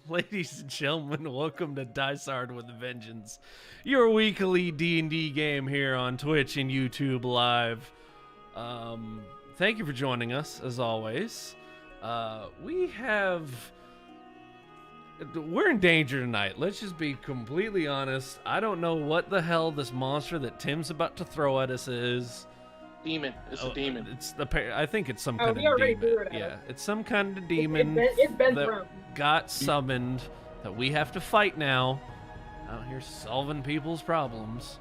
Ladies and gentlemen, welcome to Dice Hard with a Vengeance, your weekly D&D game here on Twitch and YouTube Live. Thank you for joining us, as always. We're in danger tonight. Let's just be completely honest. I don't know what the hell this monster that Tim's about to throw at us is. Demon. It's a demon. I think it's some kind of demon. Yeah, it's some kind of demon it's been that thrown. got summoned that we have to fight now. Out here solving people's problems.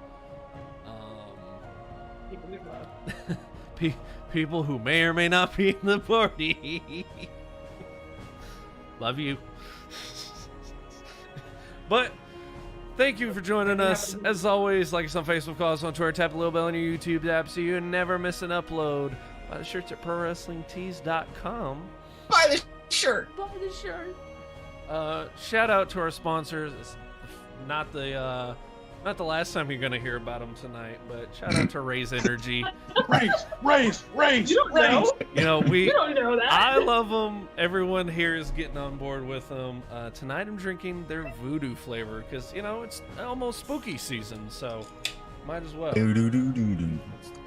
People we love. People who may or may not be in the party. Love you. But thank you for joining us. As always, like us on Facebook, call us on Twitter, tap the little bell on your YouTube app so you never miss an upload. Buy the shirts at ProWrestlingTees.com. Buy the shirt. Buy the shirt. Shout out to our sponsors. It's not the last time you're gonna hear about them tonight, but shout out to Raise Energy. Raise. You don't know. You know, You don't know that. I love them. Everyone here is getting on board with them. Tonight I'm drinking their voodoo flavor because, you know, it's almost spooky season, so might as well.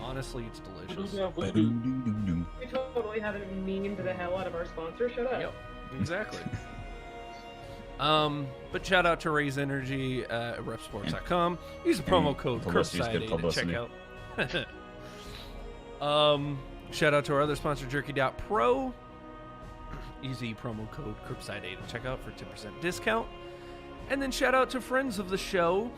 Honestly, it's delicious. We totally haven't memed the hell out of our sponsor. Shut up. Yep, exactly. But shout out to Raise Energy at repsports.com. Use the promo code Curbside to check out. Shout out to our other sponsor, Jerky.pro. Use the promo code Curbside to check out for 10% discount. And then shout out to friends of the show,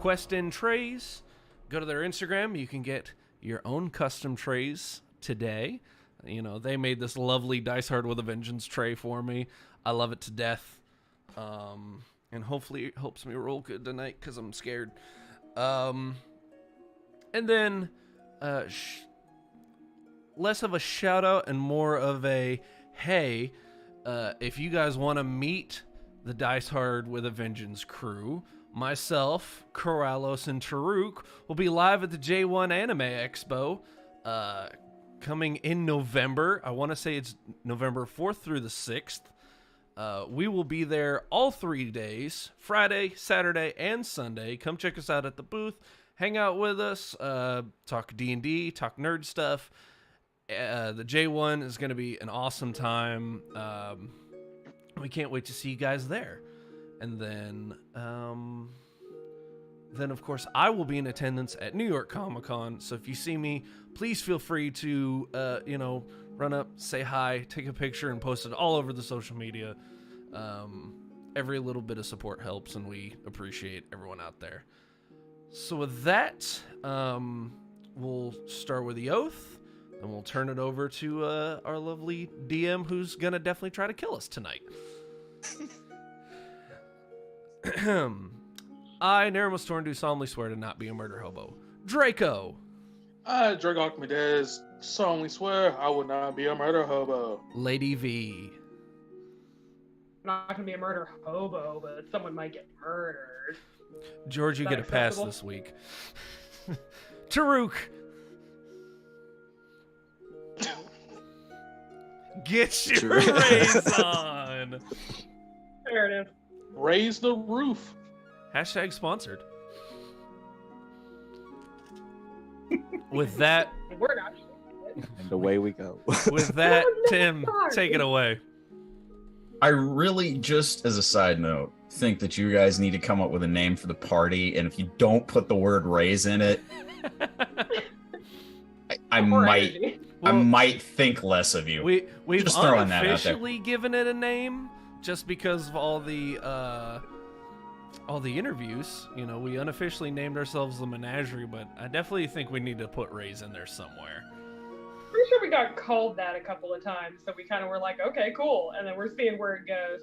Quest In Trays. Go to their Instagram. You can get your own custom trays today. You know, they made this lovely Dice Hard with a Vengeance tray for me. I love it to death. And hopefully it helps me roll good tonight because I'm scared. And then less of a shout out and more of a hey, if you guys want to meet the Dice Hard with a Vengeance crew, myself, Corrales, and Taruk will be live at the J1 Anime Expo coming in November. I want to say it's November 4th through the 6th. We will be there all 3 days, Friday, Saturday, and Sunday. Come check us out at the booth, hang out with us, talk D&D, talk nerd stuff. The J1 is going to be an awesome time. We can't wait to see you guys there. And then of course, I will be in attendance at New York Comic Con. So if you see me, please feel free to, run up, say hi, take a picture, and post it all over the social media. Every little bit of support helps, and we appreciate everyone out there. So with that, we'll start with the oath, and we'll turn it over to our lovely DM, who's gonna definitely try to kill us tonight. I, Naramus Torn, do solemnly swear to not be a murder hobo. Draco. I, Draco Archimedes, solemnly swear I will not be a murder hobo. Lady V. I'm not gonna be a murder hobo, but someone might get murdered. George, you Is get that a pass acceptable? this week. Taruk. Get your raise on. Fair enough. Raise the roof. Hashtag sponsored. With that, We're not. And away we go. with that, Oh, no, Tim, sorry. take it away. I really, just as a side note, think that you guys need to come up with a name for the party, and if you don't put the word raise in it, I More might energy. I might think less of you. We've Just throwing that out there. unofficially given it a name just because of all the interviews. You know, we unofficially named ourselves the Menagerie, but I definitely think we need to put Raise in there somewhere. Pretty sure we got called that a couple of times, so we kind of were like, okay, cool, and then we're seeing where it goes.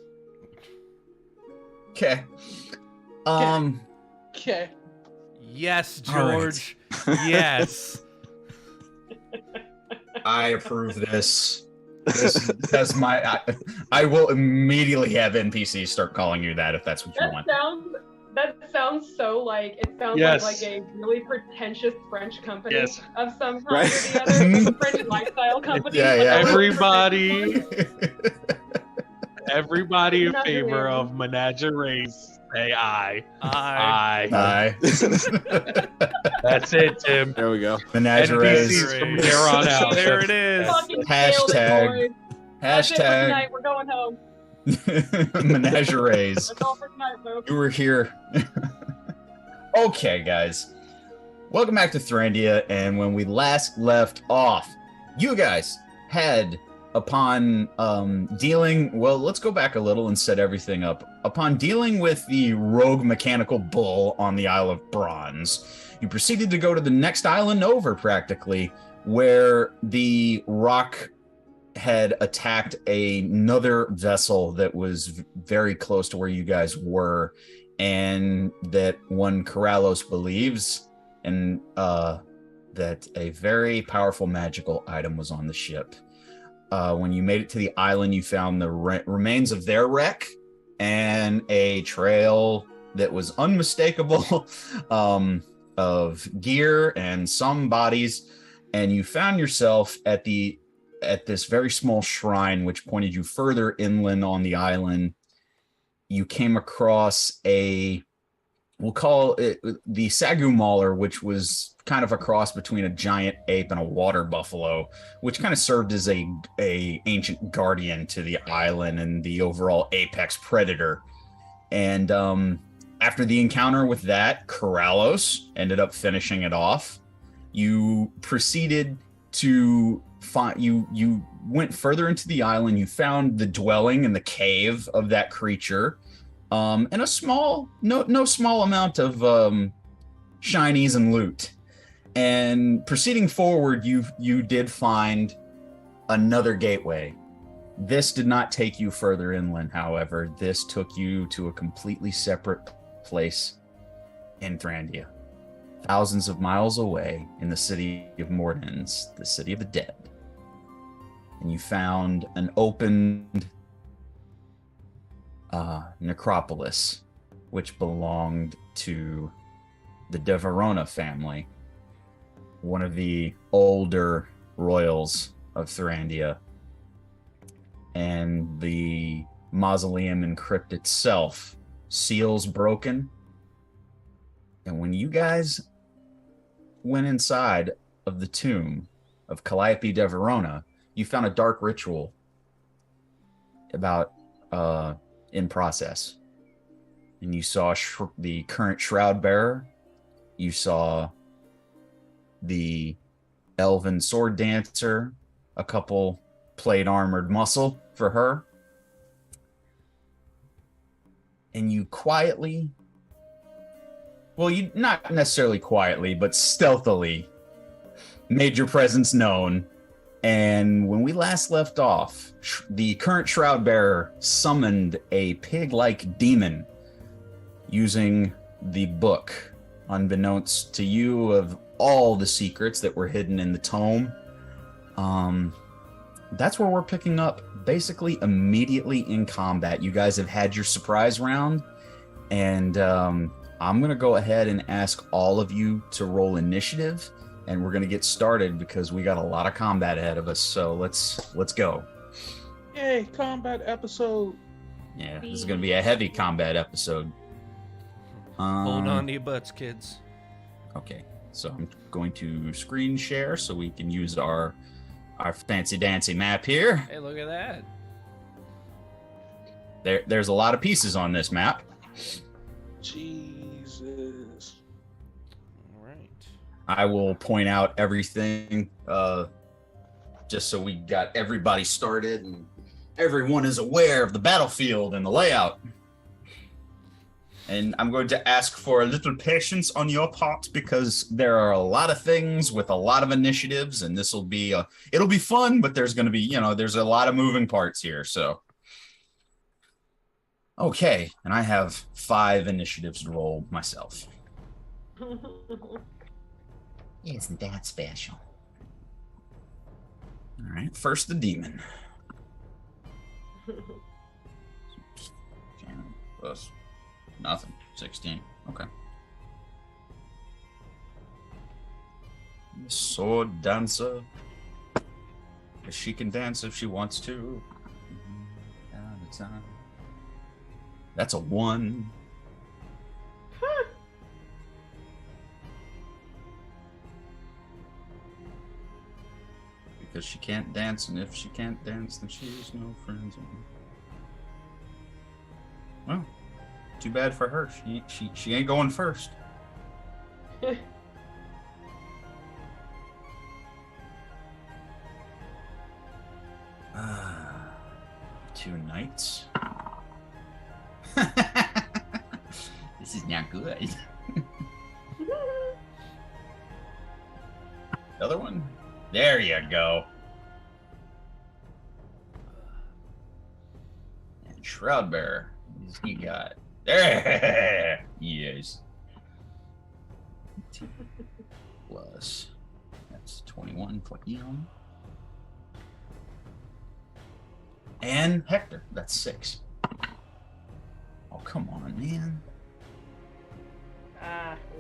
Okay. Okay. Yes, All right. George. Yes. I approve this. That's my. I will immediately have NPCs start calling you that if that's what you want. That sounds so like it sounds Yes. like a really pretentious French company Yes. of some kind Right. or the other, French lifestyle company. Yeah, but yeah. they're really Everybody, Everybody in Menagerie. favor of Menagerie, say aye. I Aye. That's it, Tim. There we go. Menagerie. NPCs from here on out. There it is. Fucking nailed it, Hashtag- boys. That's it for Hashtag tonight. We're going home. Menageries. That's all for tonight, folks. You were here. Okay, guys. Welcome back to Thrandia. And when we last left off, you guys had, upon dealing, well, let's go back a little and set everything up. Upon dealing with the rogue mechanical bull on the Isle of Bronze, you proceeded to go to the next island over, practically, where the rock had attacked another vessel that was very close to where you guys were, and that one Corrallos believes, and that a very powerful magical item was on the ship. When you made it to the island, you found the remains of their wreck and a trail that was unmistakable of gear and some bodies, and you found yourself at this very small shrine which pointed you further inland on the island. You came across we'll call it the Sagu Mauler, which was kind of a cross between a giant ape and a water buffalo, which kind of served as a ancient guardian to the island and the overall apex predator. And after the encounter with that, Corrallos ended up finishing it off. You proceeded to you went further into the island. You found the dwelling and the cave of that creature, and a no small amount of shinies and loot. And proceeding forward, you did find another gateway. This did not take you further inland, however. This took you to a completely separate place in Thrandia, thousands of miles away in the city of Mordens, the city of the dead. And you found an opened necropolis, which belonged to the De Verona family, one of the older royals of Thrandia. And the mausoleum and crypt itself, seals broken. And when you guys went inside of the tomb of Calliope de Verona, you found a dark ritual in process. And you saw the current shroud bearer. You saw the elven sword dancer, a couple plate armored muscle for her. And you quietly, well, you not necessarily quietly, but stealthily made your presence known. And when we last left off, the current shroud bearer summoned a pig-like demon using the book, unbeknownst to you, of all the secrets that were hidden in the tome. That's where we're picking up basically immediately in combat. You guys have had your surprise round, and I'm going to go ahead and ask all of you to roll initiative. And we're going to get started because we got a lot of combat ahead of us. So let's go. Yay, combat episode. Yeah, this is going to be a heavy combat episode. Hold on to your butts, kids. Okay, so I'm going to screen share so we can use our fancy dancy map here. Hey, look at that. There's a lot of pieces on this map. Jesus. All right. I will point out everything just so we got everybody started and everyone is aware of the battlefield and the layout. And I'm going to ask for a little patience on your part because there are a lot of things with a lot of initiatives, and this will be it'll be fun, but there's going to be, there's a lot of moving parts here. So, okay, and I have 5 initiatives to roll myself. Isn't that special? All right, first the demon. Plus nothing. 16. Okay. Sword dancer. She can dance if she wants to. That's a 1. Because she can't dance, and if she can't dance, then she has no friends. Well, too bad for her. She ain't going first. Two knights. This is not good. Other one? There you go. And Shroud Bearer. What he got? There! Yes. Plus. That's 21 for him. And Hector. That's 6. Oh, come on, man.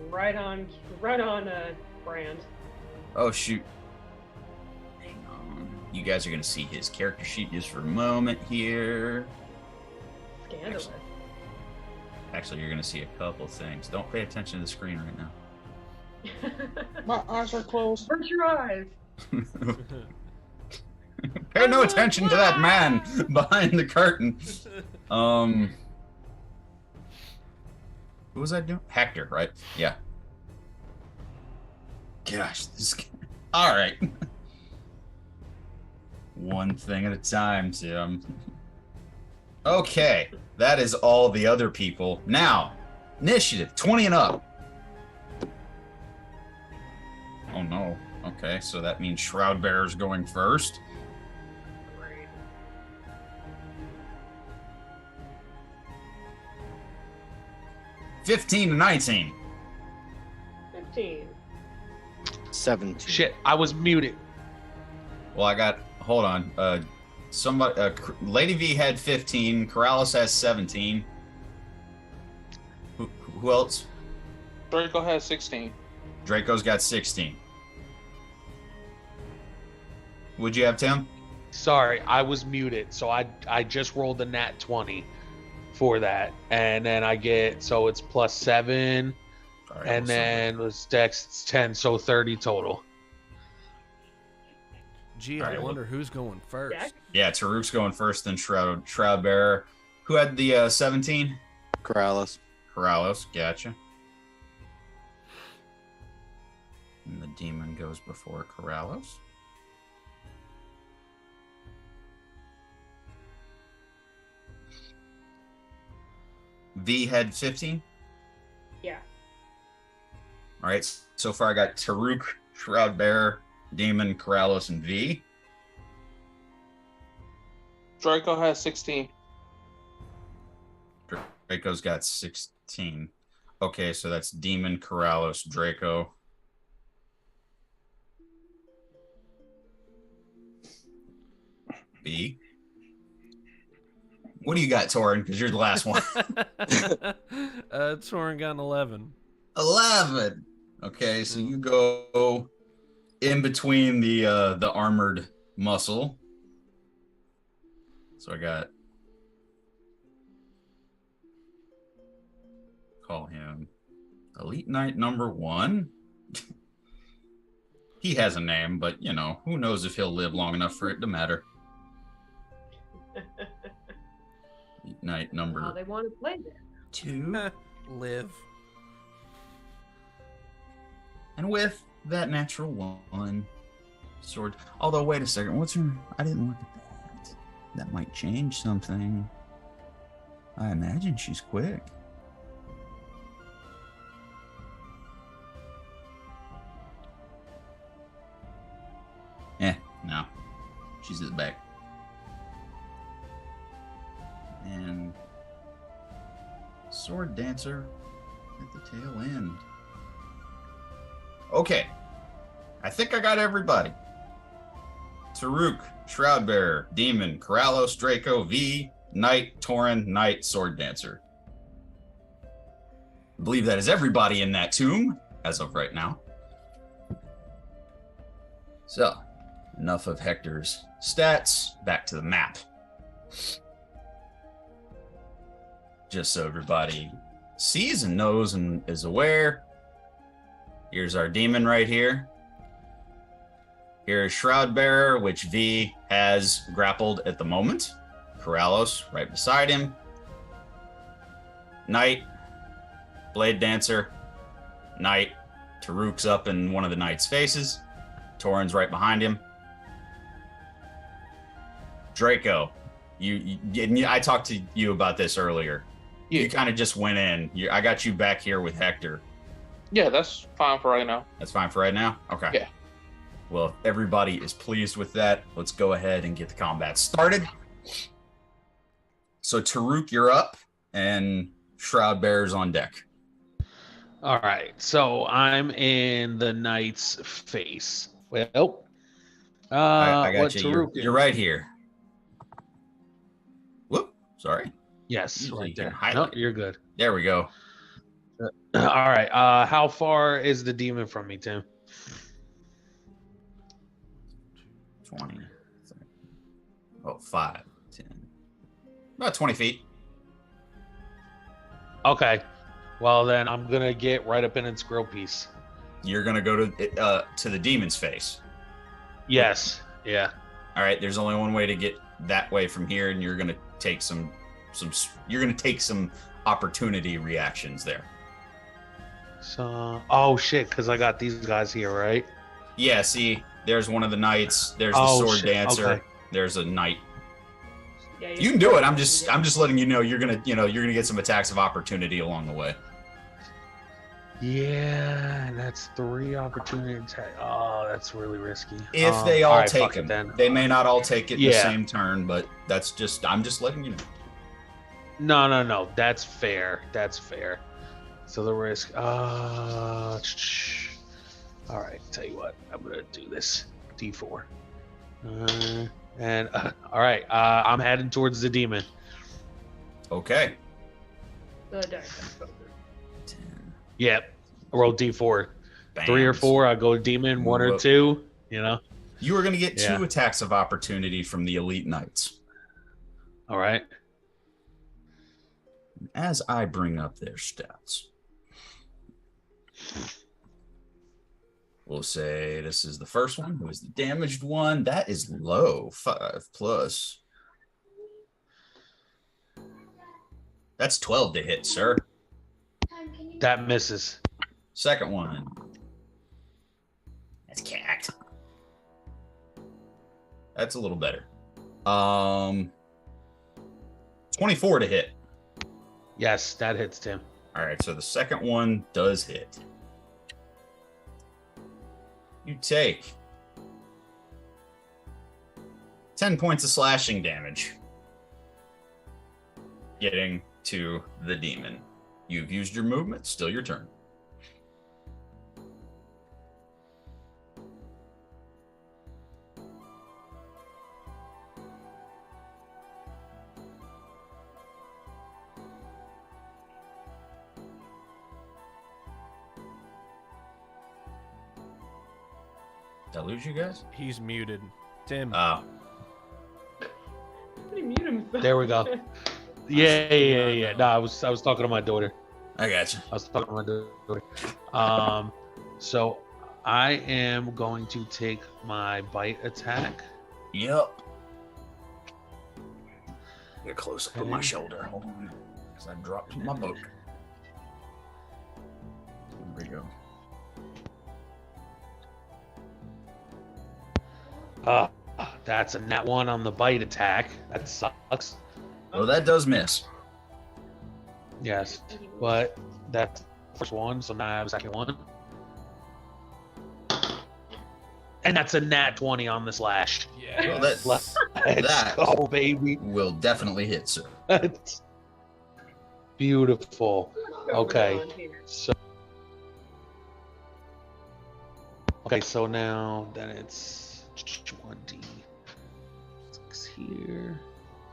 Right on, brand. Oh, shoot. Hang on. You guys are going to see his character sheet just for a moment here. Scandalous. Actually, you're going to see a couple things. Don't pay attention to the screen right now. My eyes are closed. Burn your eyes. Pay no attention to that man behind the curtain. Who was I doing? Hector, right? Yeah. Gosh, this guy. All right. One thing at a time, Tim. Okay, that is all the other people. Now, initiative, 20 and up. Oh no. Okay, so that means Shroud Bearer's going first. Great. 15 to 19. 15. 17. Shit, I was muted. Well, I got. Hold on. Somebody. Lady V had 15. Corrales has 17. Who else? Draco has 16. Draco's got 16. Would you have, Tim? Sorry, I was muted. So I just rolled a nat 20 for that. And then I get, so it's plus 7. All right, And then was Dex, it's 10, so 30 total. Gee, All I right, wonder who's going first. Jack? Yeah, Taruk's going first, then Shroud Bearer. Who had the 17? Corrales. Corrales, gotcha. And the demon goes before Corrales. V had 15? Yeah. All right, so far I got Taruk, Shroud Bearer, Demon, Corrales, and V. Draco has 16. Draco's got 16. Okay, so that's Demon, Corrales, Draco. B. What do you got, Torin? Because you're the last one. Torin got an 11. 11. Okay, so you go in between the armored muscle. So I got, call him Elite Knight number 1. He has a name, but you know, who knows if he'll live long enough for it to matter. Elite Knight number Oh, they want to play there. 2. Live. And with that natural 1 sword. Although, wait a second. What's her? I didn't look at that. That might change something. I imagine she's quick. No. She's at the back. And Sword Dancer at the tail end. Okay. I think I got everybody. Taruk, Shroud Bearer, Demon, Corrales, Draco, V, Knight, Torin, Knight, Sword Dancer. I believe that is everybody in that tomb, as of right now. So, enough of Hector's stats. Back to the map. just so everybody sees and knows and is aware, here's our demon right here. Here's Shroud Bearer, which V has grappled at the moment. Corrallos right beside him. Knight, Blade Dancer, Knight. Taruk's up in one of the Knight's faces. Torin's right behind him. Draco, I talked to you about this earlier. Yeah. You kind of just went in. I got you back here with Hector. Yeah, that's fine for right now. That's fine for right now? Okay. Yeah. Well, if everybody is pleased with that, let's go ahead and get the combat started. So, Taruk, you're up, and Shroud Bearer's on deck. All right, so I'm in the knight's face. Well, I got what you. Taruk You're right here. Whoop, sorry. Yes, Usually right you can there. highlight. No, you're good. There we go. All right, how far is the demon from me, Tim? 20. Oh, 5, 10. About 20 feet. Okay, well then I'm gonna get right up in its grill piece. You're going to go to the demon's face. Yes, yeah. All right, there's only one way to get that way from here, and you're going to take some opportunity reactions there. So, oh shit, because I got these guys here, right? Yeah, see, there's one of the knights. There's the sword shit, dancer. okay. There's a knight. Yeah, You can do it. I'm just letting you know you're gonna get some attacks of opportunity along the way. Yeah, that's 3 opportunity attack. Oh, that's really risky. If they all right, take fuck it, it then. they may not all take it in the Yeah. same turn, but I'm just letting you know. No. That's fair. That's fair. So the risk. All right. Tell you what. I'm gonna do this. D4. All right. I'm heading towards the demon. Okay. The deck exposure. 10. Yep. I roll D4. Bam. 3 or 4. I go demon. 1 or Whoa. 2. You know. You are going to get 2 Yeah. attacks of opportunity from the elite knights. All right. As I bring up their stats, we'll say this is the first one, who is the damaged one. That is low, 5 plus. That's 12 to hit, sir. That misses. Second one. That's cacked. That's a little better. 24 to hit. Yes, that hits Tim. All right, so the second one does hit. You take 10 points of slashing damage. Getting to the demon. You've used your movement, still your turn. Did I lose you guys? He's muted. Tim. Oh. Did he mute himself? There we go. Yeah. No, I was talking to my daughter. I got you. I was talking to my daughter. So I am going to take my bite attack. Yep. Get close up on my shoulder. Hold on. Because I dropped my book. There we go. That's a nat 1 on the bite attack. That sucks. Well, that does miss. Yes, but that's the first one, so now I have a second one. And that's a nat 20 on the slash. Yeah. Well, Let's that go, baby. will definitely hit, sir. That's beautiful. What's Okay. going on here? So now then it's 20. 6 here.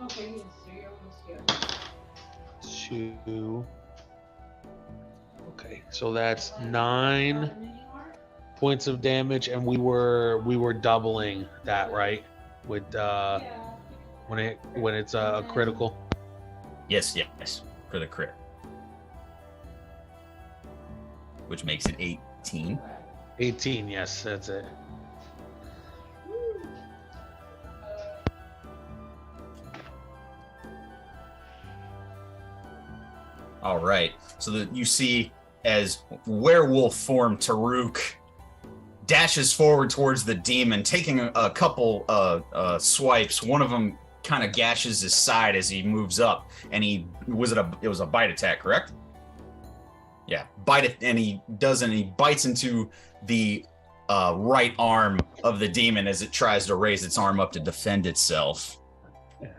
Okay, yes, so you're almost good. 2. Okay, so that's 9 points of damage, and we were doubling that, right? With when it's a critical. Yes. for the crit. Which makes it 18. 18, yes, that's it. All right. So that you see as werewolf form Taruk dashes forward towards the demon, taking a couple swipes. One of them kind of gashes his side as he moves up, and it was a bite attack, correct? Yeah, bite it, and he bites into the right arm of the demon as it tries to raise its arm up to defend itself.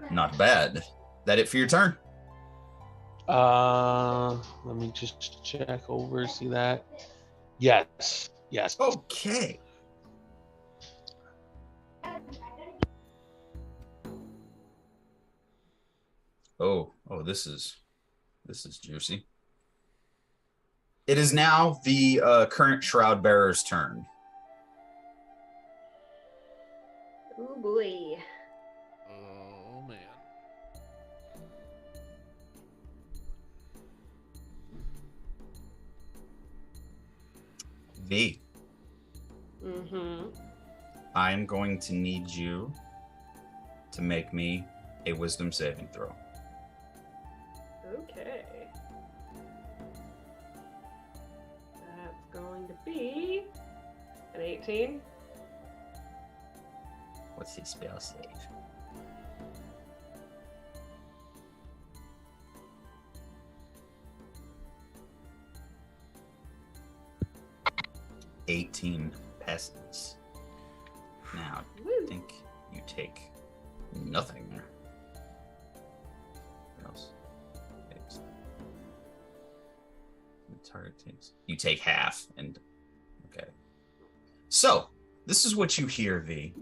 Not bad. That it for your turn? Let me just check over, see that. Yes. Okay. Oh, this is juicy. It is now the current Shroud Bearer's turn. Oh boy. Oh man. V. Mm-hmm. I'm going to need you to make me a wisdom saving throw. Okay. That's going to be an 18. What's his spell save? $18 passes. Now, I think you take nothing. What else? The target takes. You take half, and okay. So, this is what you hear, V.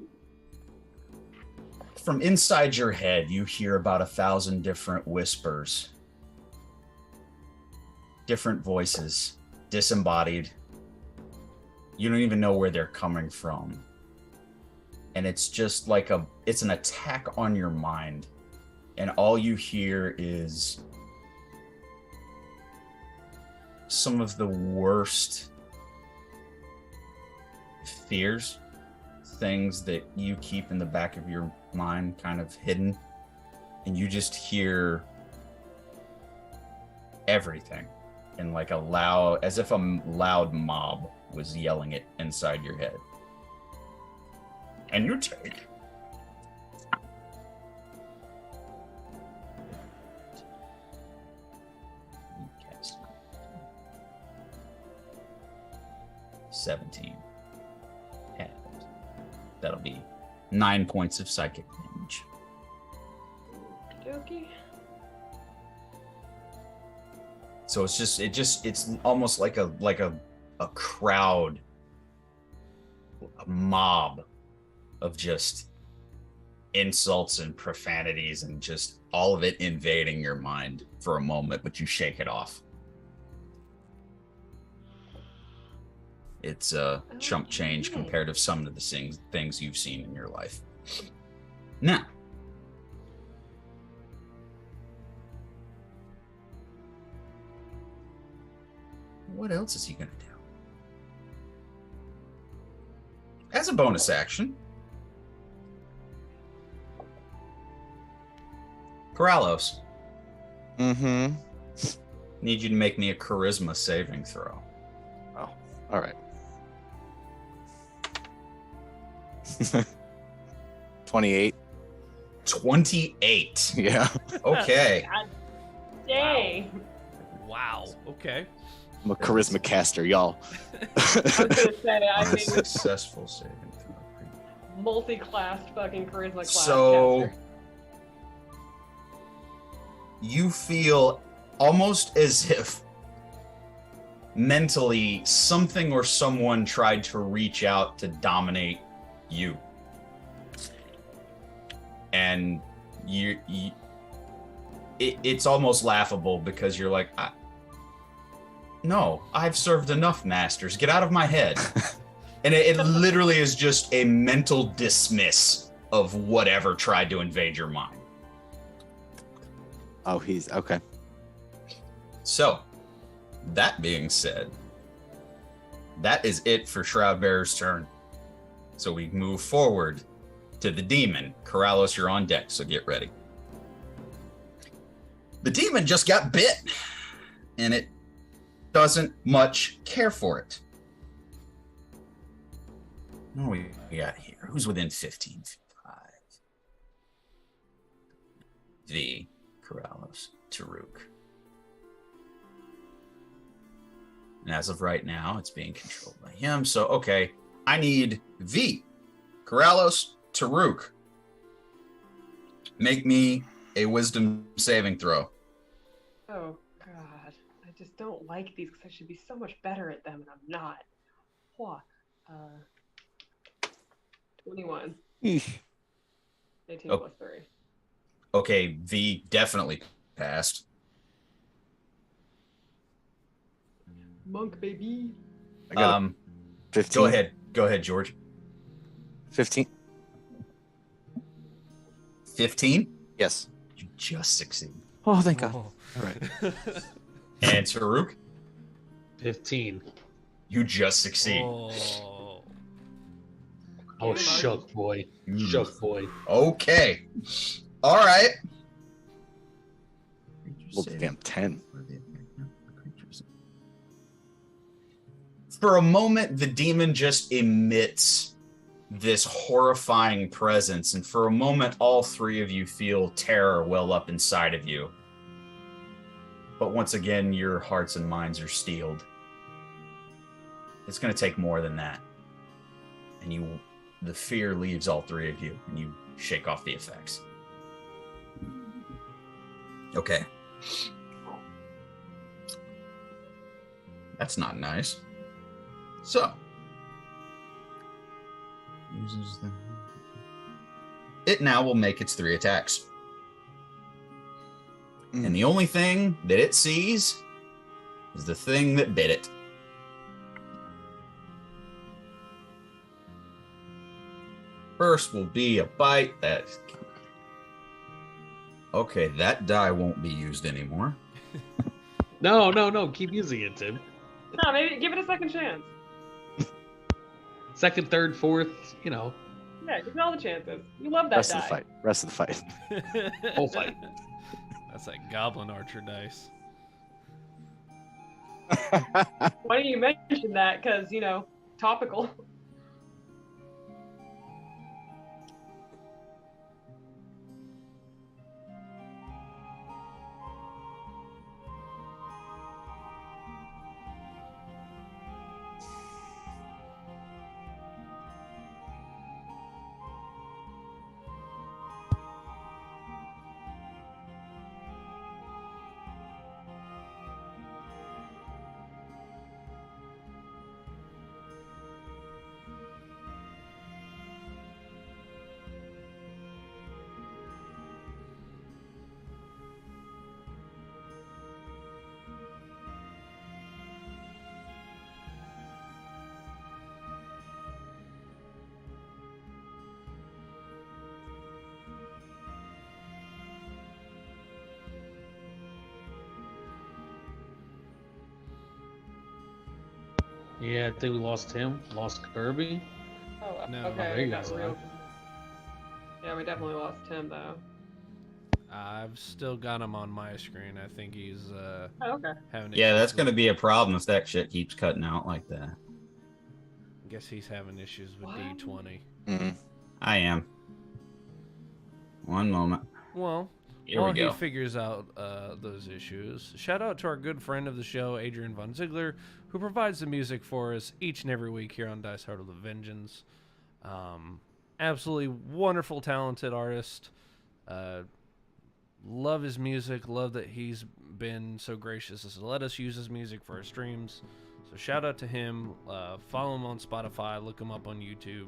From inside your head, you hear about 1,000 different whispers, different voices, disembodied. You don't even know where they're coming from. And it's just like it's an attack on your mind. And all you hear is some of the worst fears, things that you keep in the back of your mind, kind of hidden. And you just hear everything in like as if a loud mob was yelling it inside your head. And you take 17. And that'll be 9 points of psychic damage. Okay. So it's almost like a crowd, a mob of just insults and profanities and just all of it invading your mind for a moment, but you shake it off. It's a chump change compared to some of the things you've seen in your life. Now, what else is he going to do? As a bonus action, Corrales, Mm-hmm. need you to make me a charisma saving throw. Oh, all right. 28. 28. Yeah. Okay. God dang. Wow. Okay. I'm a charisma caster, y'all. I was gonna say, I mean, Unsuccessful saving throw. multi-classed fucking charisma class So caster. you feel almost as if mentally something or someone tried to reach out to dominate you. And it's almost laughable because you're like, no, I've served enough masters. Get out of my head. And it literally is just a mental dismiss of whatever tried to invade your mind. Oh, he's okay. So, that being said, that is it for Shroudbearer's turn. So we move forward to the demon. Corrales, you're on deck, so get ready. The demon just got bit, and it doesn't much care for it. What do we got here? Who's within 15 feet? 5. V, Corrales, Taruk. And as of right now, it's being controlled by him. So, okay, I need V, Corrales, Taruk. Make me a wisdom saving throw. Oh God, I just don't like these because I should be so much better at them, and I'm not. Wha- 21. 18 Oh. plus 3. Okay, V definitely passed. Monk, baby. I got a 15. Go ahead, George. 15. 15? Yes. You just succeed. Oh, thank God. Oh. All right. And Taruk, 15. you just succeed. Oh. Oh, shook, boy. Shook, boy. Okay. All right. Well, damn, 10. For a moment, the demon just emits this horrifying presence, and for a moment, all three of you feel terror well up inside of you. But once again, your hearts and minds are steeled. It's going to take more than that. And the fear leaves all three of you, and you shake off the effects. Okay. That's not nice. So, it now will make its 3 attacks. And the only thing that it sees is the thing that bit it. First will be a bite that... Okay, that die won't be used anymore. No. Keep using it, Tim. No, maybe give it a second chance. Second, third, fourth, Yeah, give it all the chances. You love that Rest die. of the fight. Rest of the fight. whole fight. That's like Goblin Archer dice. Why do you mention that? Because, topical. Yeah, I think we lost him. Lost Kirby. Oh, No. okay. There you got go, real. Yeah, we definitely lost him, though. I've still got him on my screen. I think he's Oh, okay. having. Yeah, issues that's going to with- be a problem if that shit keeps cutting out like that. I guess he's having issues with What? D20. I am. One moment. Well, Here while we go. he figures out those issues, shout out to our good friend of the show, Andrian Von Ziegler, who provides the music for us each and every week here on Dice Heart of the Vengeance. Absolutely wonderful, talented artist. Love his music. Love that he's been so gracious as to let us use his music for our streams. So shout out to him. Follow him on Spotify. Look him up on YouTube.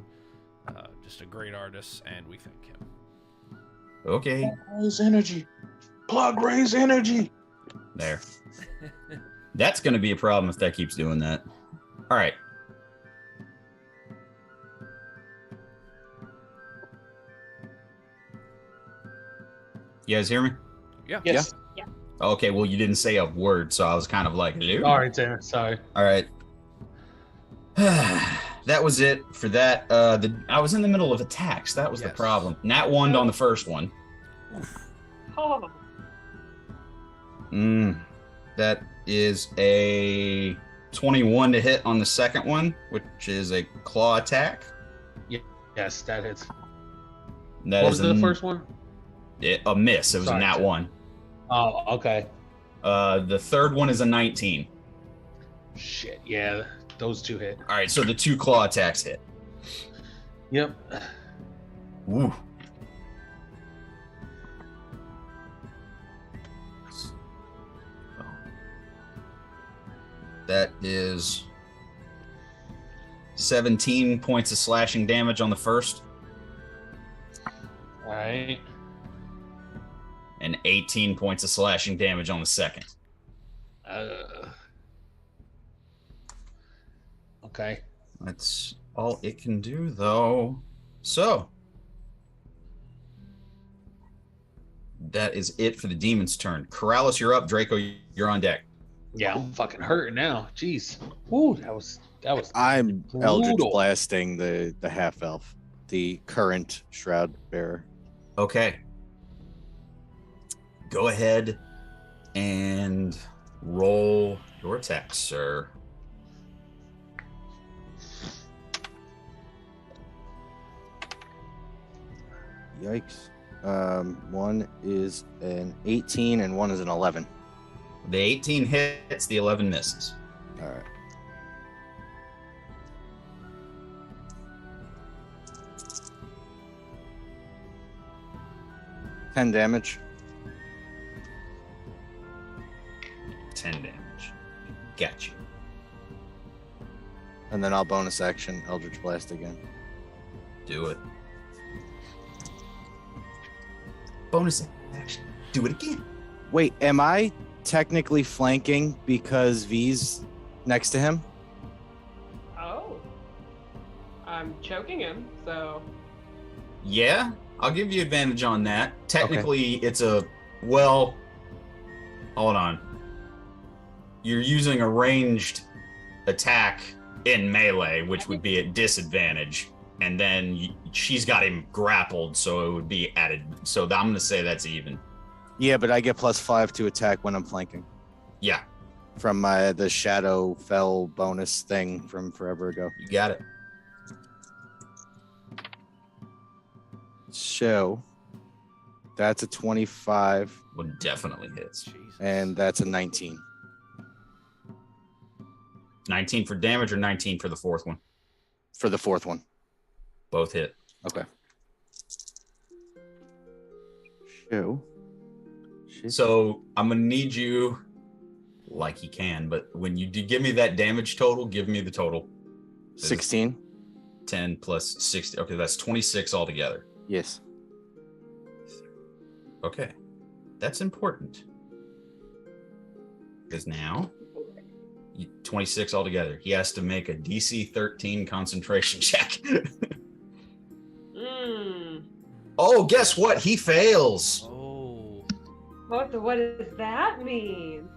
Just a great artist, and we thank him. Okay. Raise energy. Plug raise energy. There. That's going to be a problem if that keeps doing that. All right. You guys hear me? Yeah. Yes. Okay, well, you didn't say a word, so I was kind of like, hello? All right, Tanner. Sorry. All right. That was it for that. I was in the middle of attacks. That was the Yes. problem. Nat 1 on the first one. Oh, That is a 21 to hit on the second one, which is a claw attack. Yes, that hits. That What is was the first one? a miss. It was Sorry, a nat Tim. 1. Oh, okay. The third one is a 19. Shit. Yeah, those two hit. All right, so the 2 claw attacks hit. Yep. Ooh. That is 17 points of slashing damage on the first All right. and 18 points of slashing damage on the second. Okay. That's all it can do, though. So, that is it for the demon's turn. Corrales, you're up. Draco, you're on deck. Yeah, I'm fucking hurting now. Jeez. Ooh, that was. I'm Eldritch brutal. blasting the half elf, the current shroud bearer. Okay. Go ahead and roll your attack, sir. Yikes. One is an 18 and one is an 11. The 18 hits, the 11 misses. All right. Ten damage. 10 damage. Gotcha. And then I'll bonus action Eldritch Blast again. Do it. Bonus action. Do it again. Wait, am I technically flanking because V's next to him? oh. I'm choking him, so Yeah, I'll give you advantage on that. Technically, it's a... Well, hold on. You're using a ranged attack in melee, which would be at disadvantage. And then she's got him grappled, so it would be added. So I'm going to say that's even. Yeah, but I get +5 to attack when I'm flanking Yeah, from the Shadow Fell bonus thing from forever ago. you got it. So that's a 25 Well, definitely hits. Jesus. and that's a 19 19 for damage or 19 for the fourth one? for the fourth one. Both hit. Okay. So. So I'm going to need you, like you can, but when you do give me that damage total, give me the total. 16. 10 plus 60. Okay, that's 26 altogether. Yes. Okay, that's important. Because now, 26 altogether. He has to make a DC 13 concentration check. Oh, guess what? He fails. Oh. what does that mean?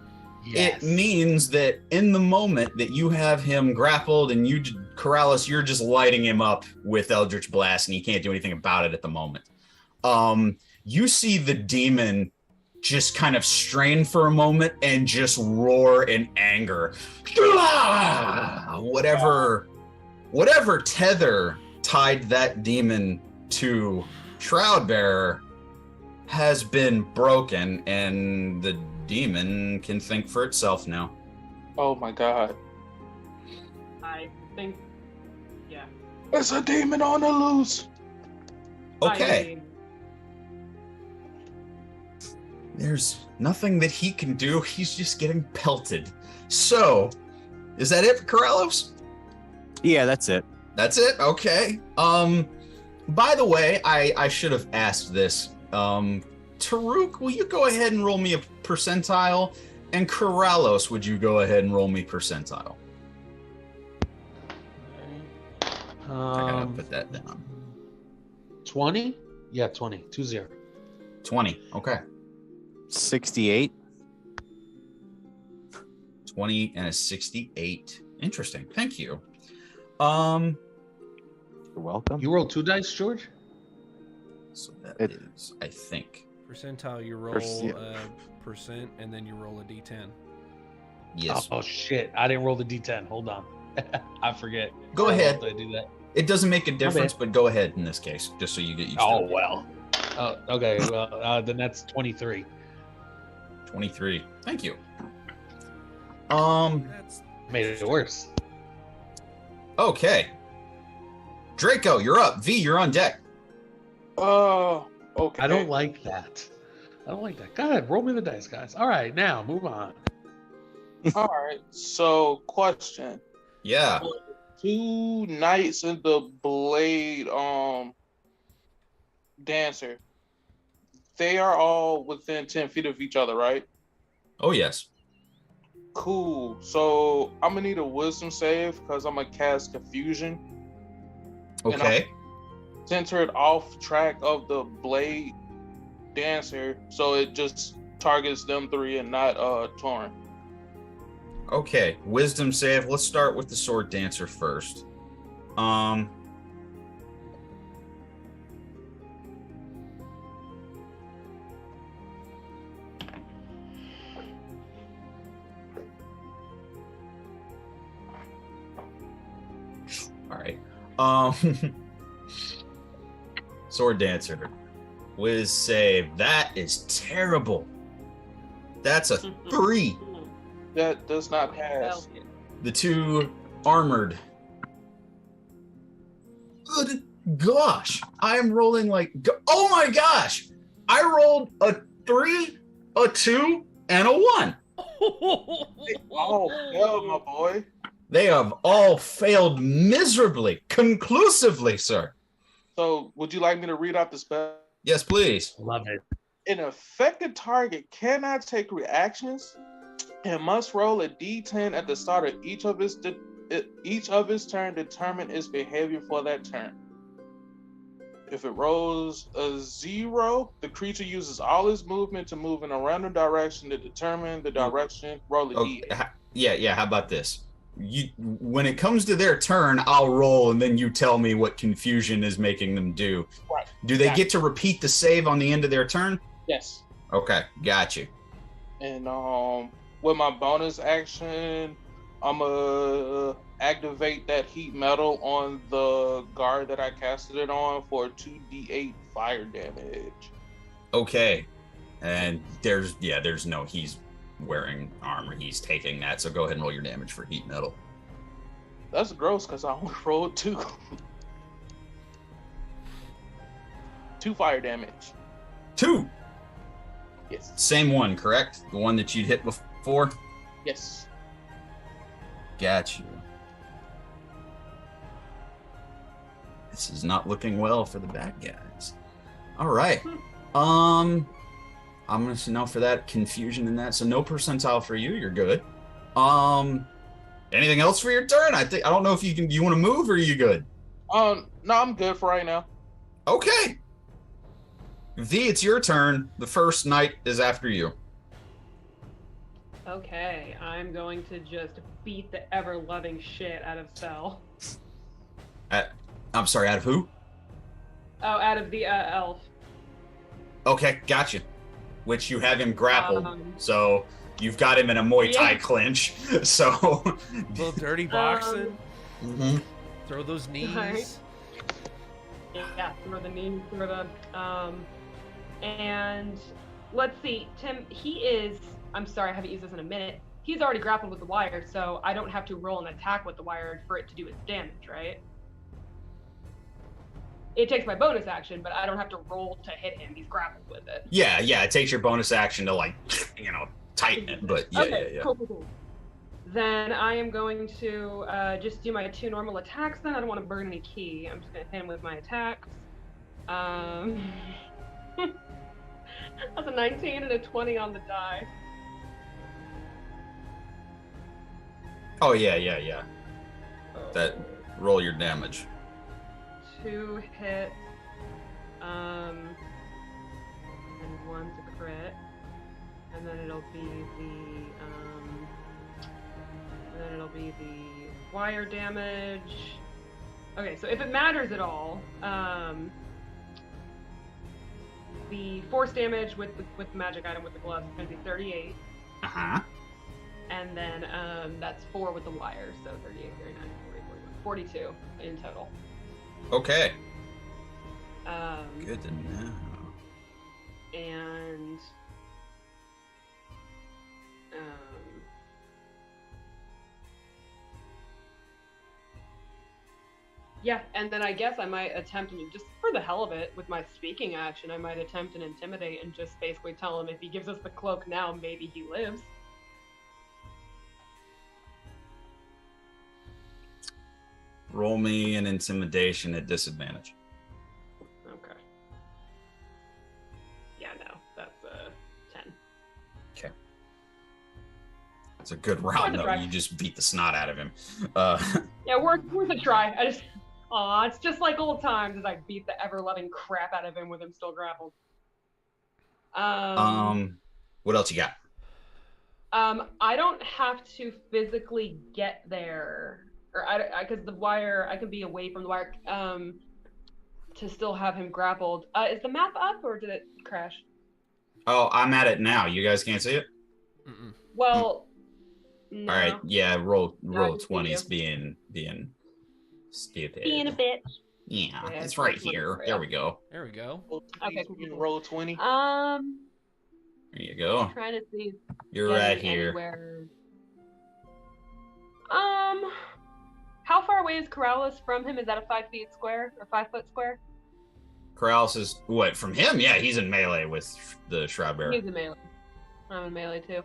Yes. It means that in the moment that you have him grappled and you, Corrales, you're just lighting him up with Eldritch Blast and he can't do anything about it at the moment. You see the demon just kind of strain for a moment and just roar in anger. Whatever tether tied that demon to Shroudbearer has been broken, and the demon can think for itself now. Oh my god. I think, yeah. It's a demon on the loose. Okay. I mean, There's nothing that he can do. He's just getting pelted. So, is that it for Corrales? Yeah, that's it. That's it? Okay. By the way, I should have asked this. Taruk, will you go ahead and roll me a percentile? And Corrales, would you go ahead and roll me percentile? I gotta put that down. 20? Yeah, 20. 20. 20. Okay. 68. 20 and a 68. Interesting. Thank you. You're welcome. You rolled 2 dice, George? So that It- is, I think. Percentile, you roll percent, and then you roll a d10. Yes. Oh shit! I didn't roll the d10. Hold on. I forget. Go ahead. Did I do that? It doesn't make a difference, bad. but go ahead in this case, just so you get used to Oh it. well. Oh, okay. Well, then that's 23. 23. Thank you. That's Made it worse. Okay. Draco, you're up. V, you're on deck. Okay. I don't like that. I don't like that. Go ahead, roll me the dice, guys. All right, now move on. All right. So, question: Yeah. 2 knights in the blade, dancer. They are all within 10 feet of each other, right? Oh, yes. Cool. So I'm gonna need a wisdom save because I'm gonna cast confusion. Okay. Center it off track of the blade dancer, so it just targets them 3 and not Torn. Okay. Wisdom save. Let's start with the sword dancer first. All right. Sword dancer. Wiz save. That is terrible. That's a 3. That does not pass. The 2 armored. Good gosh. I am rolling like. Oh my gosh. I rolled a 3, a 2, and a 1. Oh, hell, my boy. They have all failed miserably, conclusively, sir. So, would you like me to read out the spell? Yes, please. Love it. An affected target cannot take reactions and must roll a d10 at the start of each of its turn, determine its behavior for that turn. If it rolls a 0, the creature uses all its movement to move in a random direction to determine the direction. Roll a Oh, d8. yeah. How about this? When it comes to their turn, I'll roll, and then you tell me what confusion is making them do. Right. Do they Gotcha. get to repeat the save on the end of their turn? Yes. Okay, got you. And with my bonus action, I'm gonna activate that heat metal on the guard that I casted it on for 2d8 fire damage. Okay, and there's no. He's wearing armor. He's taking that. So go ahead and roll your damage for heat metal. That's gross because I only rolled 2. 2 fire damage. 2. Yes. Same one, correct? The one that you'd hit before. Yes. Got you. This is not looking well for the bad guys. All right. I'm gonna say no for that confusion in that. So no percentile for you. You're good. Anything else for your turn? I don't know if you want to move or are you good? No, I'm good for right now. Okay. V, it's your turn. The first knight is after you. Okay, I'm going to just beat the ever-loving shit out of Cell. I'm sorry, out of who? Oh, out of the elf. Okay, gotcha. Which you have him grappled, so you've got him in a Muay Thai Yeah. clinch. So, little dirty boxing. Mhm. Throw those knees. Alright. Yeah, throw the knee, throw the and let's see, Tim, he is, I'm sorry, I haven't used this in a minute. He's already grappled with the wire, so I don't have to roll an attack with the wire for it to do its damage, right? It takes my bonus action, but I don't have to roll to hit him. He's grappled with it. yeah, it takes your bonus action to tighten it, but yeah. Cool. Then I am going to just do my 2 normal attacks then. I don't want to burn any key. I'm just going to hit him with my attacks. That's a 19 and a 20 on the die. Oh yeah. That roll your damage. 2 hits, and 1's a crit, and then it'll be the be the wire damage. Okay, so if it matters at all, the force damage with the magic item with the gloves is going to be 38. Uh-huh. And then that's 4 with the wire, so 38, 39, 40, 41, 42 in total. Okay. Um, Good to know. And yeah, and then I guess I might attempt, just for the hell of it, with my speaking action, I might attempt and intimidate and just basically tell him if he gives us the cloak now, maybe he lives. Roll me an intimidation at disadvantage. Okay. Yeah, no, that's 10. Okay. It's a good round, though. You just beat the snot out of him. Yeah, worth a try. It's just like old times as I beat the ever-loving crap out of him with him still grappled. What else you got? I don't have to physically get there, or because the wire, I can be away from the wire, to still have him grappled. Is the map up or did it crash? Oh, I'm at it now. You guys can't see it? Mm-mm. Well, no. All right, yeah, roll No, I can see 20s being stupid. Being a bitch. Yeah, Yeah, it's right it's here. real. There we go. There we go. Okay, You cool. roll 20. There you go. Trying to see. You're getting right here. Anywhere. How far away is Corrales from him? Is that a 5 feet square or 5 foot square? Corrales is what from him? Yeah, he's in melee with the Shroud Bearer. He's in melee. I'm in melee too.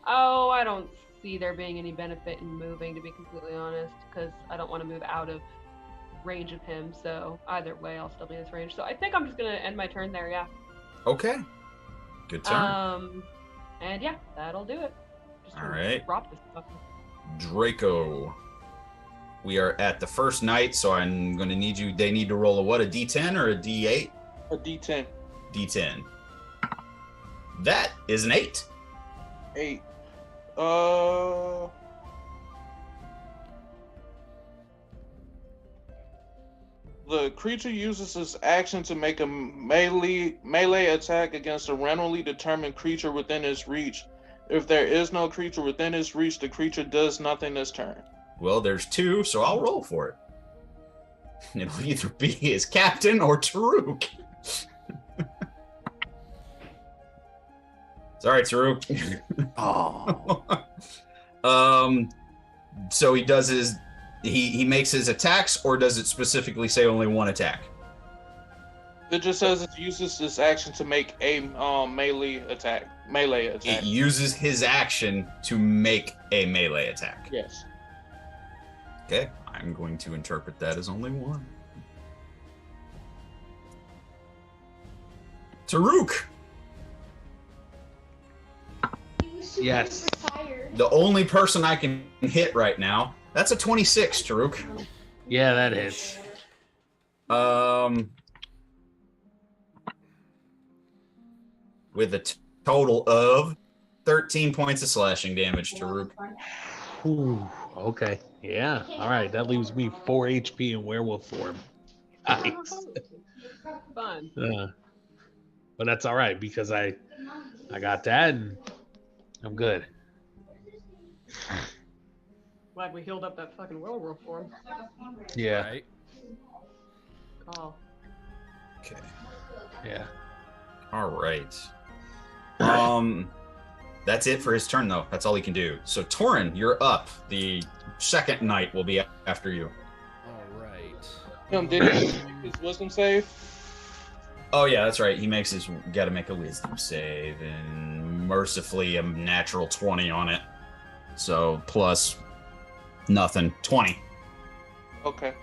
Oh, I don't see there being any benefit in moving, to be completely honest, because I don't want to move out of range of him. So either way, I'll still be in his range. So I think I'm just gonna end my turn there. Yeah. Okay. Good turn. And yeah, that'll do it. Just All gonna right. Drop this fucker. Draco. We are at the first night, so I'm going to need you. They need to roll a what? A D10 or a D8? A D10. D10. That is an 8. 8. The creature uses its action to make a melee attack against a randomly determined creature within its reach. If there is no creature within its reach, the creature does nothing this turn. Well, there's 2, so I'll roll for it. It'll either be his captain or Taruk. Sorry, Taruk. Oh. So he does his he makes his attacks, or does it specifically say only one attack? It just says it uses this action to make a melee attack. It uses his action to make a melee attack. Yes. Okay, I'm going to interpret that as only one. Taruk, Yes. the only person I can hit right now. That's a 26, Taruk. Yeah, that hits. With a total of 13 points of slashing damage, Taruk. Ooh, okay. Yeah. All right. That leaves me 4 HP in werewolf form. Nice. Fun. But that's all right because I got that and I'm good. Glad we healed up that fucking werewolf form. Yeah. Right. Call. Okay. Yeah. All right. That's it for his turn, though. That's all he can do. So, Torin, you're up. The second knight will be after you. All right. Did he make his wisdom save? Oh, yeah, that's right. He makes his... Got to make a wisdom save, and mercifully a natural 20 on it. So, plus nothing. 20. Okay.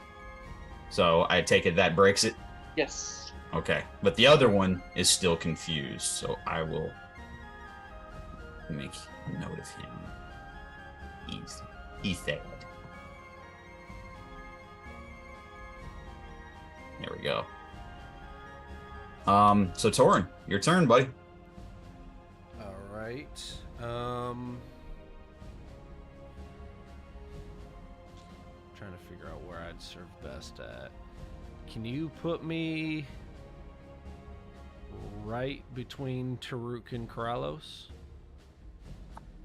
So, I take it that breaks it? Yes. Okay. But the other one is still confused, so I will make note of him. He's sad. There we go. So Torin, your turn, buddy. All right. trying to figure out where I'd serve best at. Can you put me right between Taruk and Karalos?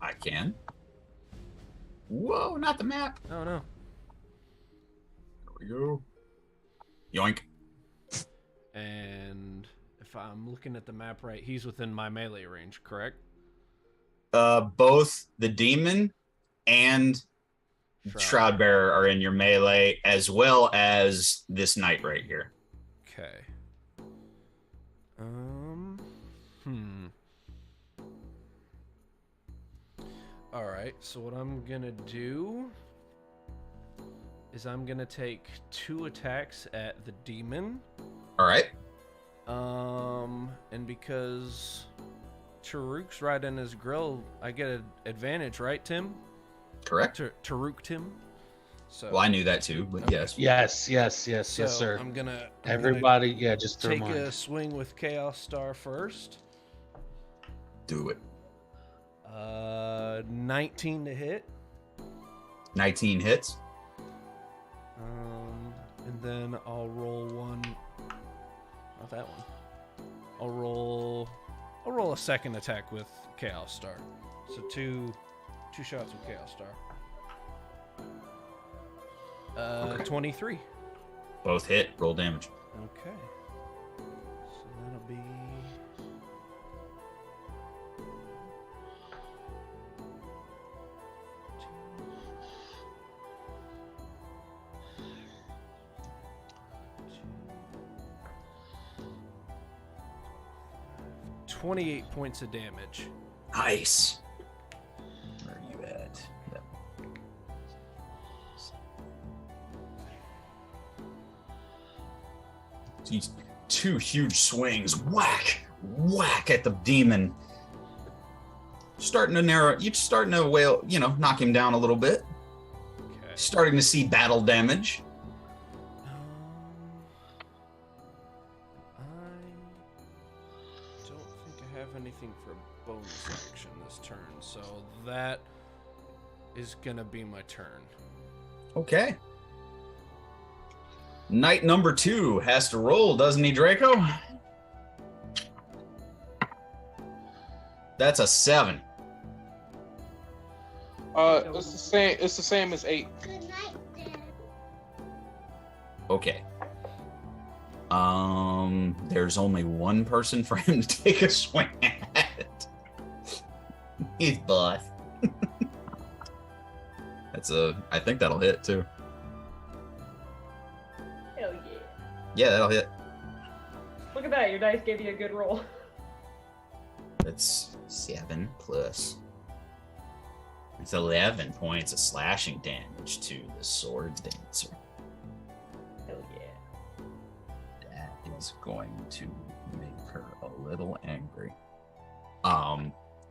I can. Whoa, not the map. Oh, no. There we go. Yoink. And if I'm looking at the map right, he's within my melee range, correct? Both the demon and Shroudbearer are in your melee, as well as this knight right here. Okay. All right. So what I'm gonna do is I'm gonna take 2 attacks at the demon. All right. And because Taruk's right in his grill, I get an advantage, right, Tim? Correct. Taruk Tim. So. Well, I knew that too, but Okay. yes. Yes, So sir. I'm gonna Everybody, just to take remind. a swing with Chaos Star first. Do it. 19 to hit. 19 hits. And then I'll roll one. Not that one. I'll roll a second attack with Chaos Star. So two shots with Chaos Star. Okay. 23. Both hit. Roll damage. Okay. So that'll be 28 points of damage. Nice. Where are you at? Yep. These 2 huge swings. Whack! Whack at the demon. Starting to narrow. You're starting to knock him down a little bit. Okay. Starting to see battle damage. I don't think I have anything for bonus action this turn, so that is gonna be my turn. Okay. Knight number 2 has to roll, doesn't he, Draco? That's a 7. It's the same. It's the same as 8. Okay. There's only one person for him to take a swing at. He's boss. I think that'll hit too. Hell yeah. Yeah, that'll hit. Look at that, your dice gave you a good roll. That's 7 plus. It's 11 points of slashing damage to the sword dancer. Hell yeah. That is going to make her a little angry.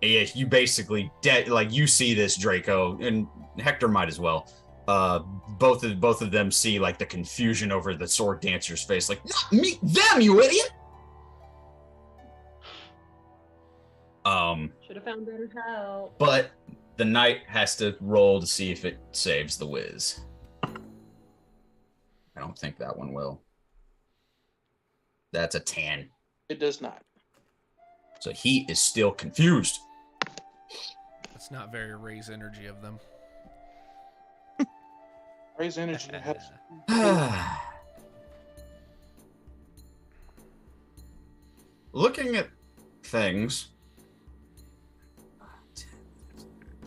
Yeah, you basically you see this, Draco, and Hector might as well. Both of them see like the confusion over the sword dancer's face, like, not me, them, you idiot. Should have found better help. But the knight has to roll to see if it saves the whiz. I don't think that one will. That's a 10. It does not. So he is still confused. That's not very raise energy of them. Raise energy. Helps. Looking at things,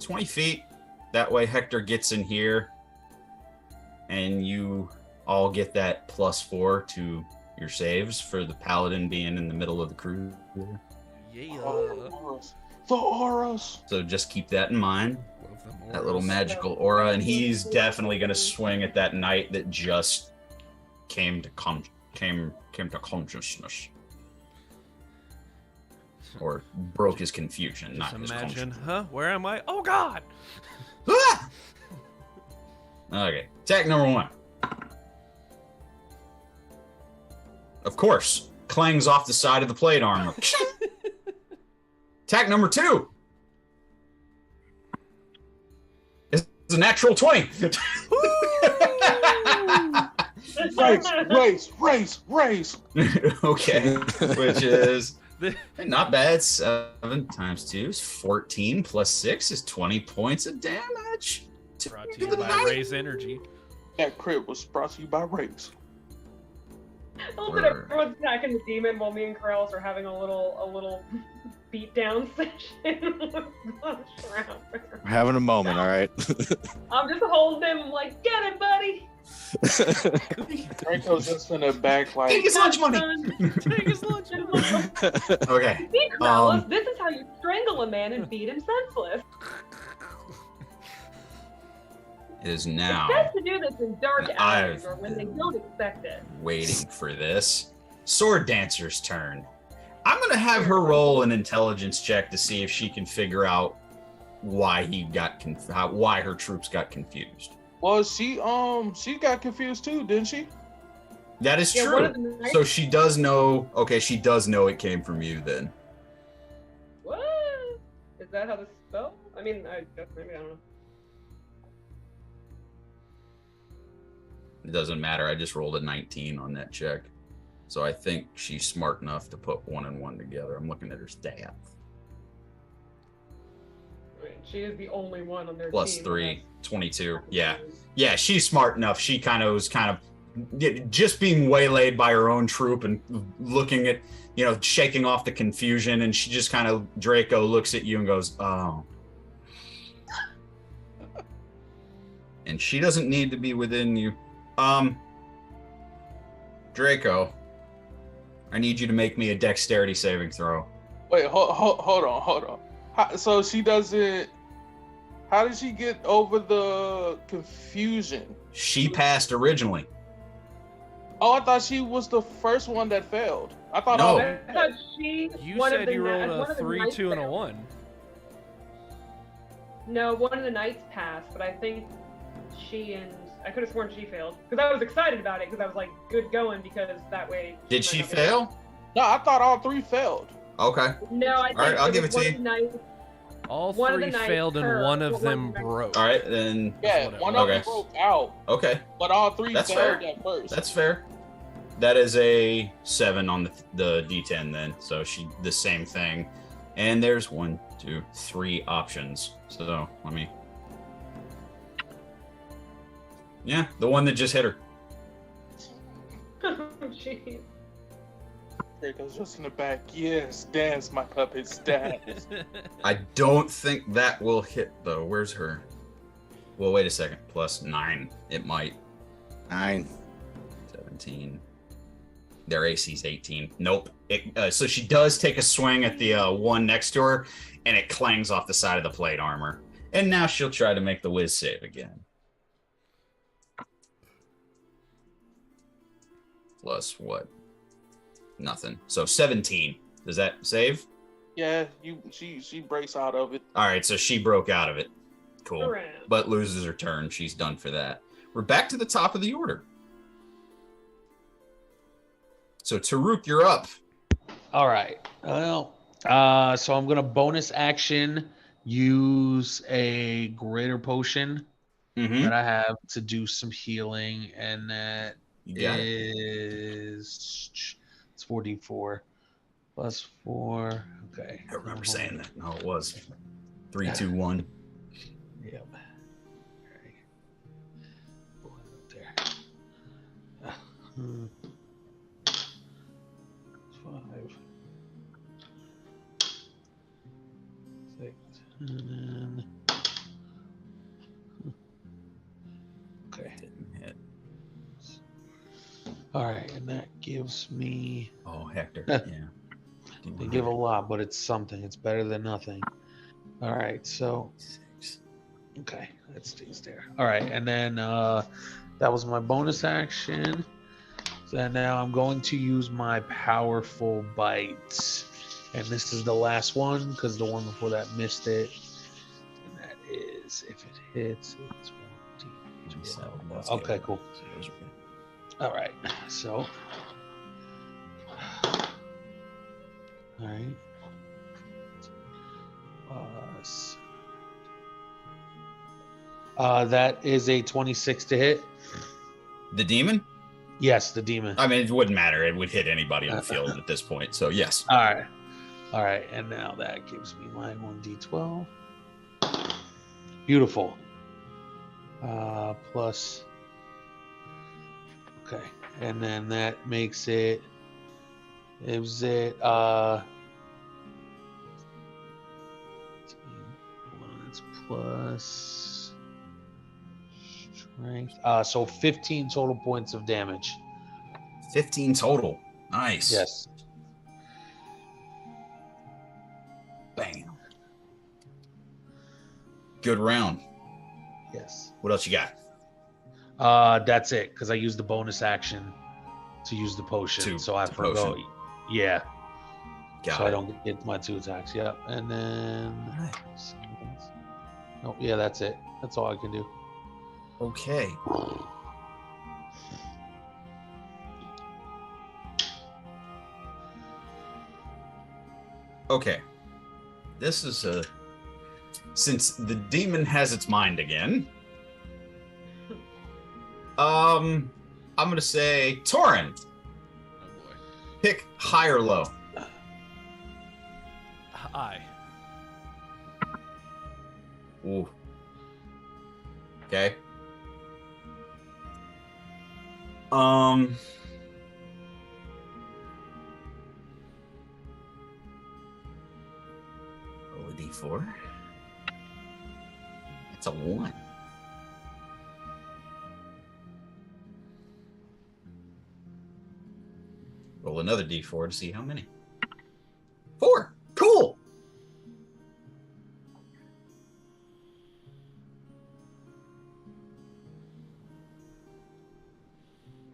20 feet. That way Hector gets in here, and you all get that +4 to your saves for the paladin being in the middle of the crew. Yeah. The auras. So just keep that in mind. One of them That little auras. magical aura, and he's definitely going to swing at that knight that just came to consciousness, or broke his confusion. Just Not his imagine, consciousness. Where am I? Oh God! Ah! Okay, attack number 1. Of course, clangs off the side of the plate armor. Attack number 2. It's a natural 20. Race. Okay, which is not bad. 7 times 2 is 14 plus 6 is 20 points of damage. Brought to you by Ray's Energy. That crit was brought to you by Race. I love that everyone's attacking the demon while me and Corellis are having a little beatdown session with Shroud. We're having a moment, all right? I'm just holding him like, get it, buddy. Draco's just in the back like, Take his lunch money. Take his lunch money. Okay. See, Corellis, this is how you strangle a man and beat him senseless. It is now. It's best to do this in dark hours or when they don't expect it. Waiting for this. Sword Dancer's turn. I'm gonna have her roll an intelligence check to see if she can figure out why why her troops got confused. Well, she got confused too, didn't she? That is true. So she does know. Okay, she does know it came from you then. What? Is that how this spell? I mean, I guess maybe I don't know. It doesn't matter. I just rolled a 19 on that check. So I think she's smart enough to put 1 and 1 together. I'm looking at her stats. I mean, she is the only one on their Plus team. 3, 22. Yeah. Yeah, she's smart enough. She was just being waylaid by her own troop and looking at, shaking off the confusion. And she just Draco looks at you and goes, oh. And she doesn't need to be within you. Draco, I need you to make me a dexterity saving throw. Wait, hold on. So she doesn't. How did she get over the confusion? She passed originally. Oh, I thought she was the first one that failed. I thought. No. I thought she. You said you rolled a 3, 2, and a 1. No, one of the knights passed, but I think I could have sworn she failed because I was excited about it because I was like, good going because that way. Did she fail? No, I thought all 3 failed. Okay. No, I think All right, I'll give it to you. All one of 3 the knights failed and one of them one- broke. All right, then. Yeah, one of them broke out, Okay, but all 3 That's failed fair. at first. that's fair. That is a 7 on the D10 then. So the same thing. And there's 1, 2, 3 options. So let me. Yeah, the one that just hit her. Jeez. Draco's just in the back. Yes, dance, my puppets, dance. I don't think that will hit though. Where's her? Well, wait a second. Plus 9. It might. 9. 17. Their AC's 18. Nope. So she does take a swing at the one next to her, and it clangs off the side of the plate armor. And now she'll try to make the whiz save again. Plus what? Nothing. So 17. Does that save? Yeah, she breaks out of it. All right, so she broke out of it. Cool. Hooray. But loses her turn. She's done for that. We're back to the top of the order. So Taruk, you're up. All right. Well, so I'm gonna bonus action use a greater potion Mm-hmm. that I have to do some healing, and that You got it. is it's 44 plus 4. Okay. I remember saying that. No, it was 3, 2, 1. Yep. Okay. Pull it up there. 5, 6, and then okay. Didn't hit. All right, and that gives me. Oh, Hector. Yeah. They give a lot, but it's something. It's better than nothing. All right, so 6. okay, that stays there. All right, and then that was my bonus action. So now I'm going to use my powerful bite, and this is the last one because the one before that missed it. And that is, if it hits, it's 1, 2, 3, okay, cool. All right, so. All right. Plus. That is a 26 to hit. The demon? Yes, the demon. I mean, it wouldn't matter. It would hit anybody on the field at this point. So yes. All right, and now that gives me my 1d12. Beautiful. Plus. Okay, and then that makes it. Is it? It's plus strength. So 15 total points of damage. 15 total. Nice. Yes. Bam. Good round. Yes. What else you got? That's it, because I used the bonus action to use the potion. So I forgot. Potion. Yeah. Got so it. I don't get my 2 attacks. Yep. And then. Oh, yeah, that's it. That's all I can do. Okay. Okay. This is since the demon has its mind again. I'm gonna say Torin. Oh boy. Pick high or low. High. Ooh. Okay. Roll a d4. It's a 1. Roll another d4 to see how many. 4. Cool.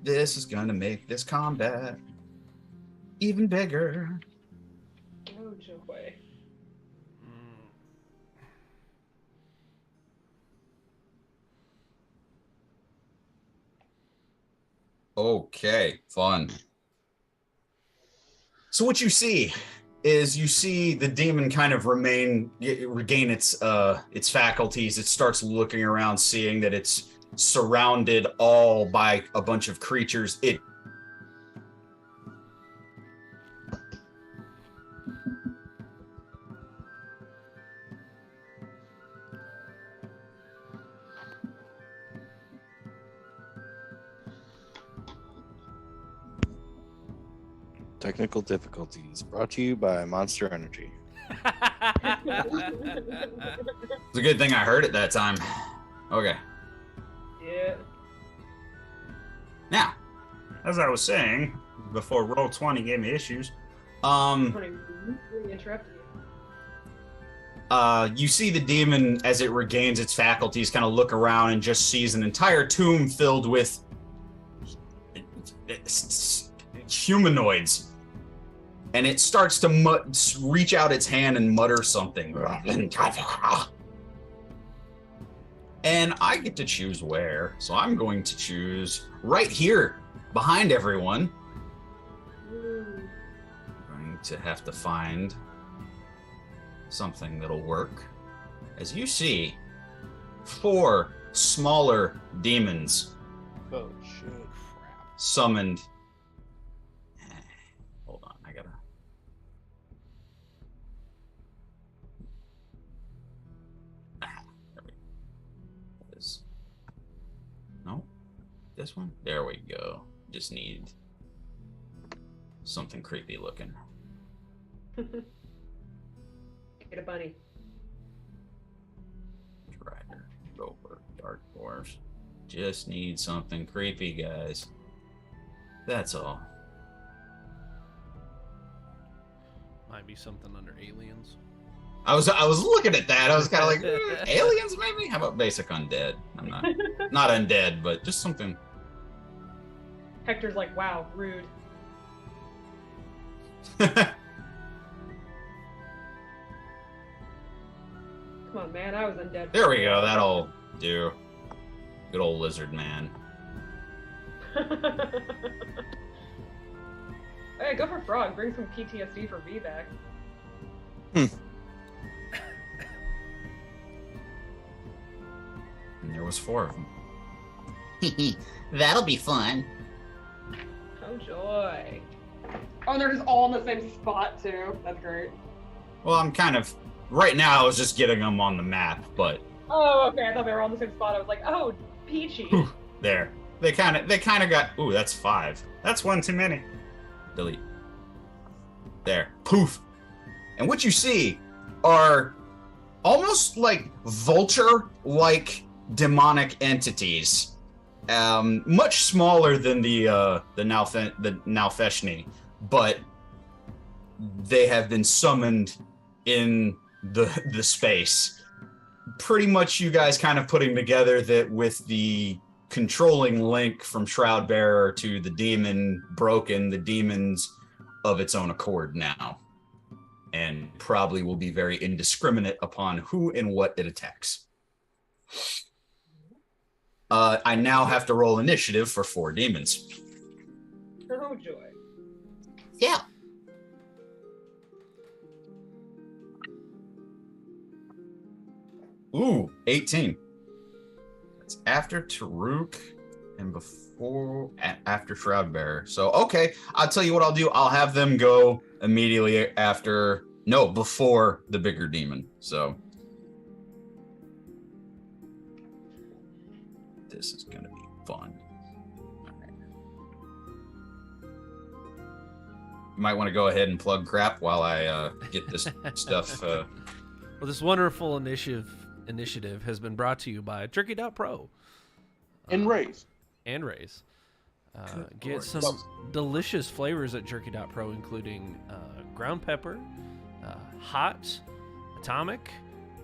This is gonna make this combat even bigger. Oh, joy. Okay, fun. So what you see is the demon kind of regain its faculties. It starts looking around, seeing that it's surrounded all by a bunch of creatures. It Technical difficulties brought to you by Monster Energy. It's a good thing I heard it that time. Okay. Yeah. Now, as I was saying before Roll20 gave me issues, Really interrupted you. you see the demon as it regains its faculties kind of look around and just sees an entire tomb filled with humanoids. And it starts to reach out its hand and mutter something. And I get to choose where. So I'm going to choose right here, behind everyone. Ooh. I'm going to have to find something that'll work. As you see, 4 smaller demons Oh shit! summoned. Hold on, I gotta. There we go. No, this one. There we go. Just need something creepy looking. Get a bunny. Drider, Roper, Dark Dwarfs. Just need something creepy, guys. That's all. Might be something under aliens. I was looking at that. I was kind of like, aliens maybe? How about basic undead? I'm not undead, but just something. Hector's like, wow, rude. Come on, man, I was undead. There we go. That'll do. Good old lizard man. Hey, go for frog. Bring some PTSD for V back. And there was 4 of them. That'll be fun. Oh joy. Oh, and they're just all in the same spot too. That's great. Well, I'm kind of right now. I was just getting them on the map, but Oh, okay. I thought they were all in the same spot. I was like, oh, peachy. there. They kind of got. Ooh, that's 5. That's one too many. Delete. There. Poof. And what you see are almost like vulture-like demonic entities, much smaller than the Nalfeshni, but they have been summoned in the space. Pretty much, you guys kind of putting together that with the controlling link from Shroudbearer to the demon broken, the demon's of its own accord now, and probably will be very indiscriminate upon who and what it attacks. I now have to roll initiative for 4 demons. Oh joy. Yeah. Ooh, 18. That's after Taruk and after Shroudbearer. So, okay, I'll tell you what I'll do. I'll have them go immediately before the bigger demon. So, this is going to be fun. You might want to go ahead and plug crap while I get this stuff. Well, this wonderful initiative has been brought to you by Jerky.pro. And Raise. And Raise. Get some delicious flavors at Jerky.pro, including ground pepper, hot, atomic,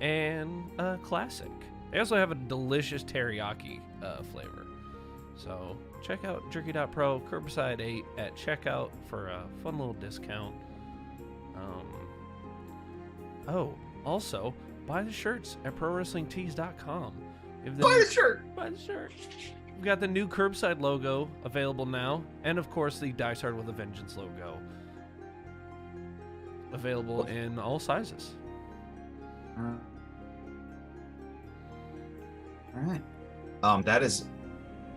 and classic. They also have a delicious teriyaki flavor. So check out Jerky.pro, Curbside 8 at checkout for a fun little discount. Also, buy the shirts at ProWrestlingTees.com. Buy the shirt! Buy the shirt. We've got the new Curbside logo available now, and of course the Dice Hard with a Vengeance logo. Available in all sizes. All right. That is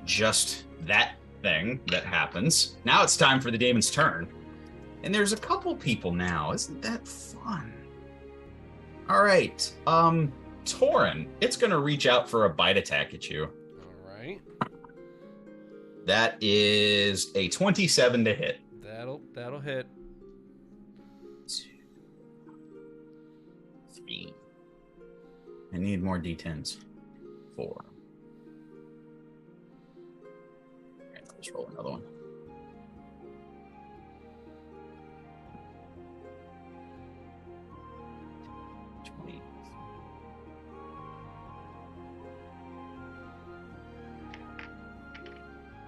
just that thing that happens. Now it's time for the demon's turn. And there's a couple people now. Isn't that fun? All right. Torin, it's going to reach out for a bite attack at you. All right. That is a 27 to hit. That'll hit. 2, 3. I need more d10s. 4. Okay, let's roll another one.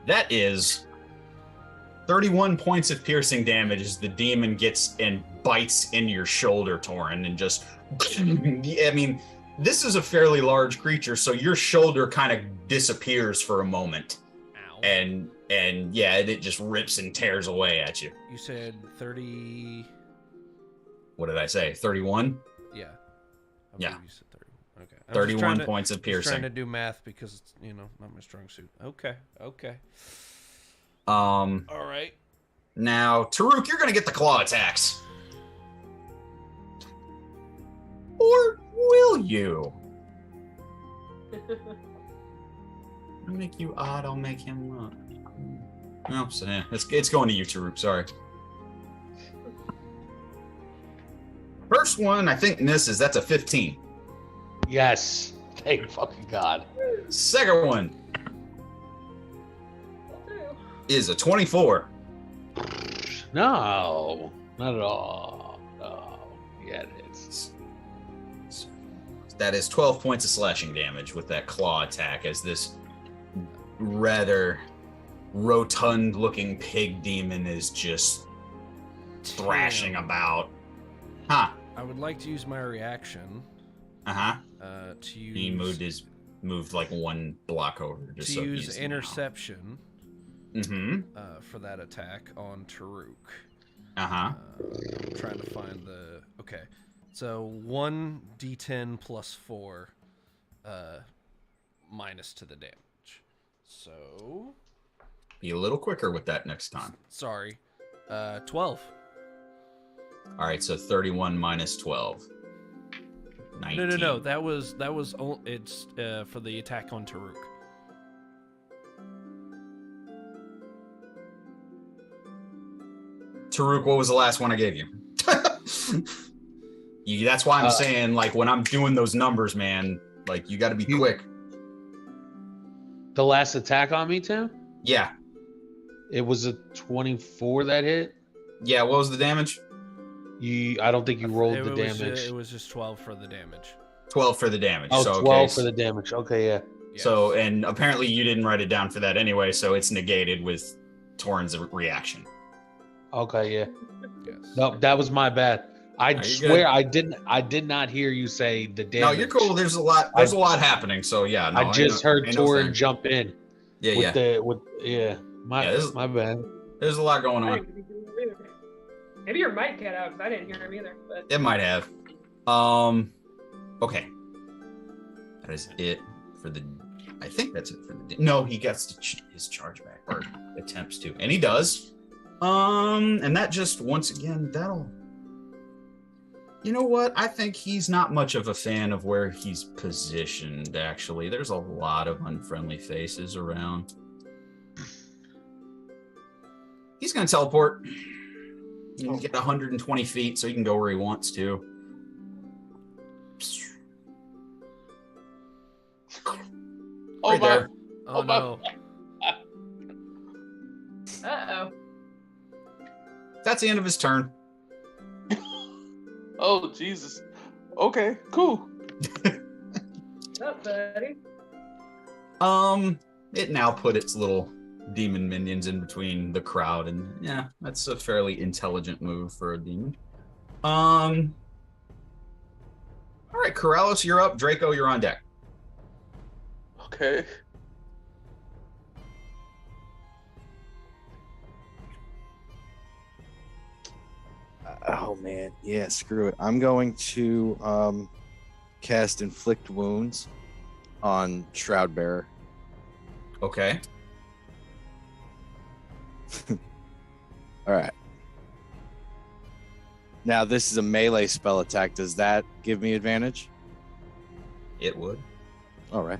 That is 31 points of piercing damage as the demon gets and bites in your shoulder, Torin, and just, I mean, this is a fairly large creature, so your shoulder kind of disappears for a moment. Ow. And yeah, it just rips and tears away at you. You said 30... What did I say? 31? Yeah. Yeah. You said 30. Okay. 31 points of I'm piercing. trying to do math because it's, not my strong suit. Okay. All right. Now, Taruk, you're going to get the claw attacks. Or will you? I'll make you odd, I'll make him look. No, so yeah, it's going to you, Taruk, sorry. First one, I think misses. That's a 15. Yes. Thank fucking God. Second one is a 24. No, not at all. No. Yeah, it is. That is 12 points of slashing damage with that claw attack as this rather rotund-looking pig demon is just thrashing about. Huh. I would like to use my reaction. Uh-huh. To use... He moved like one block over. Just to so use he's interception. Mm-hmm. For that attack on Taruk. Uh-huh. I'm trying to find the... Okay. So 1d10 plus 4 minus to the damage. So Be a little quicker with that next time. Sorry. 12. All right, so 31 minus 12. 19. No. That was it's for the attack on Taruk. Taruk, what was the last one I gave you? That's why I'm saying, like, when I'm doing those numbers, man, like, you got to be quick. The last attack on me, Tim? Yeah. It was a 24 that hit. Yeah, what was the damage? I don't think you rolled the damage. It was just 12 for the damage. 12 for the damage. Oh, so, 12 for the damage. Okay, yeah. Yes. So, and apparently you didn't write it down for that anyway, so it's negated with Torrin's reaction. Okay, yeah. Yes. No, that was my bad. I you're swear good. I did not hear you say the damage. No, you're cool. There's a lot happening, so yeah. No, I just heard ain't Torrin thing. jump in. Yeah, My bad. There's a lot going on. Maybe your mic cut out because I didn't hear him either. But It might have. Okay. That is it for the. I think that's it for the. No, he gets his charge back or attempts to, and he does. And that just once again that'll. You know what? I think he's not much of a fan of where he's positioned. Actually, there's a lot of unfriendly faces around. He's gonna teleport. He can get 120 feet, so he can go where he wants to. Right there. Oh no. Uh-oh. That's the end of his turn. Oh, Jesus. Okay, cool. What's up, buddy? It now put its little demon minions in between the crowd, and yeah, that's a fairly intelligent move for a demon. All right, Corrales, you're up. Draco, you're on deck. Okay. Oh man, yeah, screw it. I'm going to cast Inflict Wounds on Shroudbearer. Okay. All right. Now this is a melee spell attack. Does that give me advantage? It would. All right.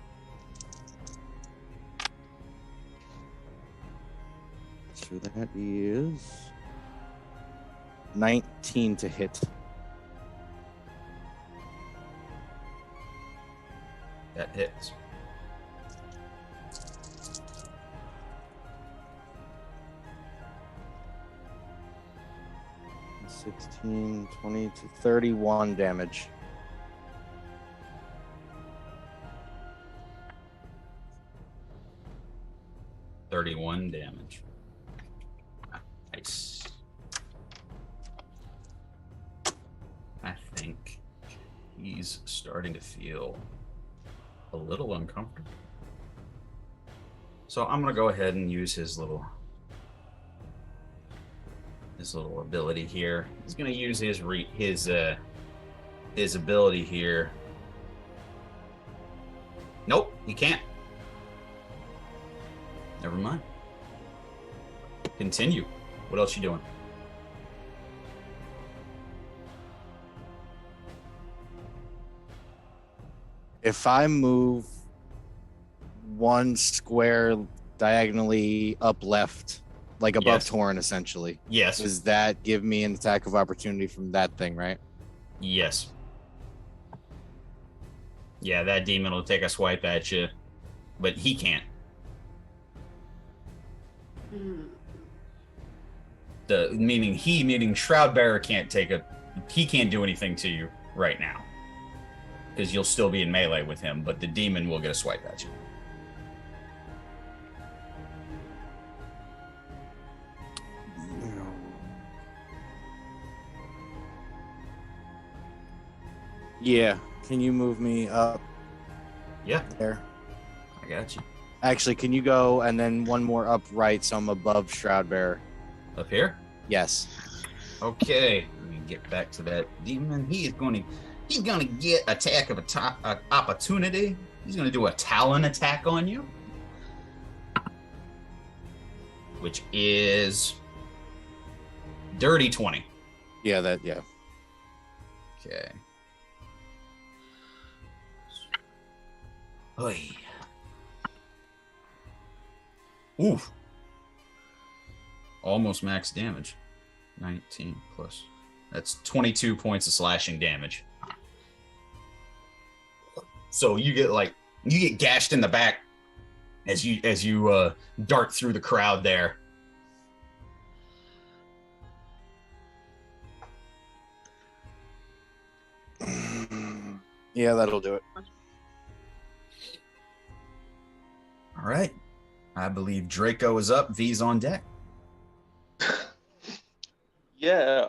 So that is 19 to hit. That hits. $16, 20 to 31 damage. $31 damage. Nice. I think he's starting to feel a little uncomfortable. So I'm gonna go ahead and use his little ability here. He's gonna use his ability here. Nope, he can't. Never mind. Continue. What else you doing? If I move one square diagonally up left, like above Yes. Torrin, essentially, Yes. does that give me an attack of opportunity from that thing, right? Yes. Yeah, that demon will take a swipe at you, but he can't. Meaning Shroudbearer he can't do anything to you right now. Because you'll still be in melee with him, but the demon will get a swipe at you. Yeah. Can you move me up Yeah, there? I got you. Actually, can you go and then one more up right so I'm above Shroudbearer? Up here? Yes. Okay, let me get back to that demon. He's gonna get attack of opportunity. He's gonna do a talon attack on you. which is dirty 20. Yeah. Okay. Oy. Oof. Almost max damage. 19 plus. That's 22 points of slashing damage. So you get gashed in the back as you dart through the crowd there. Yeah, that'll do it. All right. I believe Draco is up. V's on deck. Yeah.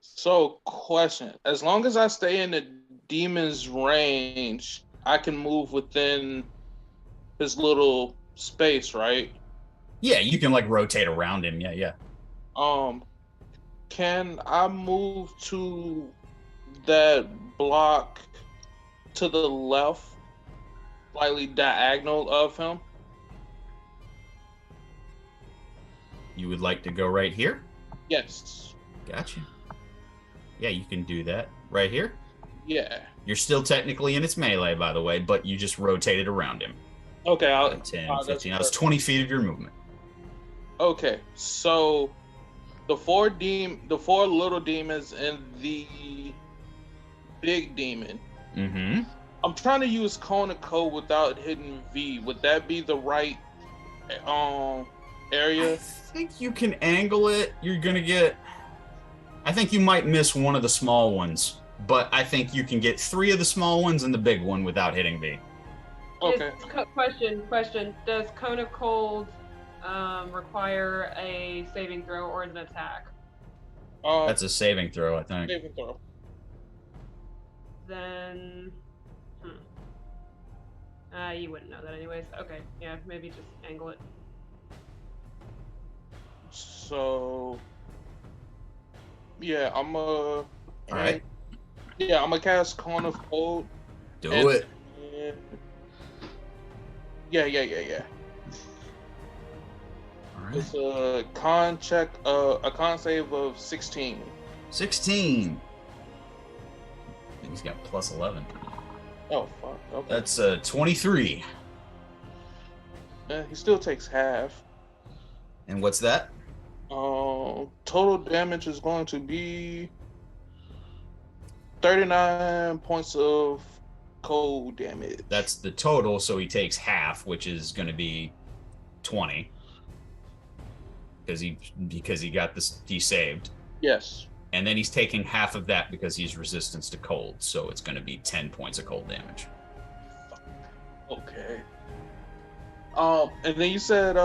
So, question: as long as I stay in the demon's range, I can move within his little space, right? Yeah, you can like rotate around him. Yeah. Can I move to that block to the left, slightly diagonal of him? You would like to go right here? Yes. Gotcha. Yeah, you can do that. Right here? Yeah. You're still technically in its melee, by the way, but you just rotated around him. Okay. 10, 15. That's 20 feet of your movement. Okay. So the four little demons and the big demon. Mm-hmm. I'm trying to use Cone of Code without hitting V. Would that be the right area? I think you can angle it. You're going to get... I think you might miss one of the small ones, but I think you can get 3 of the small ones and the big one without hitting V. Okay. Question. Does Cone of Cold require a saving throw or an attack? That's a saving throw, I think. Saving throw. Then... you wouldn't know that anyways. Okay, yeah, maybe just angle it. So... Yeah, I'm All right. Yeah, I'm gonna cast Cone of Cold. Do it. Yeah. All right. It's a con check, a con save of 16. 16. I think he's got plus 11. Oh, fuck. Okay. That's 23. He still takes half. And what's that? Total damage is going to be 39 points of cold damage. That's the total, so he takes half, which is going to be 20. Because he got this, he saved. Yes. And then he's taking half of that because he's resistance to cold, so it's going to be 10 points of cold damage. Okay. And then you said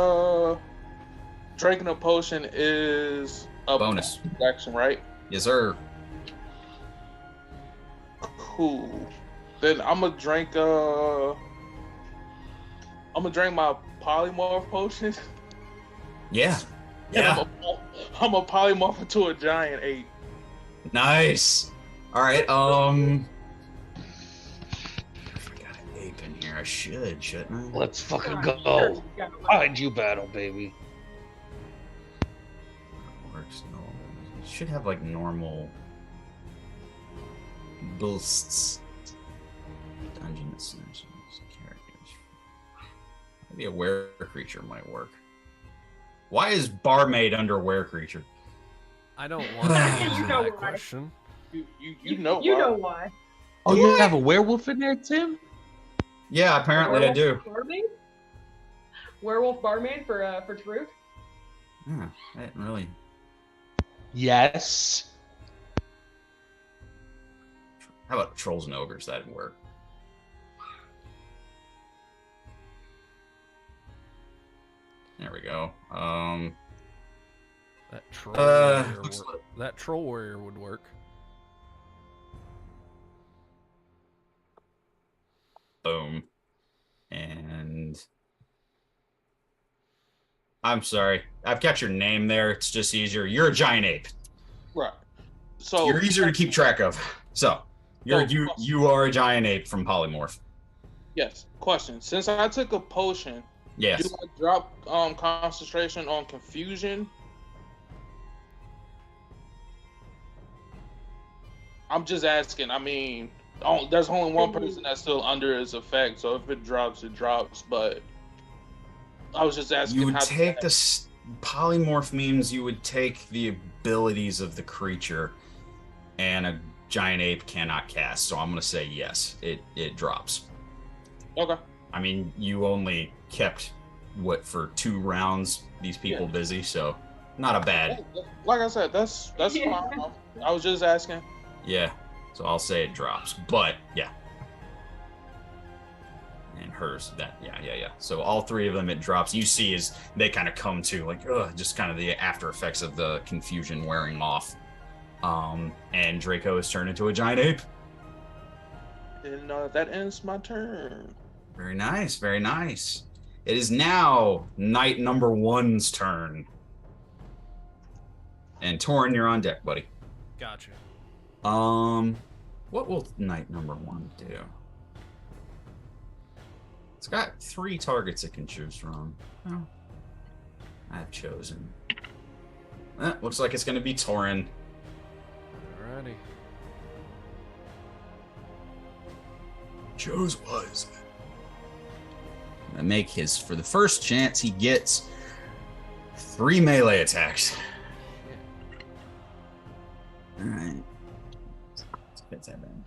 drinking a potion is a bonus action, right? Yes, sir. Cool. Then I'm gonna drink my polymorph potion. Yeah. I'm a polymorph into a giant ape. Nice. All right. I got an ape in here. I shouldn't I? Let's fucking go. Find you battle, baby. Works normal. It should have like normal boosts. Dungeon essentials, characters. Maybe a were creature might work. Why is barmaid under were creature? I don't want to answer You know that why. question. You know You why. know why. Oh, you have a werewolf in there, Tim? Yeah, apparently I do. Barmaid? Werewolf barmaid for Taruk? Yeah, I didn't really. Yes. How about trolls and ogres? That'd work. There we go. That troll looks like- that troll warrior would work. Boom. And I'm sorry. I've got your name there. It's just easier. You're a giant ape. Right. So You're easier to keep track of. So you are a giant ape from Polymorph. Yes. Question. Since I took a potion, Yes. Do I drop concentration on confusion? I'm just asking. I mean, there's only one person that's still under its effect, so if it drops, it drops. But I was just asking. You would how take the polymorph means you would take the abilities of the creature, and a giant ape cannot cast. So I'm gonna say yes. It drops. Okay. I mean, you only kept for 2 rounds these people busy, so not a bad. Like I said, that's fine. I was just asking. Yeah. So I'll say it drops, but yeah. And hers, yeah. So all 3 of them, it drops. You see as they kind of come to, like, just kind of the after effects of the confusion wearing off. And Draco is turned into a giant ape. And that ends my turn. Very nice, very nice. It is now knight number 1's turn. And Torin, you're on deck, buddy. Gotcha. What will knight number 1 do? It's got 3 targets it can choose from. Oh, I've chosen. Looks like it's going to be Torin. Alrighty. Chose wisely. I make his, for the first chance, he gets 3 melee attacks. Alright. Let's get that in.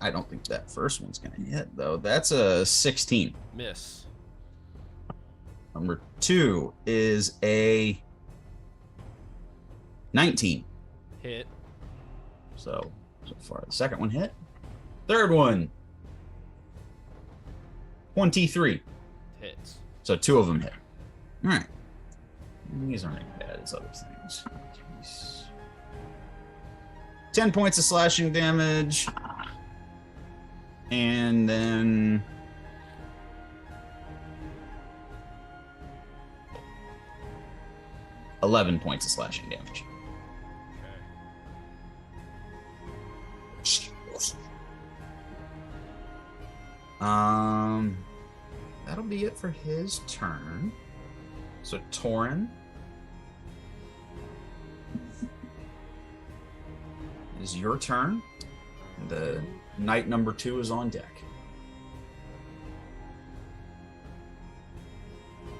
I don't think that first one's going to hit, though. That's a 16. Miss. Number 2 is a 19. Hit. So far, the second one hit. Third one, 23. Hits. So 2 of them hit. All right. These aren't as bad as other things. Jeez. 10 points of slashing damage. And then... $11 points of slashing damage. That'll be it for his turn. So Torin, it is your turn. The knight number 2 is on deck.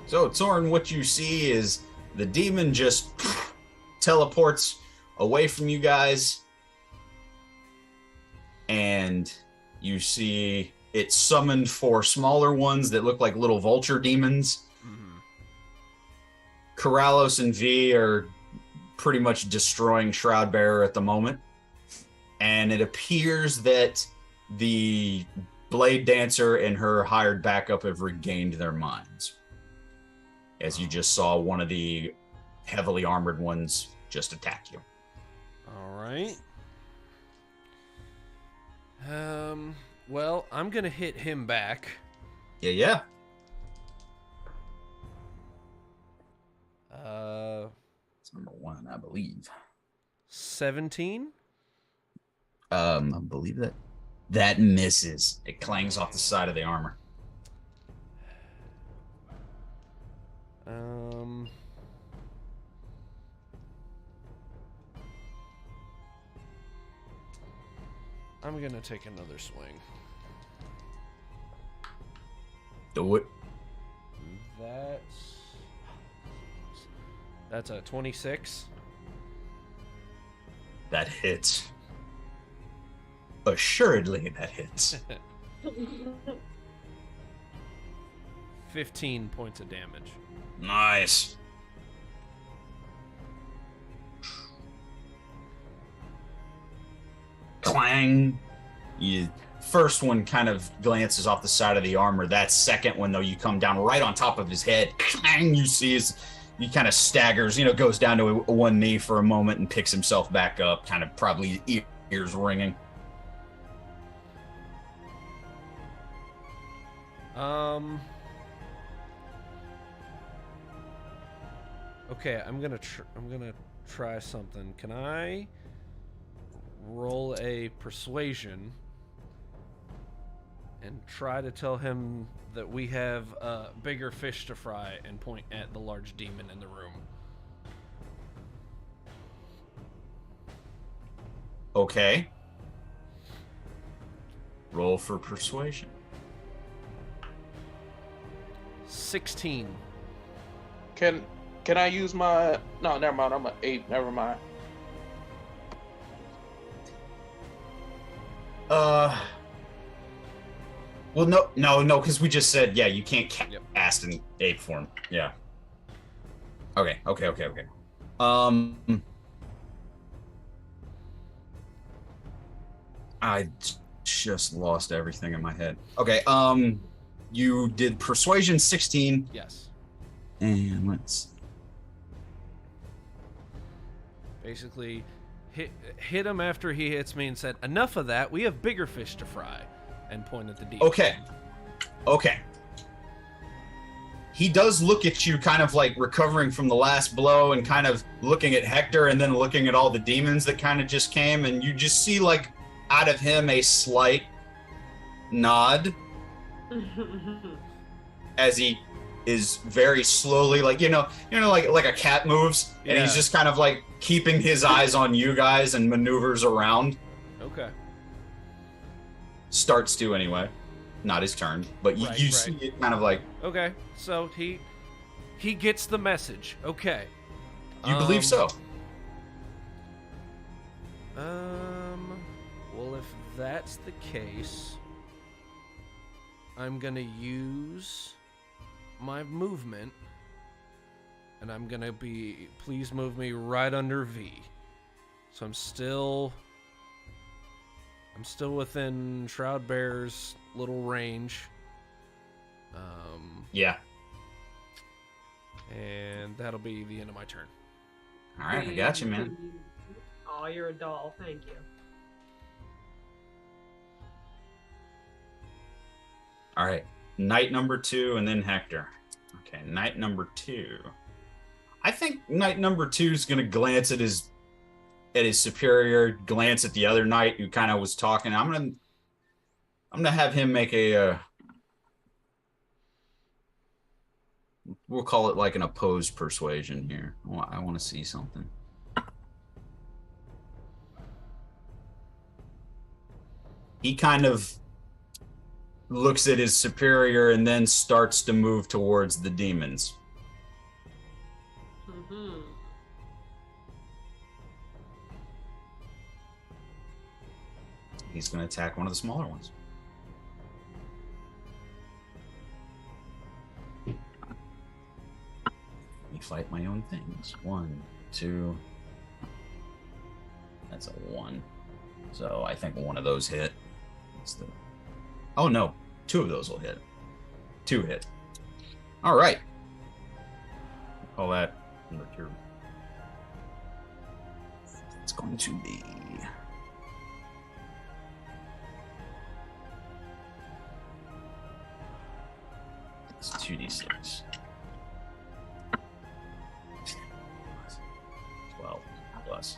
So Torin, what you see is the demon just teleports away from you guys, and you see it summoned 4 smaller ones that look like little vulture demons. Mm-hmm. Corrallos and V are pretty much destroying Shroudbearer at the moment. And it appears that the Blade Dancer and her hired backup have regained their minds. As you just saw one of the heavily armored ones just attack you. All right. Well, I'm gonna hit him back. Yeah. It's number 1, I believe. 17. I believe that misses. It clangs off the side of the armor. I'm gonna take another swing. Do it. That's a 26. That hits. Assuredly, that hits. 15 points of damage. Nice. Clang. First one kind of glances off the side of the armor. That second one, though, you come down right on top of his head. Clang. You see he kind of staggers, goes down to one knee for a moment and picks himself back up, kind of probably ears ringing. Okay, I'm gonna try something. Can I roll a persuasion and try to tell him that we have bigger fish to fry and point at the large demon in the room. Okay. Roll for persuasion. 16. Can I use my? No, never mind. I'm an 8. Never mind. Well, no, because we just said, yeah, you can't cast in ape form. Yeah. Okay. I just lost everything in my head. Okay, you did persuasion 16. Yes. And let's... Basically, hit him after he hits me and said, enough of that, we have bigger fish to fry. And point at the demon. Okay. He does look at you kind of like recovering from the last blow and kind of looking at Hector and then looking at all the demons that kind of just came, and you just see like out of him a slight nod as he is very slowly like like a cat moves, and he's just kind of like keeping his eyes on you guys and maneuvers around. Okay. Starts to anyway. Not his turn, but you see it kind of like... Okay, so he gets the message. Okay. You believe so? Well, if that's the case, I'm gonna use my movement, and I'm gonna be... Please move me right under V. So I'm still within Shroud Bear's little range. Yeah. And that'll be the end of my turn. All right, I got you, man. Oh, you're a doll. Thank you. All right, knight number 2, and then Hector. Okay, knight number 2. I think knight number 2 is gonna glance at his superior, glance at the other knight who kind of was talking. I'm gonna have him make a we'll call it like an opposed persuasion here. I want to see something. He kind of looks at his superior and then starts to move towards the demons. Mm-hmm. He's going to attack one of the smaller ones. Let me fight my own things. 1, 2. That's a 1. So I think one of those hit. Oh no, 2 of those will hit. 2 hit. All right. Call that number 2. It's going to be... It's 2d6. 12 plus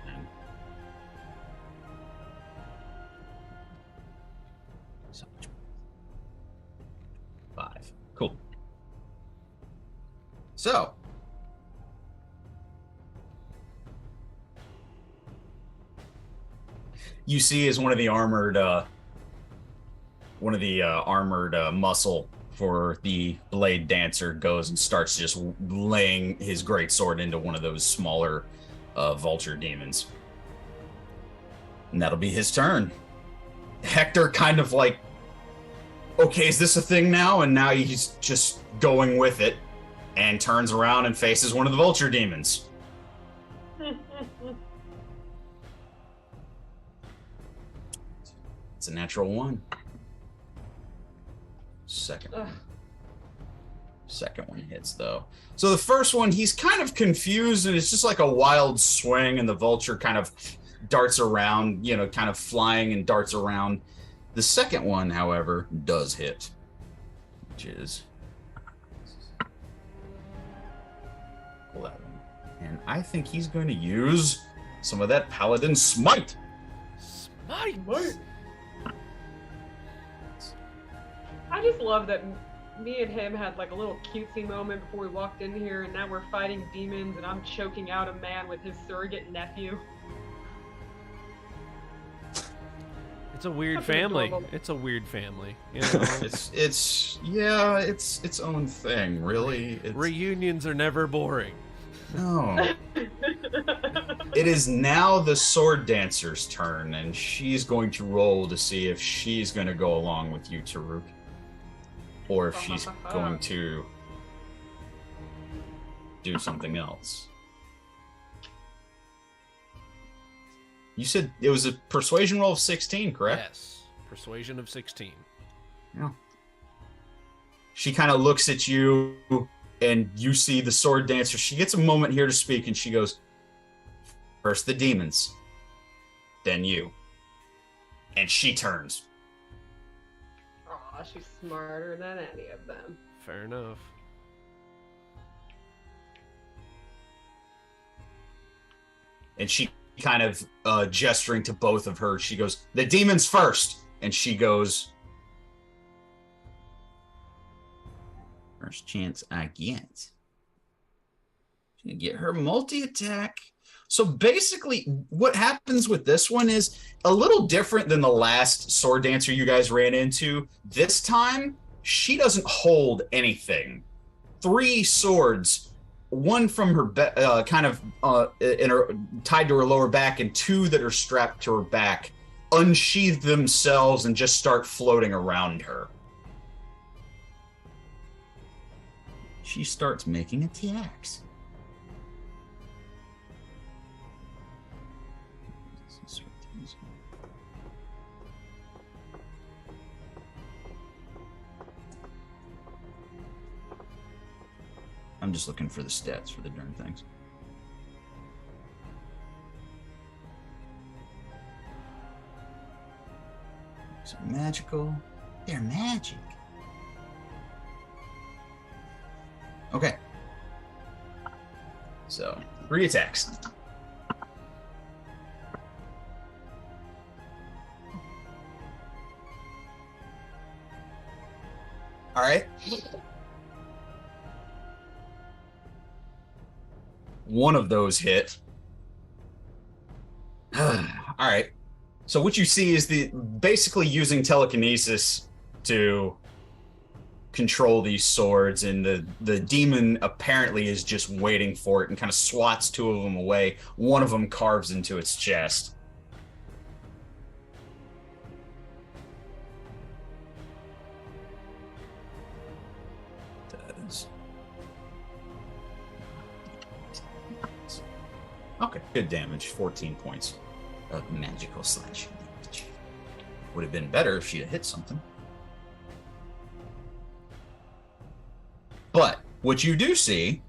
10. So 5. Cool. So you see as one of the armored muscle for the blade dancer goes and starts just laying his greatsword into one of those smaller vulture demons. And that'll be his turn. Hector kind of like, okay, is this a thing now? And now he's just going with it and turns around and faces one of the vulture demons. It's a natural 1. Second one hits though. So the first one, he's kind of confused and it's just like a wild swing and the vulture kind of darts around, kind of flying and darts around. The second one, however, does hit, which is 11. And I think he's going to use some of that Paladin Smite. Smite! just love that me and him had like a little cutesy moment before we walked in here, and now we're fighting demons, and I'm choking out a man with his surrogate nephew. It's a weird That's family. adorable. It's a weird family. You know? It's its own thing, really. Reunions are never boring. No. It is now the sword dancer's turn, and she's going to roll to see if she's going to go along with you, Taruk, or if she's going to do something else. You said it was a persuasion roll of 16, correct? Yes. Persuasion of 16. Yeah. She kind of looks at you, and you see the sword dancer. She gets a moment here to speak, and she goes, "First the demons, then you." And she turns. Aw, she's smarter than any of them. Fair enough. And she kind of gesturing to both of her, she goes, "The demons first." And she goes, "First chance I get." She's gonna get her multi-attack. So basically, what happens with this one is a little different than the last sword dancer you guys ran into. This time, she doesn't hold anything. 3 swords, one from her tied to her lower back, and 2 that are strapped to her back, unsheath themselves and just start floating around her. She starts making attacks. I'm just looking for the stats for the darn things. So magical. They're magic. Okay. So 3 attacks. All right. One of those hit. All right. So what you see is basically using telekinesis to control these swords, and the demon apparently is just waiting for it and kind of swats 2 of them away. One of them carves into its chest. Okay, good damage. 14 points of magical slashing damage. Would have been better if she'd have hit something. But what you do see,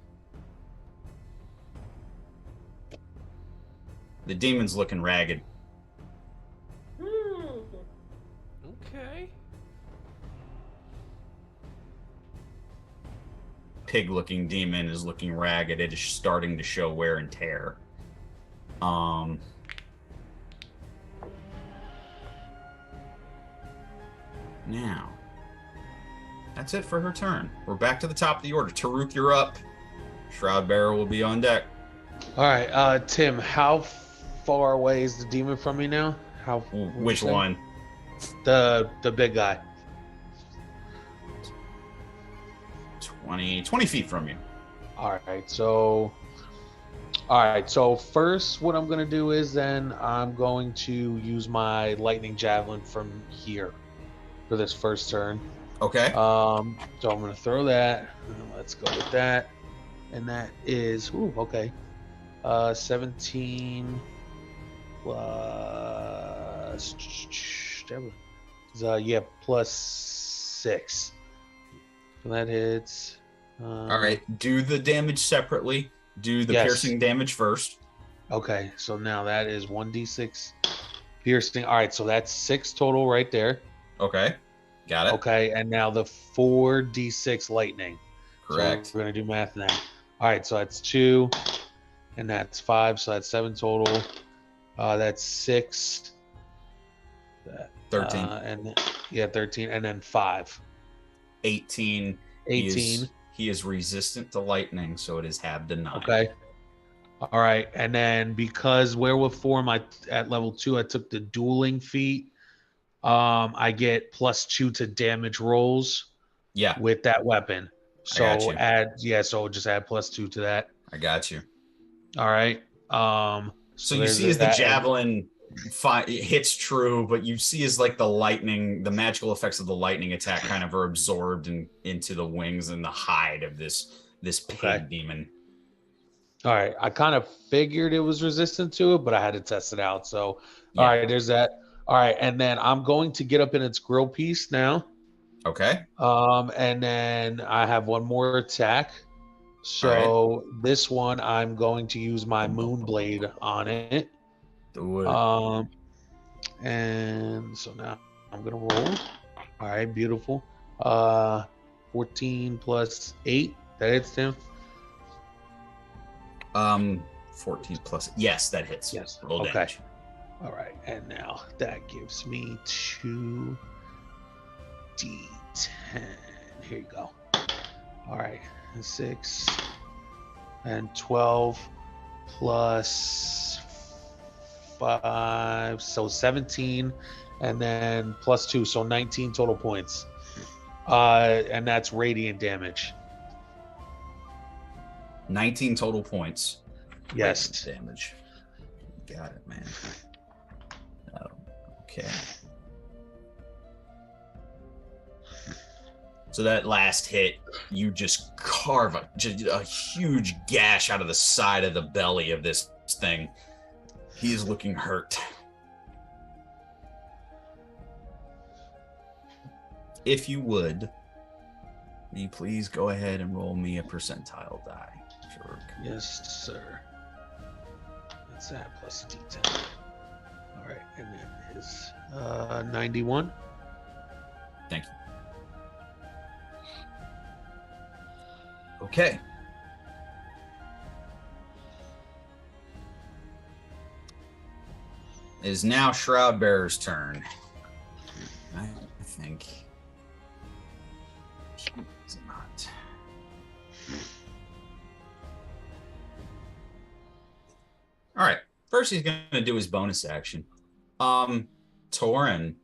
the demon's looking ragged. Okay. Pig-looking demon is looking ragged. It is starting to show wear and tear. Now, that's it for her turn. We're back to the top of the order. Taruk, you're up. Shroud Bearer will be on deck. All right, Tim, how far away is the demon from me now? Which one? The big guy. 20 feet from you. All right, so first what I'm going to do is then I'm going to use my lightning javelin from here for this first turn. Okay. So I'm going to throw that. Let's go with that. And that is, 17 plus, plus 6. So that hits. All right, do the damage separately. Do the piercing damage first. Okay, so now that is 1d6 piercing. All right, so that's 6 total right there. Okay, got it. Okay, and now the 4d6 lightning. Correct. So we're going to do math now. All right, so that's 2, and that's 5, so that's 7 total. That's 6. 13. 13, and then 5. 18. 18. He is resistant to lightning, so it is half denied. Okay. All right. And then because werewolf form, at level 2, I took the dueling feat. I get +2 to damage rolls. Yeah. With that weapon. So I got you. so just add +2 to that. I got you. All right. So you see as the javelin hits true, but you see as like the magical effects of the lightning attack kind of are absorbed into the wings and the hide of this pig demon. All right. I kind of figured it was resistant to it, but I had to test it out. So, Yeah. All right, there's that. All right. And then I'm going to get up in its grill piece now. Okay. And then I have one more attack. So this one, I'm going to use my moon blade on it. Do it. And so now I'm going to roll. All right. Beautiful. 14 plus 8. That hits him. 14 plus. Yes, that hits. Yes. Roll damage. All right. And now that gives me 2d10. Here you go. All right. 6 and 12 plus 5. So 17. And then +2. So 19 total points. And that's radiant damage. 19 total points. Yes. Damage. Got it, man. Oh, okay. So that last hit, you just carve a huge gash out of the side of the belly of this thing. He is looking hurt. If you would you please go ahead and roll me a percentile die? Sure. Yes, sir. That's that plus D10. All right, and that is 91. Thank you. Okay. It is now Shroudbearer's turn. I think. It's not. All right. First, he's going to do his bonus action. Torin,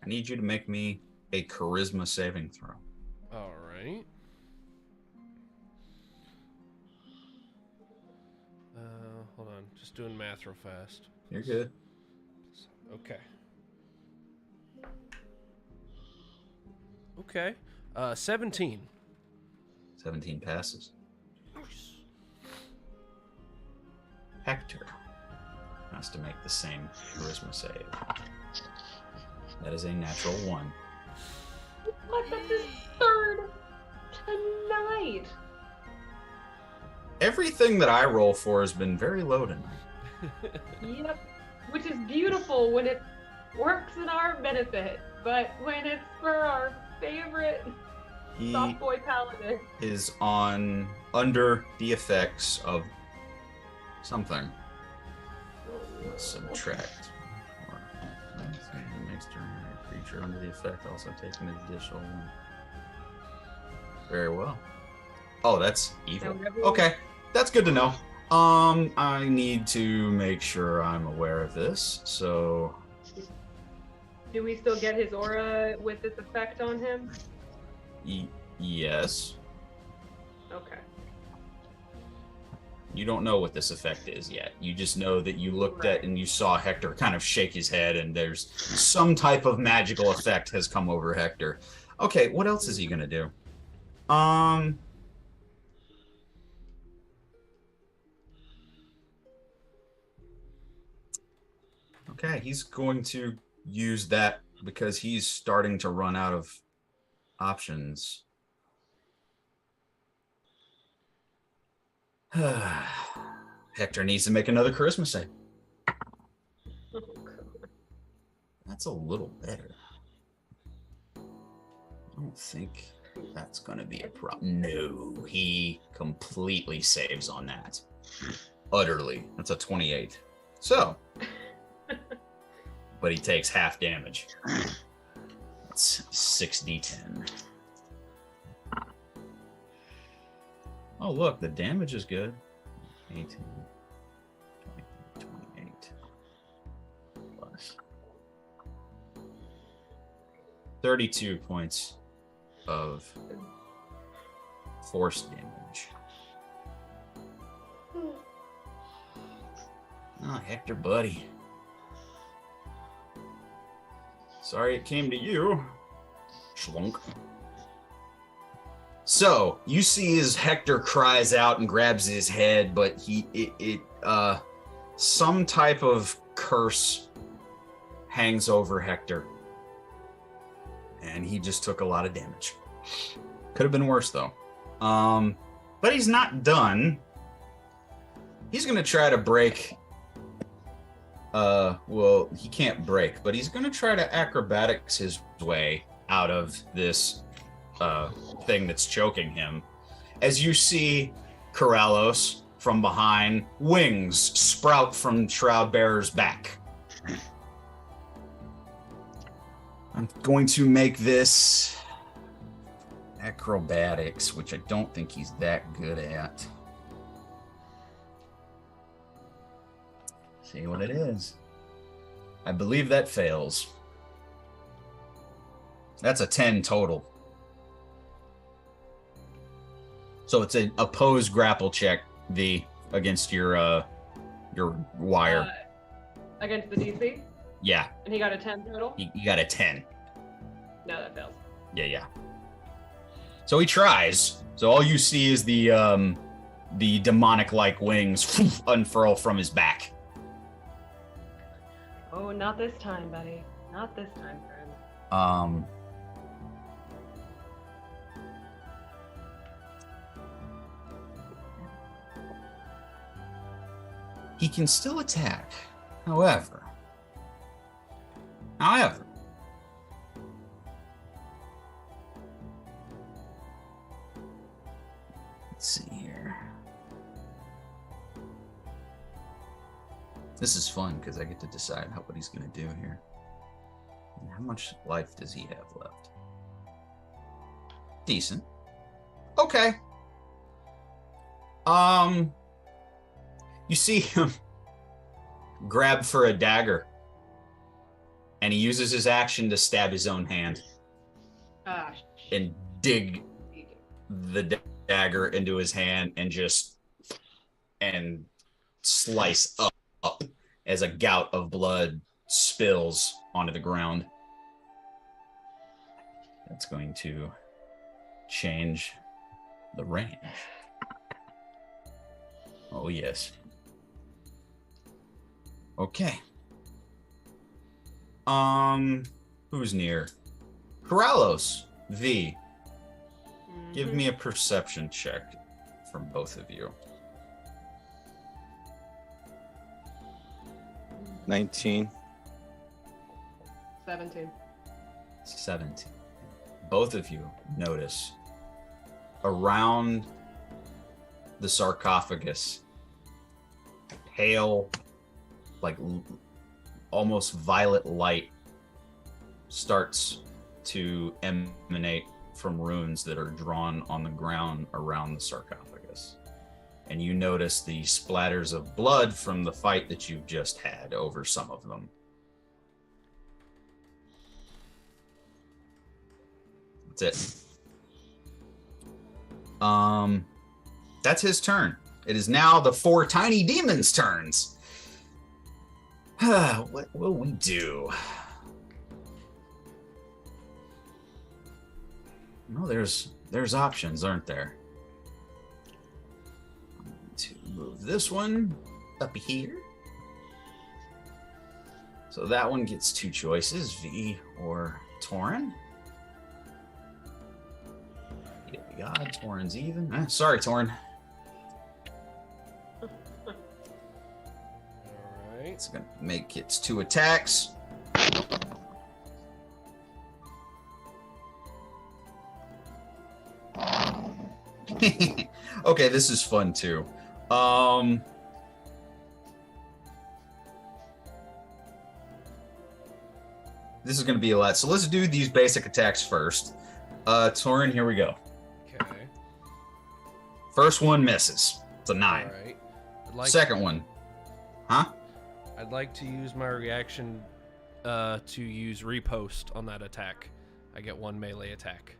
I need you to make me a charisma saving throw. All right. Hold on. Just doing math real fast. You're good. Okay. Okay. 17. 17 passes. Nice. Hector has to make the same charisma save. That is a natural 1. What? That's his third tonight. Everything that I roll for has been very low tonight. Yep. Which is beautiful when it works in our benefit, but when it's for our favorite He soft boy paladin. is under the effects of something. Let's subtract. Next turn, a creature under the effect also take an additional 1. Very well. Oh, that's evil. Okay, that's good to know. I need to make sure I'm aware of this. So, Do we still get his aura with this effect on him? yes. Okay. You don't know what this effect is yet. You just know that you looked at and you saw Hector kind of shake his head, and there's some type of magical effect has come over Hector. Okay, what else is he gonna do? Okay, he's going to use that because he's starting to run out of options. Hector needs to make another charisma save. Oh, God. That's a little better. I don't think that's going to be a problem. No, he completely saves on that. Utterly. That's a 28. So, but he takes half damage. Let's That's 6d10. Oh, look, the damage is good. 18, 20, 28 plus 32 points of force damage. Oh, Hector, buddy. Sorry it came to you. Schlunk. So, you see as Hector cries out and grabs his head, but some type of curse hangs over Hector. And he just took a lot of damage. Could have been worse, though. But he's not done. He's going to try to break... well, he can't break, but he's going to try to acrobatics his way out of this thing that's choking him. As you see Corellos from behind, wings sprout from Shroudbearer's back. I'm going to make this acrobatics, which I don't think he's that good at. See what it is. I believe that fails. That's a 10 total. So it's an opposed grapple check, V, against your wire. Against the DC? Yeah. And he got a 10 total? You got a 10. No, that fails. Yeah. So he tries. So all you see is the demonic-like wings unfurl from his back. Oh, not this time, buddy. Not this time, friend. He can still attack. However, let's see here. This is fun because I get to decide what he's going to do here. And how much life does he have left? Decent. Okay. You see him grab for a dagger, and he uses his action to stab his own hand and dig the dagger into his hand and slice up as a gout of blood spills onto the ground. That's going to change the range. Oh, yes. Okay. Who's near? Corrallos, V. Give me a perception check from both of you. 19. 17. 17. Both of you notice around the sarcophagus, pale, like almost violet light starts to emanate from runes that are drawn on the ground around the sarcophagus. And you notice the splatters of blood from the fight that you've just had over some of them. That's it. That's his turn. It is now the 4 tiny demons' turns. What will we do? No, there's options, aren't there? I'm going to move this one up here. So that one gets 2 choices, V or Torin. God, Torin's even. Sorry, Torin. Alright. It's going to make its 2 attacks. Okay, this is fun too. this is going to be a lot. So let's do these basic attacks first. Torin, here we go. Okay. First one misses. It's a 9. All right. Second one. Huh? I'd like to use my reaction to use riposte on that attack. I get 1 melee attack.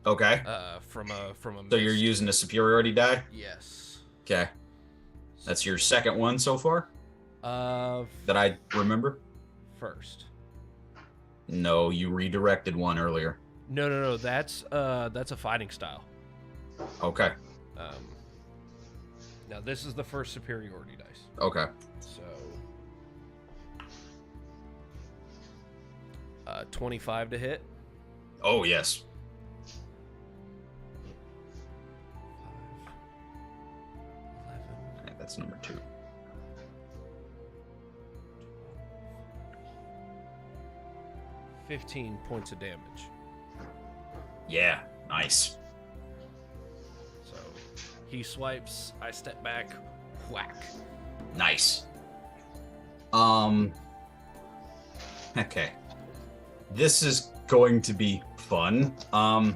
Okay. From a So you're missed. using a superiority die? Yes. Okay. That's your second one so far? That I remember? First. No, you redirected one earlier. No. That's a fighting style. Okay. Now this is the first superiority dice. Okay. So 25 to hit. Oh, yes. 11, Okay, that's number 2. 15 points of damage. Yeah, nice. So he swipes, I step back, whack. Nice. Okay. This is going to be fun. All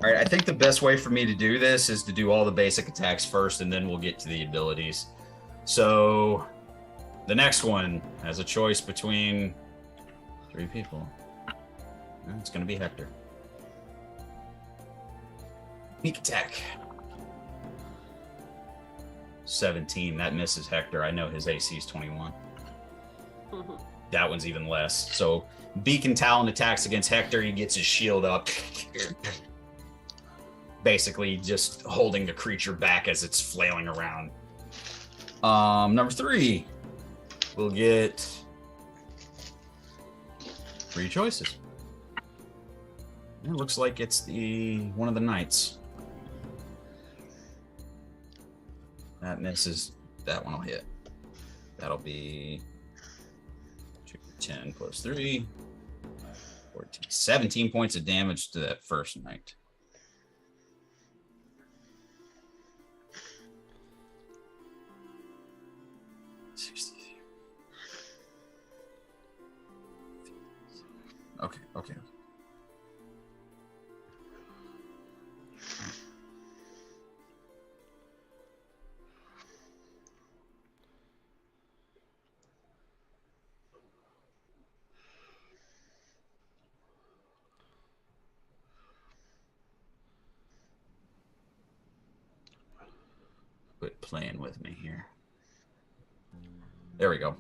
right, I think the best way for me to do this is to do all the basic attacks first, and then we'll get to the abilities. So, the next one has a choice between 3 people. It's going to be Hector. Sneak attack. 17. That misses Hector. I know his AC is 21. That one's even less. So, Beacon Talon attacks against Hector. He gets his shield up. Basically, just holding the creature back as it's flailing around. Number 3. We'll get 3 choices. It looks like it's one of the knights. That misses. That one will hit. That'll be 10 plus 3. 14. 17 points of damage to that first knight. Okay. Quit playing with me here. There we go.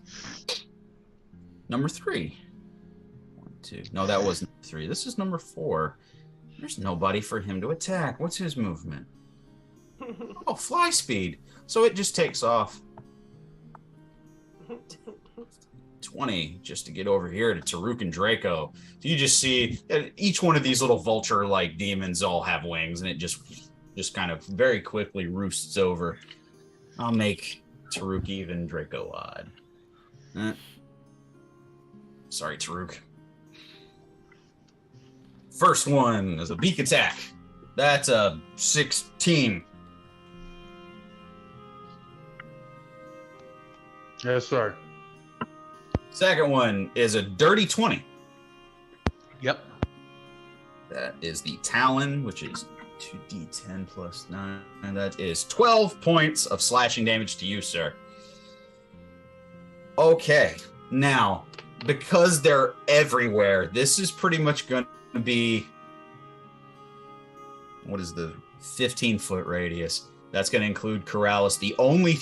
Number 3. 1, 2. No, that wasn't 3. This is number 4. There's nobody for him to attack. What's his movement? Oh, fly speed. So it just takes off 20 just to get over here to Taruk and Draco. So you just see each one of these little vulture-like demons all have wings, and it just kind of very quickly roosts over. I'll make Taruk even, Draco odd. Sorry, Taruk. First one is a beak attack. That's a 16. Yes, sir. Second one is a dirty 20. Yep. That is the Talon, which is 2d10 plus 9. And that is 12 points of slashing damage to you, sir. Okay. Now, because they're everywhere, this is pretty much going to be... What is the 15-foot radius? That's going to include Corrales. The only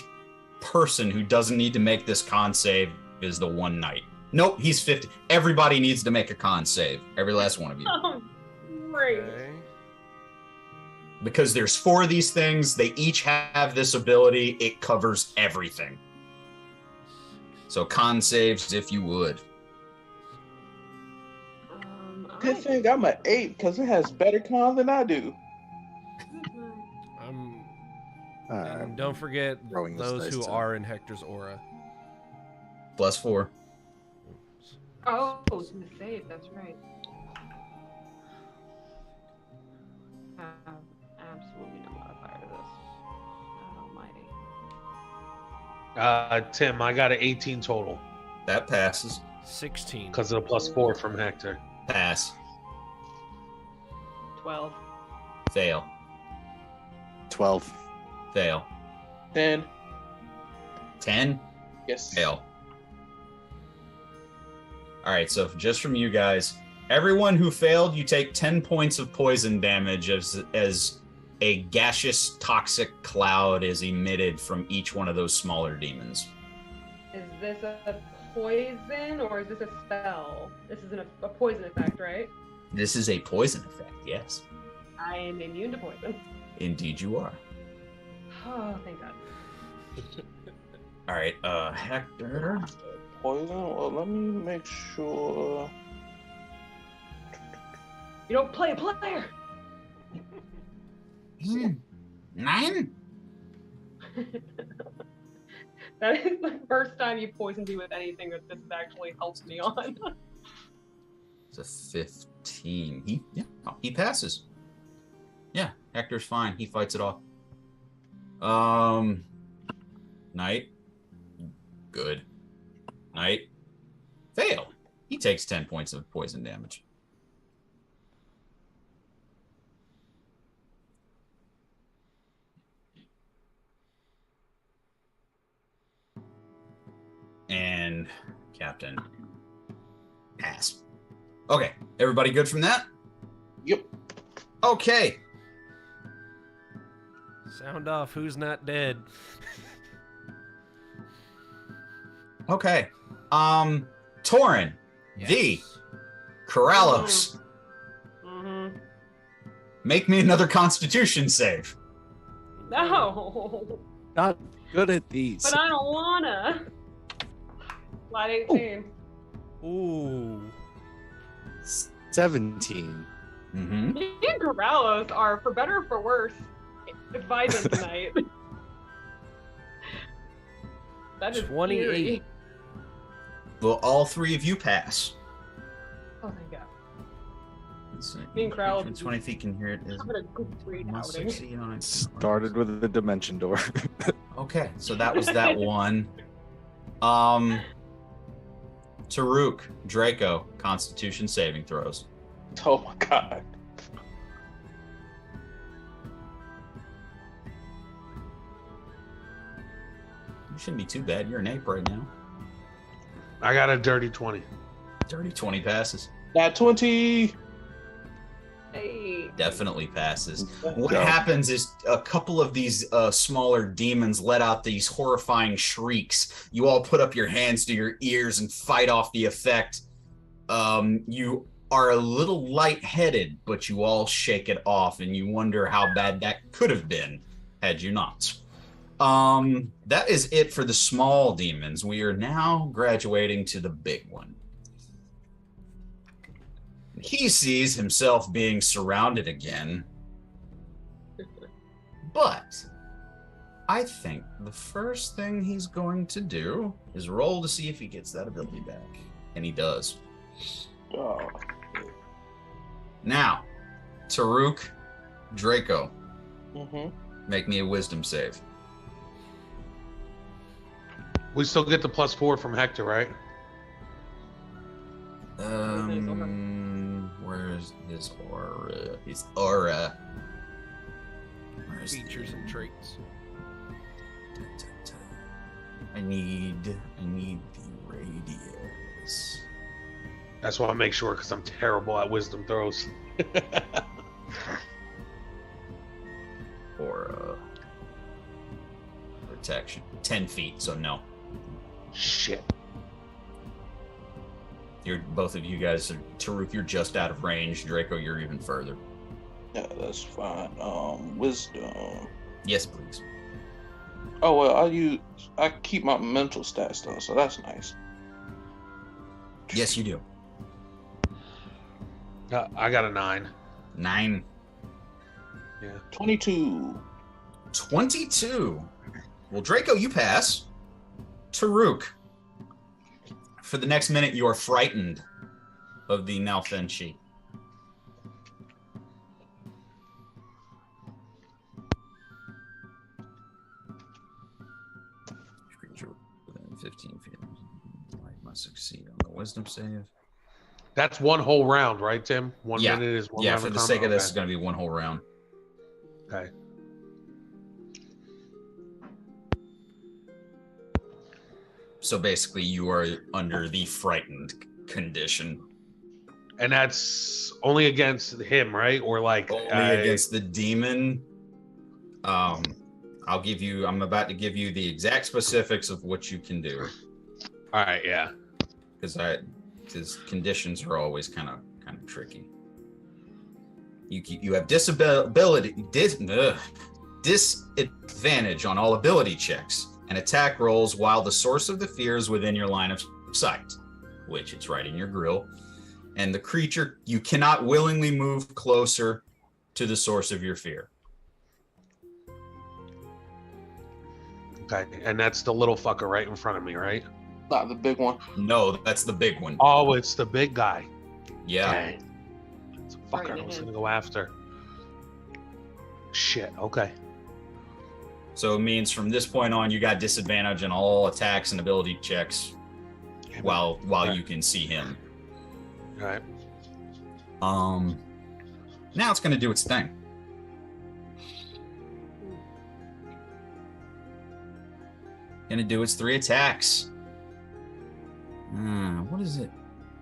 person who doesn't need to make this con save is the one knight. Nope, he's 50. Everybody needs to make a con save. Every last one of you. Oh, great. Okay. Because there's 4 of these things. They each have this ability. It covers everything. So con saves if you would. Good thing I'm an 8 because it has better con than I do. And don't forget throwing this those dice who too. are in Hector's aura. Plus 4. Oh, it's in the save, that's right. Absolutely no modifier to this. God almighty. Tim, I got an 18 total. That passes. 16. Because of the +4 from Hector. Pass. 12. Fail. 12. Fail. 10. 10. Yes. Fail. All right, so just from you guys, everyone who failed, you take 10 points of poison damage as a gaseous toxic cloud is emitted from each one of those smaller demons. Is this a poison or is this a spell? This is a poison effect, right? This is a poison effect, yes. I am immune to poison. Indeed you are. Oh, thank God. All right, Hector. Poison. Well, let me make sure. You don't play a player! 9? That is the first time you poisoned me with anything that this has actually helped me on. It's a 15. He passes. Yeah, Hector's fine. He fights it off. Knight. Good. Knight. Fail. He takes 10 points of poison damage. And Captain. Pass. Okay, everybody good from that? Yep. Okay. Sound off. Who's not dead? Okay. Torin. V. Corrallos. Mm-hmm. Make me another Constitution save. No! Not good at these. But I don't wanna! Flat 18. Ooh. 17. Mm-hmm. Me and Corrallos are, for better or for worse, vibing tonight. That is 28. eerie. Well, all three of you pass. Oh my God. Let's see. Me and Corrallos 20 feet can hear it. Is having a great must outing. succeed on it. Started with the dimension door. Okay, so that was that one. Taruk, Draco, Constitution saving throws. Oh my God. You shouldn't be too bad. You're an ape right now. I got a dirty 20. Dirty 20 passes. Got 20. Hey. Definitely passes. What Go. happens is a couple of these smaller demons let out these horrifying shrieks. You all put up your hands to your ears and fight off the effect. You are a little lightheaded, but you all shake it off, and you wonder how bad that could have been had you not. That is it for the small demons. We are now graduating to the big one. He sees himself being surrounded again. But I think the first thing he's going to do is roll to see if he gets that ability back. And he does. Oh. Now, Taruk, Draco, Mm-hmm. make me a wisdom save. We still get the +4 from Hector, right? Where's his aura? His aura. Where's Features and traits. I need the radius. That's why I make sure, because I'm terrible at wisdom throws. Aura. Protection. 10 feet, so no. Shit. Both of you guys are, Taruk, you're just out of range. Draco, you're even further. Yeah, that's fine. Wisdom. Yes, please. Oh well, I keep my mental stats though, so that's nice. Yes, you do. I got a 9. 9. Yeah. 22. 22. Well, Draco, you pass. Taruk, for the next minute, you are frightened of the Nalfenshi. Creature within 15 feet. Like my must succeed on the wisdom save. That's one whole round, right, Tim? 1 Yeah. minute is one Yeah, round for of the combat? sake of this, Okay. it's going to be one whole round. Okay. So basically, you are under the frightened condition. And that's only against him, right? Or like Only against the demon. I'm about to give you the exact specifics of what you can do. All right, yeah. Because conditions are always kind of tricky. You have disadvantage on all ability checks and attack rolls while the source of the fear is within your line of sight, which it's right in your grill. And the creature, you cannot willingly move closer to the source of your fear. Okay, and that's the little fucker right in front of me, right? Not the big one. No, that's the big one. Oh, it's the big guy. Yeah. Dang. It's a fucker I was Right. gonna go after. Shit, okay. So it means from this point on, you got disadvantage on all attacks and ability checks while Okay. you can see him. All right. Now it's going to do its thing. Going to do its 3 attacks. What is it?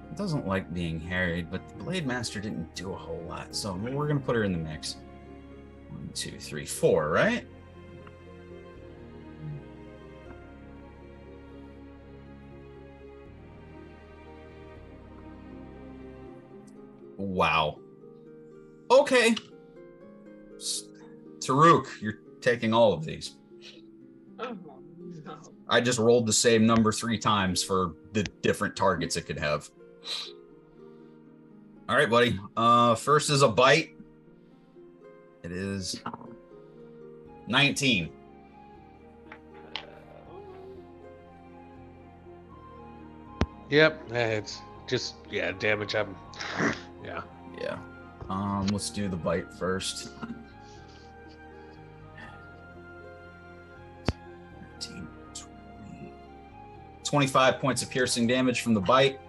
It doesn't like being harried, but the Blade Master didn't do a whole lot, so we're going to put her in the mix. 1, 2, 3, 4, right? Wow. Okay. Taruk, you're taking all of these. Oh, no. I just rolled the same number 3 times for the different targets it could have. All right, buddy. First is a bite. It is 19. Yep, it's just damage. Yeah. Yeah. Let's do the bite first. 19, 20. 25 points of piercing damage from the bite.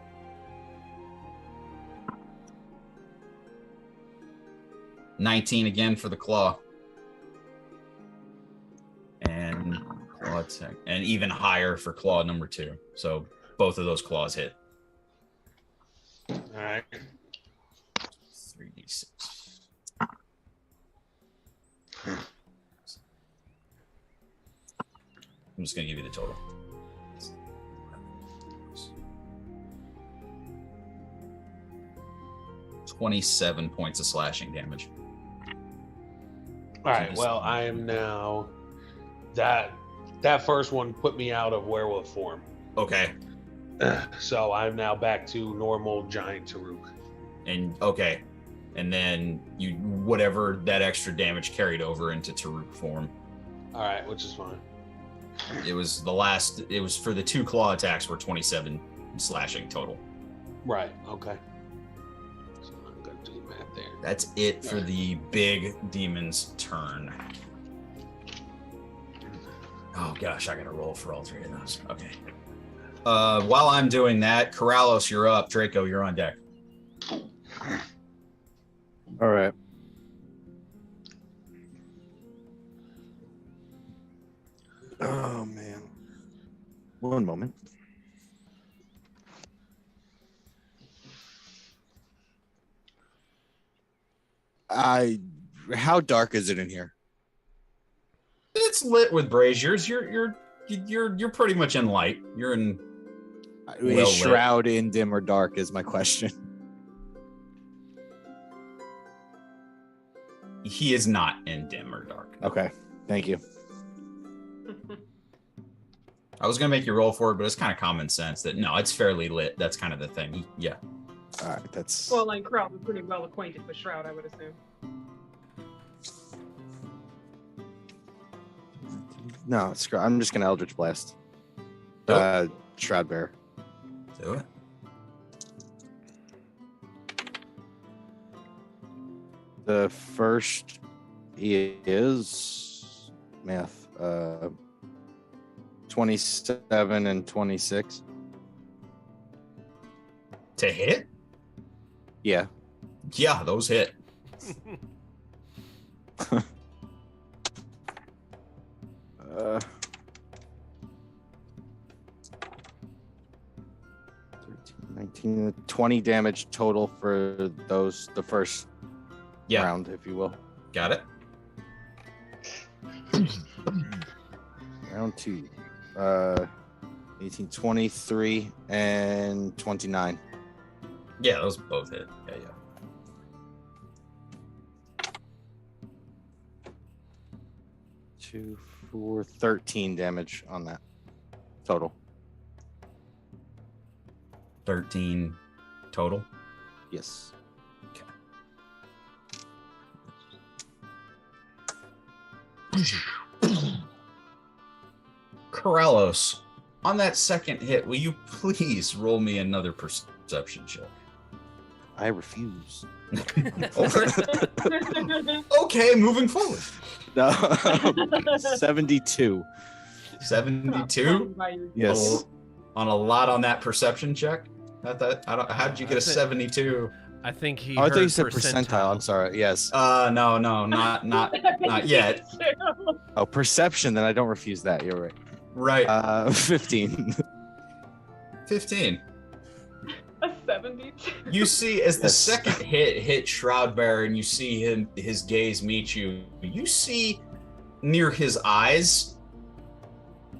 $19 again for the claw. And claw attack. And even higher for claw number 2. So both of those claws hit. All right. 3d6. I'm just going to give you the total. $27 points of slashing damage. All right. Well, I am now. That first one put me out of werewolf form. Okay. So I'm now back to normal giant Taruk. And okay. And then you whatever that extra damage carried over into Taruk form. All right, which is fine. It was for the 2 claw attacks were 27 slashing total. Right. Okay. So I'm gonna do that there. That's it for the big demon's turn. Oh gosh, I gotta roll for all 3 of those. Okay. While I'm doing that, Corrales, you're up. Draco, you're on deck. All right. Oh man. One moment. How dark is it in here? It's lit with braziers. You're pretty much in light. You're in. Is Well Shroud in dim or dark is my question. He is not in dim or dark. Okay. Thank you. I was gonna make you roll for it, but it's kind of common sense that no, it's fairly lit. That's kind of the thing. Yeah. All right. That's Well, like Krell was pretty well acquainted with Shroud, I would assume. no. Screw. I'm just gonna Eldritch Blast. Oh. Shroud Bear. Do it. The first is math. 27 and 26. To hit? Yeah. Yeah, those hit. Uh, 13, 19, 20 damage total for those, the first Yeah, round, if you will. got it. Round 2. 18, 23, and 29. Yeah, those both hit. Yeah, yeah. 2, 4, 13 damage on that total. 13 total. Yes. Corellos, on that second hit, will you please roll me another perception check? I refuse. Okay, moving forward. No. 72. 72? Yes. On a lot on that perception check? How did you get a 72? I think he. Oh, I heard thought you said percentile. I'm sorry. Yes. No, not yet. Oh, perception. Then I don't refuse that. You're right. Right. 15. 15. A 72. You see, as the Yes. second hit Shroudbearer, and you see his gaze meet you, you see near his eyes,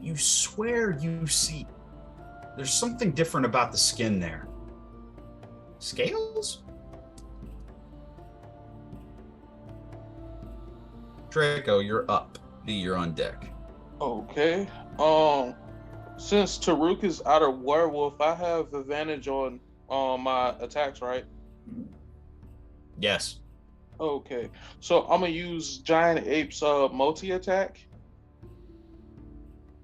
you swear you see, there's something different about the skin there. Scales? Draco, you're up. You're on deck. Okay. Since Taruk is out of werewolf, I have advantage on my attacks, right? Yes. Okay. So I'm gonna use Giant Ape's multi attack.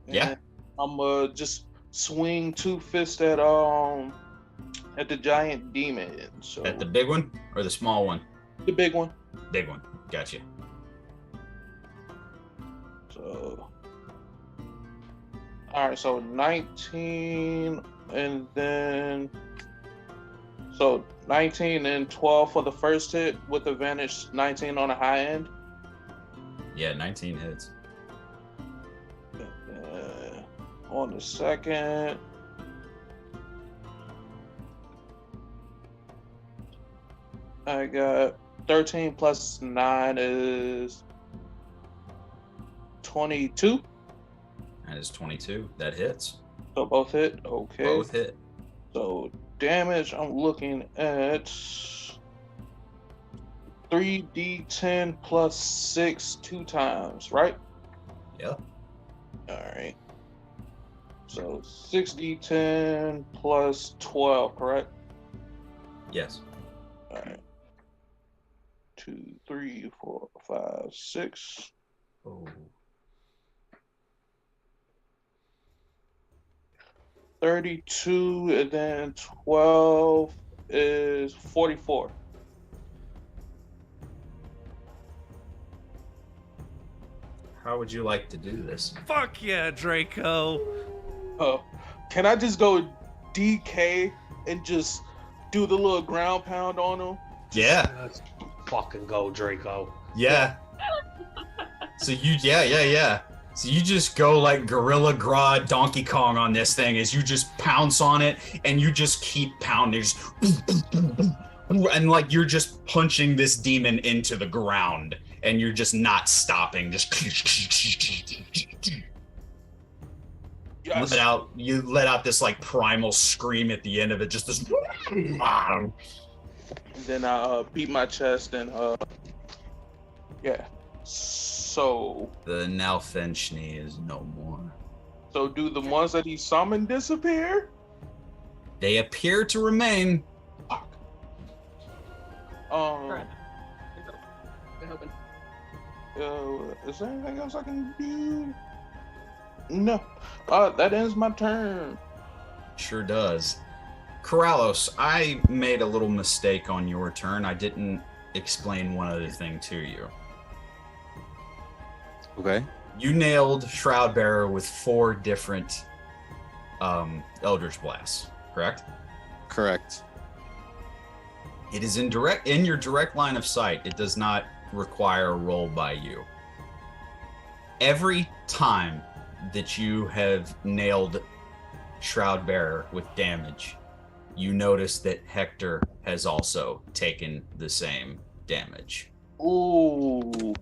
Yeah. I'm gonna just swing 2 fists at the giant demon. So At the big one or the small one? the big one. Big one. Gotcha. So all right, so 19 and then so 19 and 12 for the first hit with advantage 19 on the high end. Yeah, 19 hits. On the second, I got 13 plus 9 is 22. That is 22. That hits. So both hit. Okay. Both hit. So damage, I'm looking at 3d10 plus 6 2 times, right? Yep. All right. So 6d10 plus 12, correct? Yes. All right. 2, 3, 4, 5, 6. Oh. 32 and then 12 is 44. How would you like to do this? Fuck yeah, Draco. Can I just go DK and just do the little ground pound on him? Yeah. Let's fucking go, Draco. Yeah. So yeah. So you just go like Gorilla Grodd Donkey Kong on this thing as you just pounce on it and you just keep pounding. Just and like you're just punching this demon into the ground and you're just not stopping. Just Yes. you let out this like primal scream at the end of it, just this. And then I beat my chest and yeah. So The Nalfenchni is no more. do the ones that he summoned disappear? They appear to remain. Fuck. Right. Good hoping. Is there anything else I can do? No. That ends my turn. Sure does. Corrallos, I made a little mistake on your turn. I didn't explain one other thing to you. Okay. You nailed Shroudbearer with 4 different Eldritch Blasts, correct? Correct. It is in your direct line of sight. It does not require a roll by you. Every time that you have nailed Shroudbearer with damage, you notice that Hector has also taken the same damage. Ooh.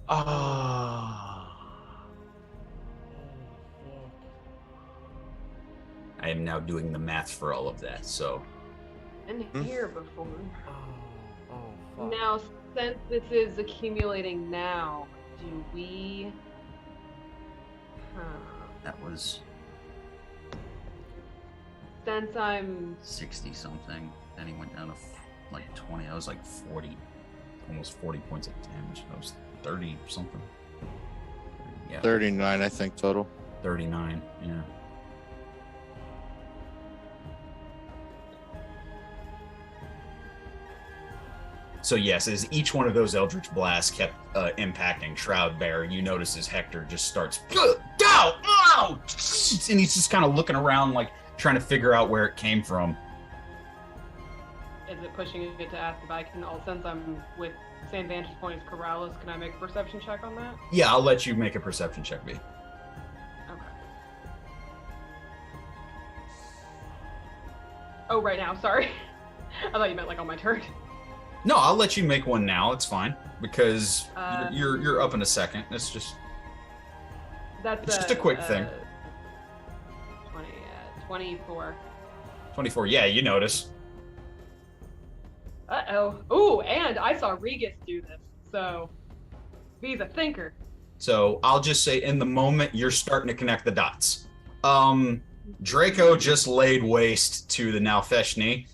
I am now doing the math for all of that, so. Been here before. Fuck. Now, since this is accumulating now, do we? That was Since I'm 60 something. Then he went down to like 20. I was like 40, almost 40 points of damage. I was 30 something. Yeah. 39, I think, total. 39, yeah. So yes, as each one of those Eldritch Blasts kept impacting Shroudbearer, you notice as Hector just starts, go, no! And he's just kind of looking around, like trying to figure out where it came from. Is it pushing it to ask if I can, since I'm with same vantage point as Corrales, can I make a perception check on that? Yeah, I'll let you make a perception check, B. Okay. Oh, right now, sorry. I thought you meant like on my turn. No, I'll let you make one now. It's fine because you're up in a second. It's just just a quick thing. 24. 24. Yeah, you notice. Uh-oh. Ooh, and I saw Regis do this, so he's a thinker. So I'll just say in the moment you're starting to connect the dots. Draco just laid waste to the Nalfeshni.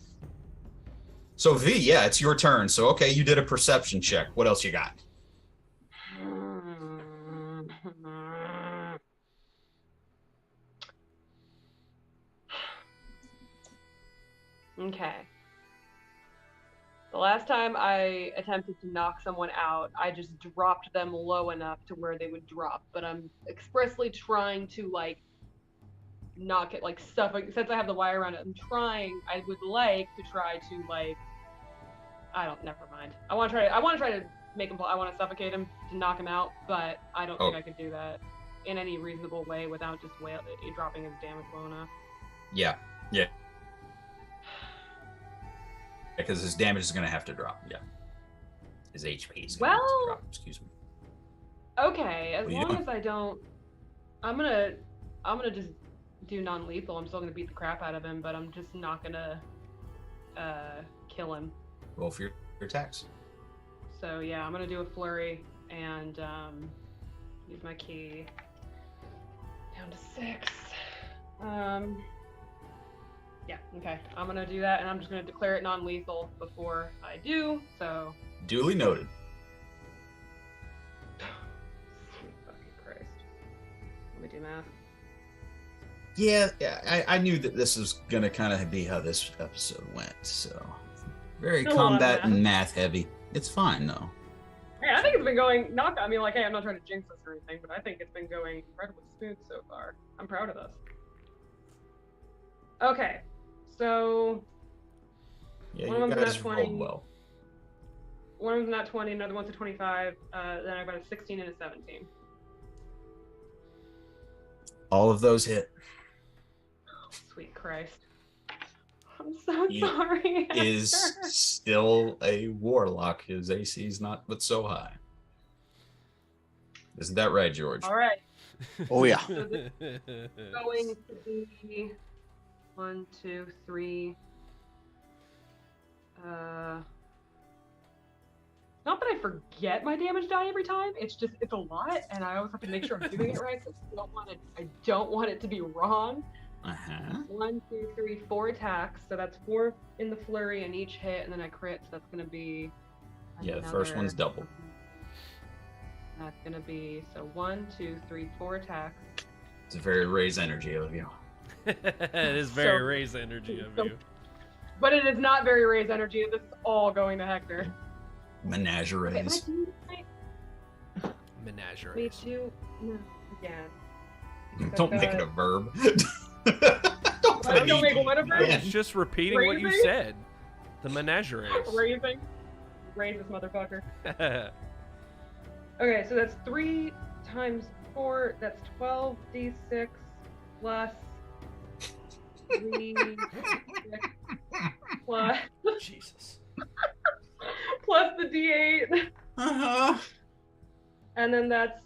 So V, yeah, it's your turn. So okay, you did a perception check. What else you got? Okay. The last time I attempted to knock someone out, I just dropped them low enough to where they would drop. But I'm expressly trying to like knock it, like suffocate. Since I have the wire around it, I would like to try to like. Never mind. I want to try to make him. I want to suffocate him to knock him out, but I don't think I could do that in any reasonable way without just dropping his damage low enough. Yeah. Because his damage is going to have to drop. Yeah. His HP is going to have to drop. Excuse me. Okay, as long as I don't, I'm gonna just do non-lethal. I'm still gonna beat the crap out of him, but I'm just not gonna kill him. Roll for your attacks. So yeah, I'm gonna do a flurry and use my key. Down to 6. Yeah, okay. I'm gonna do that, and I'm just gonna declare it non-lethal before I do. So. Duly noted. Sweet fucking Christ. Let me do math. Yeah, I knew that this was gonna kind of be how this episode went. So. Very combat and math heavy. It's fine though. Hey, I think it's been going I'm not trying to jinx us or anything, but I think it's been going incredibly smooth so far. I'm proud of us. Okay, so yeah, one you of them's guys at 20. rolled well. One of them's not 20, another one's a 25. Then I've got a 16 and a 17. All of those hit. Oh, sweet Christ. I'm so sorry. Is still a warlock. His AC is not but so high. Isn't that right, George? All right. Oh yeah. So this is going to be 1, 2, 3. Not that I forget my damage die every time. It's a lot, and I always have to make sure I'm doing it right. So I don't want it to be wrong. 1, 2, 3, 4 attacks. So that's 4 in the flurry and each hit, and then I crit. So that's gonna be. The first one's double. That's gonna be 1, 2, 3, 4 attacks. It's a very raised energy of you. It is very raised energy of you. But it is not very raised energy. This is all going to Hector. Menageries. Menageries. Me too. No, yeah. Don't make it a verb. Don't I don't make one of them. It's just repeating what you Raising? said. The menagerie. Raise this motherfucker. Okay, so that's 3 times 4. That's 12d6 plus 3 plus Jesus. plus the d8, Uh-huh. and then that's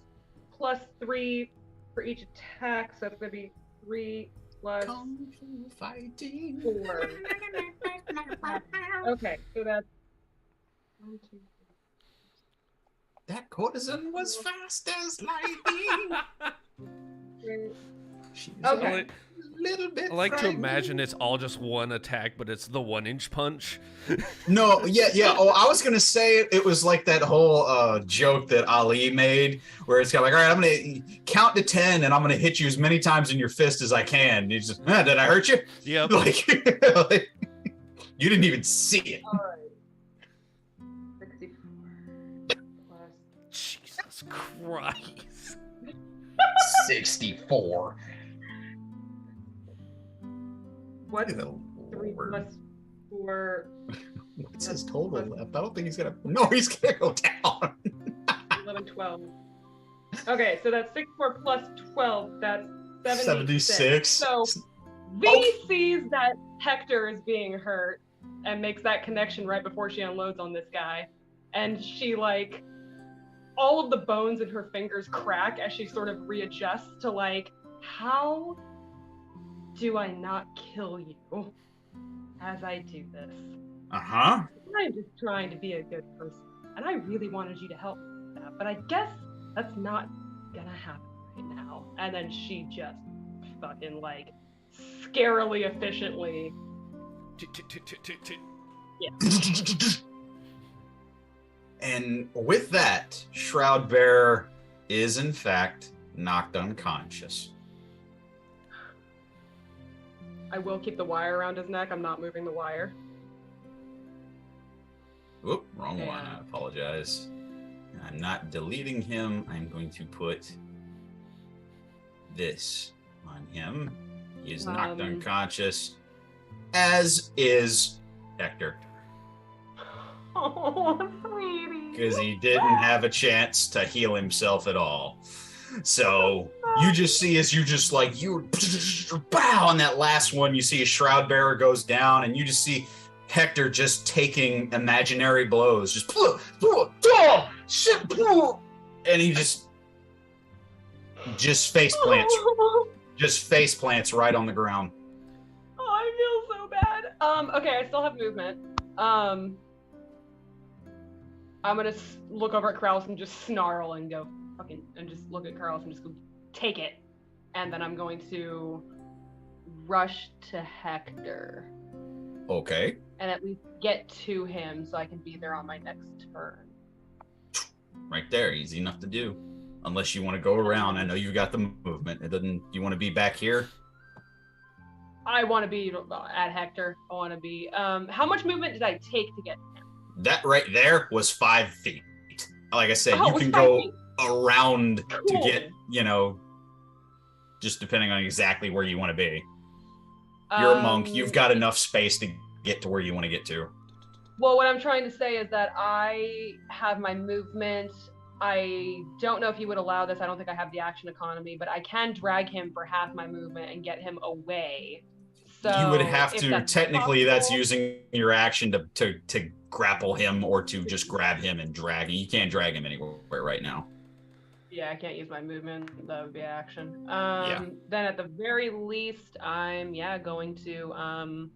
plus 3 for each attack. So that's gonna be 3 plus Kung Fu fighting. 4. Okay, so that's 1, 2, That courtesan was fast as lightning. 3. She's Okay. a little bit I like to frightened. imagine it's all just one attack, but it's the 1-inch punch. No, yeah. Oh, I was gonna say it was like that whole joke that Ali made, where it's kind of like, all right, I'm gonna count to 10, and I'm gonna hit you as many times in your fist as I can. And he's just, did I hurt you? Yep. Like, you didn't even see it. All right. 64 plus. Jesus Christ. 64. What's Good 3 Lord. plus 4? What's his total left? I don't think he's gonna. No, he's gonna go down. 11, 12. Okay, so that's 64 plus 12. That's 76. 76. So V sees that Hector is being hurt and makes that connection right before she unloads on this guy. And she, like, all of the bones in her fingers crack as she sort of readjusts to, like, how do I not kill you as I do this? Uh-huh. I'm just trying to be a good person, and I really wanted you to help with that, but I guess that's not gonna happen right now. And then she just fucking, like, scarily efficiently. And with that, Shroud Bearer is in fact knocked unconscious. I will keep the wire around his neck. I'm not moving the wire. Whoop, wrong one. Yeah. I apologize. I'm not deleting him. I'm going to put this on him. He is knocked unconscious, as is Hector, Oh, sweetie. because he didn't have a chance to heal himself at all. So you just see as you just like you bow on that last one, you see a Shroud Bearer goes down, and you just see Hector just taking imaginary blows, just and he just face plants, right on the ground. Oh, I feel so bad. Okay, I still have movement. I'm gonna look over at Kraus and just snarl and go fucking, and just look at Kraus and just go, take it. And then I'm going to rush to Hector Okay. and at least get to him so I can be there on my next turn. Right there, easy enough to do. Unless you want to go around. I know you've got the movement. It doesn't. You want to be back here? I want to be at Hector. I want to be. How much movement did I take to get to him? That right there was 5 feet. Like I said, Oh, it you was can 5 go feet. around to Cool. get, just depending on exactly where you want to be. You're a monk. You've got enough space to get to where you want to get to. Well, what I'm trying to say is that I have my movement. I don't know if you would allow this. I don't think I have the action economy, but I can drag him for half my movement and get him away. So You would have if to. that's Technically, that's possible- using your action to grapple him or to just grab him and drag him. You can't drag him anywhere right now. Yeah, I can't use my movement. That would be action. Yeah. Then at the very least, I'm going to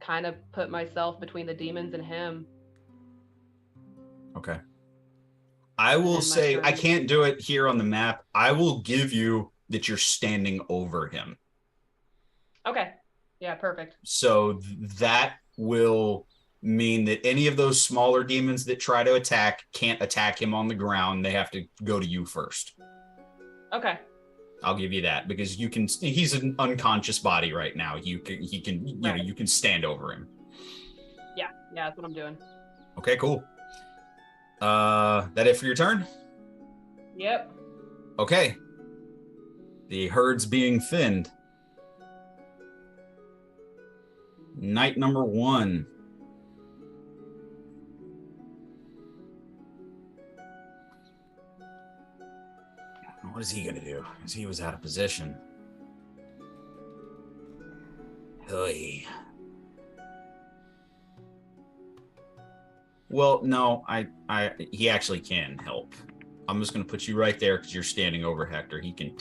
kind of put myself between the demons and him. Okay. I will then my say turn. I can't do it here on the map. I will give you that you're standing over him. Okay. Yeah, perfect. So that will mean that any of those smaller demons that try to attack can't attack him on the ground. They have to go to you first. Okay. I'll give you that because he's an unconscious body right now. He can Right. you can stand over him. Yeah, that's what I'm doing. Okay, cool. That it for your turn? Yep. Okay. The herd's being thinned. Knight number 1. What is he going to do? Because he was out of position. Hey. Well, no, he actually can help. I'm just going to put you right there because you're standing over Hector. He can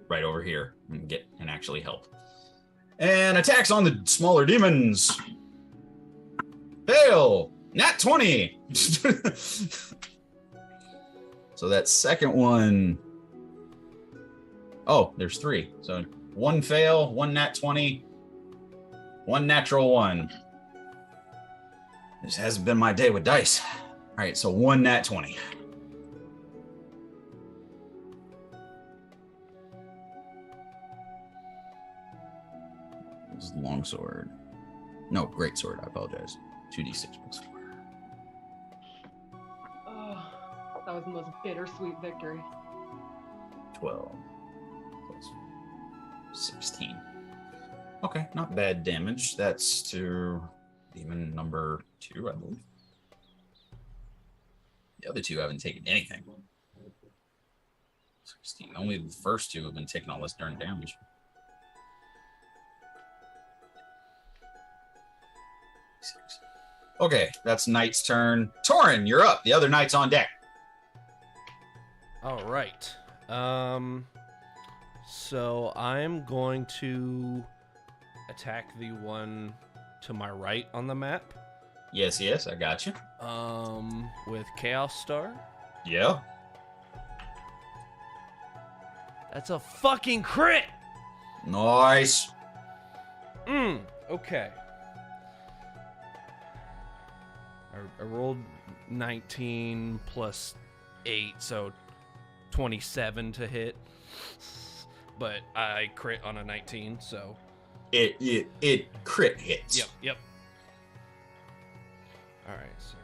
right over here and actually help. And attacks on the smaller demons. Fail. Nat 20. So that second one. Oh, there's 3. So 1 fail, 1 nat 20, 1 natural 1. This hasn't been my day with dice. All right, so 1 nat 20. This is longsword. No, great sword. I apologize. 2d6 plus 4. Oh, that was the most bittersweet victory. 12 plus 16. Okay, not bad damage. That's to demon number 2, I believe. The other 2 haven't taken anything. 16. Only the first 2 have been taking all this darn damage. Okay, that's Knight's turn. Torin, you're up. The other Knight's on deck. All right. So I'm going to attack the one to my right on the map. Yes, I got you. With Chaos Star. Yeah. That's a fucking crit. Nice. Okay. I rolled 19 plus 8, so 27 to hit. But I crit on a 19, so it crit hits. Yep. All right, so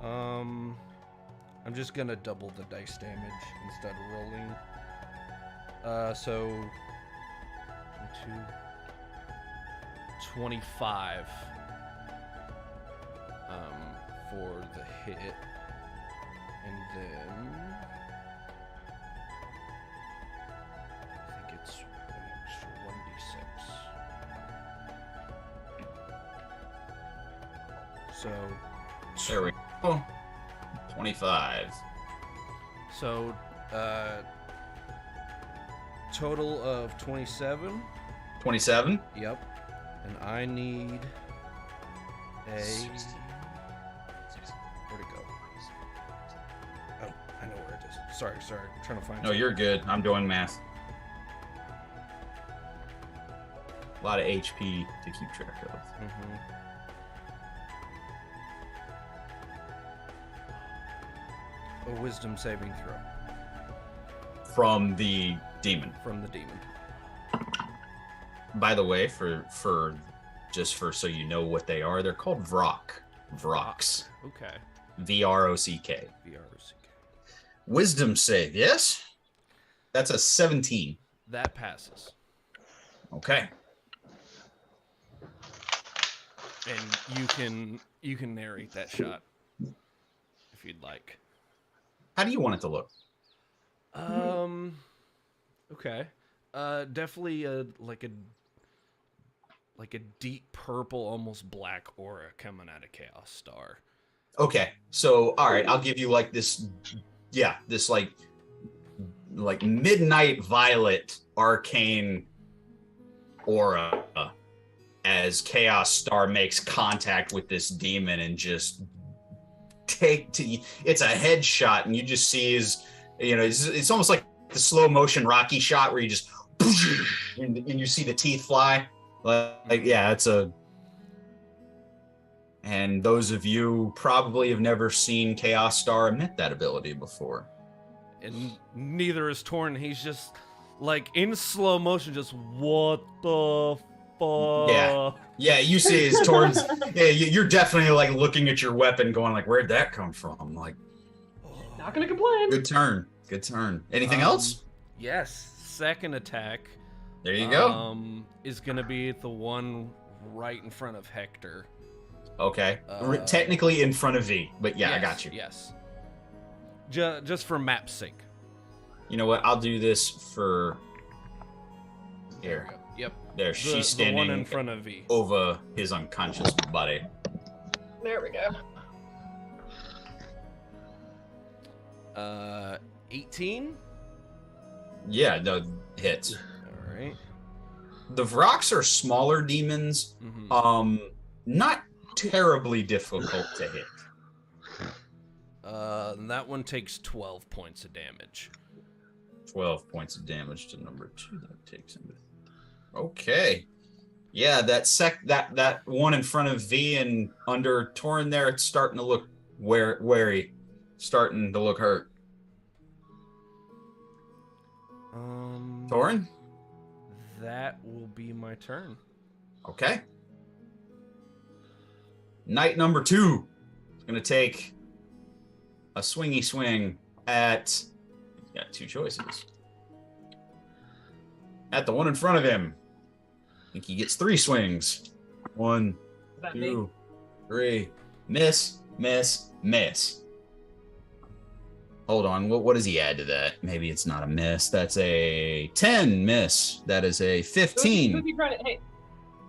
5, 11. I'm just gonna double the dice damage instead of rolling. So 22, 25 for the hit, and then I think it's an extra 1d6. So There we go. 25. So total of 27. 27. Yep. And I need a... 16. Where'd it go? Oh, I know where it is. Sorry. I'm trying to find No, you're good. I'm doing math. A lot of HP to keep track of. A wisdom saving throw. From the demon. From the demon. By the way, for so you know what they are, they're called Vrock. Vrocks. Okay. V-R-O-C-K. V-R-O-C-K. Wisdom save, yes? That's a 17. That passes. Okay. And you can narrate that shot if you'd like. How do you want it to look? Okay. Definitely like a deep purple, almost black aura coming out of Chaos Star. Okay. So, all right, I'll give you like this like midnight violet arcane aura as Chaos Star makes contact with this demon and just it's a headshot, and you just see his, it's almost like the slow motion Rocky shot where you just and you see the teeth fly. And those of you probably have never seen Chaos Star emit that ability before. And neither is Torn. He's just like in slow motion, just what the fuck? Yeah, you see his Torn's. Yeah, you're definitely like looking at your weapon, going like, "Where'd that come from?" Like, not gonna complain. Good turn. Anything else? Yes, second attack. There you go. Is gonna be the one right in front of Hector. Okay. Technically in front of V, but yeah, yes, I got you. Yes. Just for map's sake. You know what? I'll do this for... Here. Yep. There, she's standing the one in front of V. over his unconscious body. There we go. 18? Yeah, no, hits. All right. The Vrox are smaller demons. Mm-hmm. Not terribly difficult to hit. That one takes 12 points of damage. 12 points of damage to number 2. That takes him. Okay. Yeah, that one in front of V and under Torin there, it's starting to look wary. Starting to look hurt. Torin? That will be my turn. Okay. Knight number 2 is going to take a swingy swing at... He's got 2 choices. At the one in front of him. I think he gets 3 swings. 1, 2, 3. Miss, miss, miss. Hold on. What does he add to that? Maybe it's not a miss. That's a 10 miss. That is a 15 Who's he trying to hit?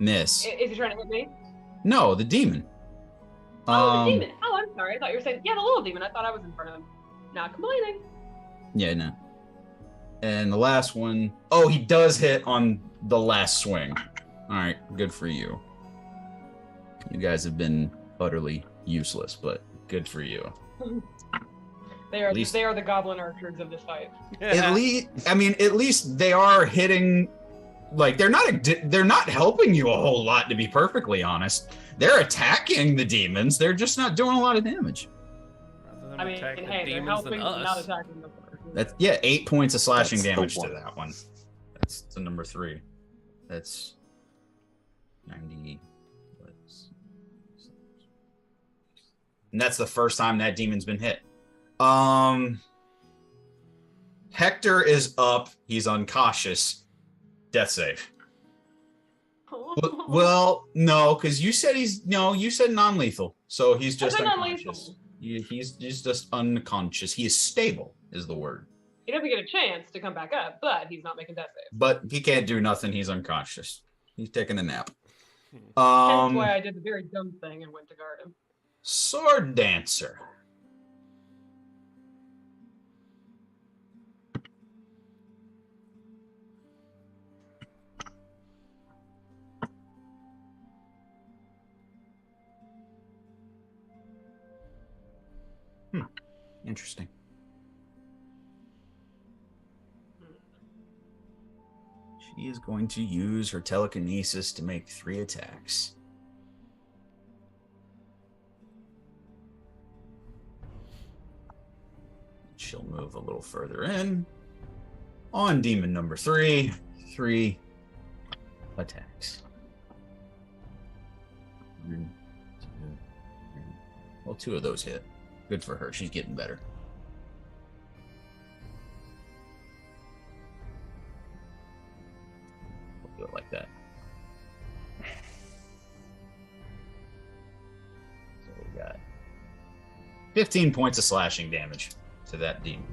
miss. Is he trying to hit me? No, the demon. Oh, the demon. Oh, I'm sorry. I thought you were saying, yeah, the little demon. I thought I was in front of him. Not complaining. Yeah, no. And the last one. Oh, he does hit on the last swing. All right, good for you. You guys have been utterly useless, but good for you. They are the goblin archers of this fight. At least they are hitting. Like they're not helping you a whole lot, to be perfectly honest. They're attacking the demons. They're just not doing a lot of damage. I mean, hey, they're helping, not attacking them. That's 8 points of slashing damage to that one. That's the number 3. That's 90. And that's the first time that demon's been hit. Hector is up. He's uncautious. Death save. Well, no, because you said you said non-lethal, so he's just unconscious. He's just unconscious. He is stable, is the word. He doesn't get a chance to come back up, but he's not making death saves. But he can't do nothing. He's unconscious. He's taking a nap. That's why I did the very dumb thing and went to guard him. Sword dancer. Interesting. She is going to use her telekinesis to make 3 attacks. She'll move a little further in. On demon number 3, 3 attacks. 1, 2, 3. Well, 2 of those hit. Good for her. She's getting better. We'll do it like that. So we got 15 points of slashing damage to that demon.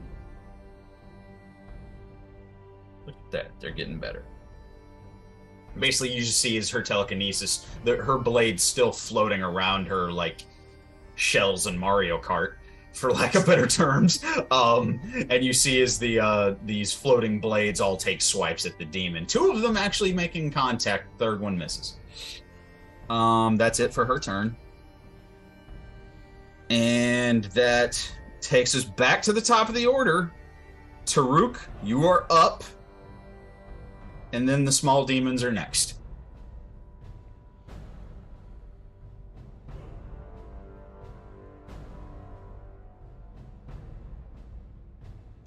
Look at that. They're getting better. Basically, you just see is her telekinesis, her blade's still floating around her like shells in Mario Kart, for lack of better terms. And you see as these floating blades all take swipes at the demon. 2 of them actually making contact. 3rd one misses. That's it for her turn. And that takes us back to the top of the order. Taruk, you are up. And then the small demons are next.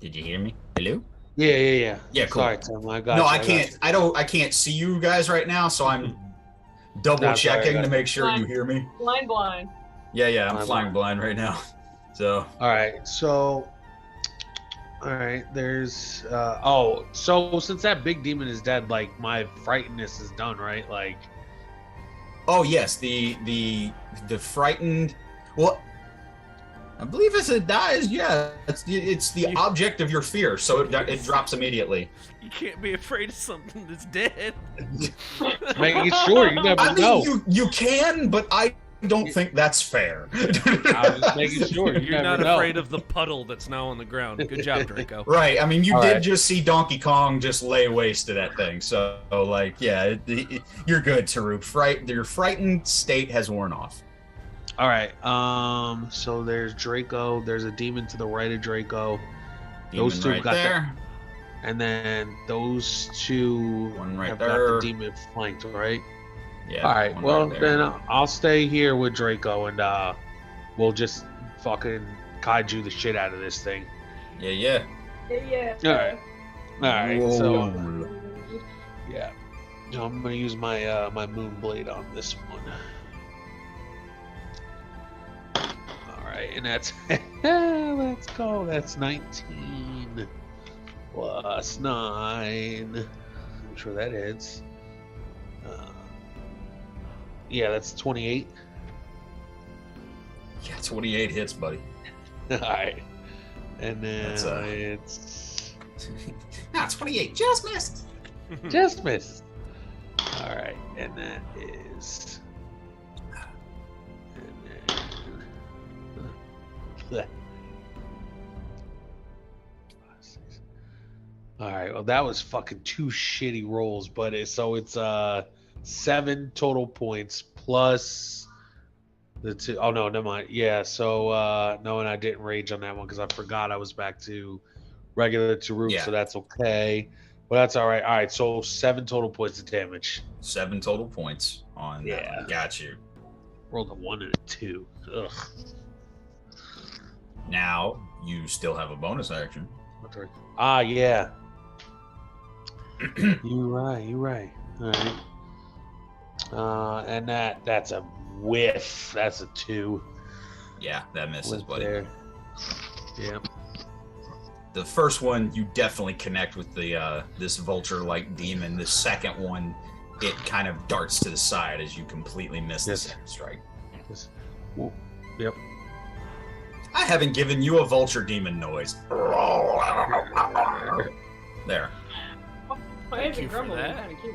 Did you hear me? Hello? Yeah. Yeah, cool. Sorry, Tim. I got No, you. I can't. I can't see you guys right now, so I'm double checking to make sure you hear me. Blind. Yeah, I'm flying blind right now. So. All right. So All right, there's so since that big demon is dead, like my frightenedness is done, right? Like, Oh yes, the frightened. Well, I believe as it dies, yeah, it's the object of your fear, so it drops immediately. You can't be afraid of something that's dead. making sure you never I know. mean, you can, but I don't think that's fair. I'm just making sure you You're never not know. afraid of the puddle that's now on the ground. Good job, Draco. Right. I mean, you All did right. just see Donkey Kong just lay waste to that thing. So, like, yeah, you're good, Taruk. Your frightened state has worn off. All right. So there's Draco. There's a demon to the right of Draco. Those Demon two right got there. And then those two One right have there. got the demon flanked, right? Yeah. All right. one Well, right there. then I'll stay here with Draco, and we'll just fucking kaiju the shit out of this thing. Yeah. Yeah. All right. All right. So Roll. yeah, so I'm gonna use my my moon blade on this one. All right, and that's let's go. That's 19 plus 9. I'm sure that hits. Yeah, that's 28. Yeah, 28 hits, buddy. All right, and then That's, it's 28 just missed. just missed. All right, and that is. And then, all right, well that was fucking 2 shitty rolls, but it's 7 total points plus the 2. Oh no, never mind. Yeah, so no, and I didn't rage on that one because I forgot I was back to regular Taruk, Yeah. so that's okay. Well, that's all right. All right, so 7 total points of damage. 7 total points on that Yeah. one. Got you. Rolled a 1 and a 2. Ugh. Now you still have a bonus action. Ah, yeah. You're right. All right. And that's a whiff. That's a 2. Yeah, that misses, Whiff buddy. there. Yeah. The first one, you definitely connect with the this vulture-like demon. The second one, it kind of darts to the side as you completely miss the Yes. second strike. Yes. Ooh, yep. I haven't given you a vulture demon noise. There. My Thank you engine for grumble was that. kind of cute.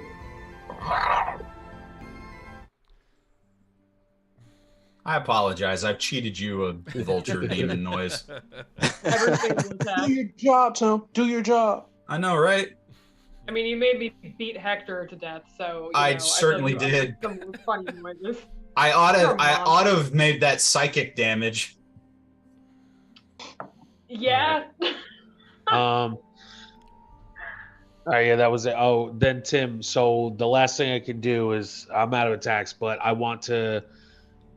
I apologize. I've cheated you a vulture demon noise. Everything was Do that. your job, Tim. Do your job. I know, right? I mean, you made me beat Hector to death, so I feel certainly you did. Some funny noises. I ought You're to have made that psychic damage. Yeah. All right, yeah, that was it. Oh, then Tim. So the last thing I can do is I'm out of attacks, but I want to.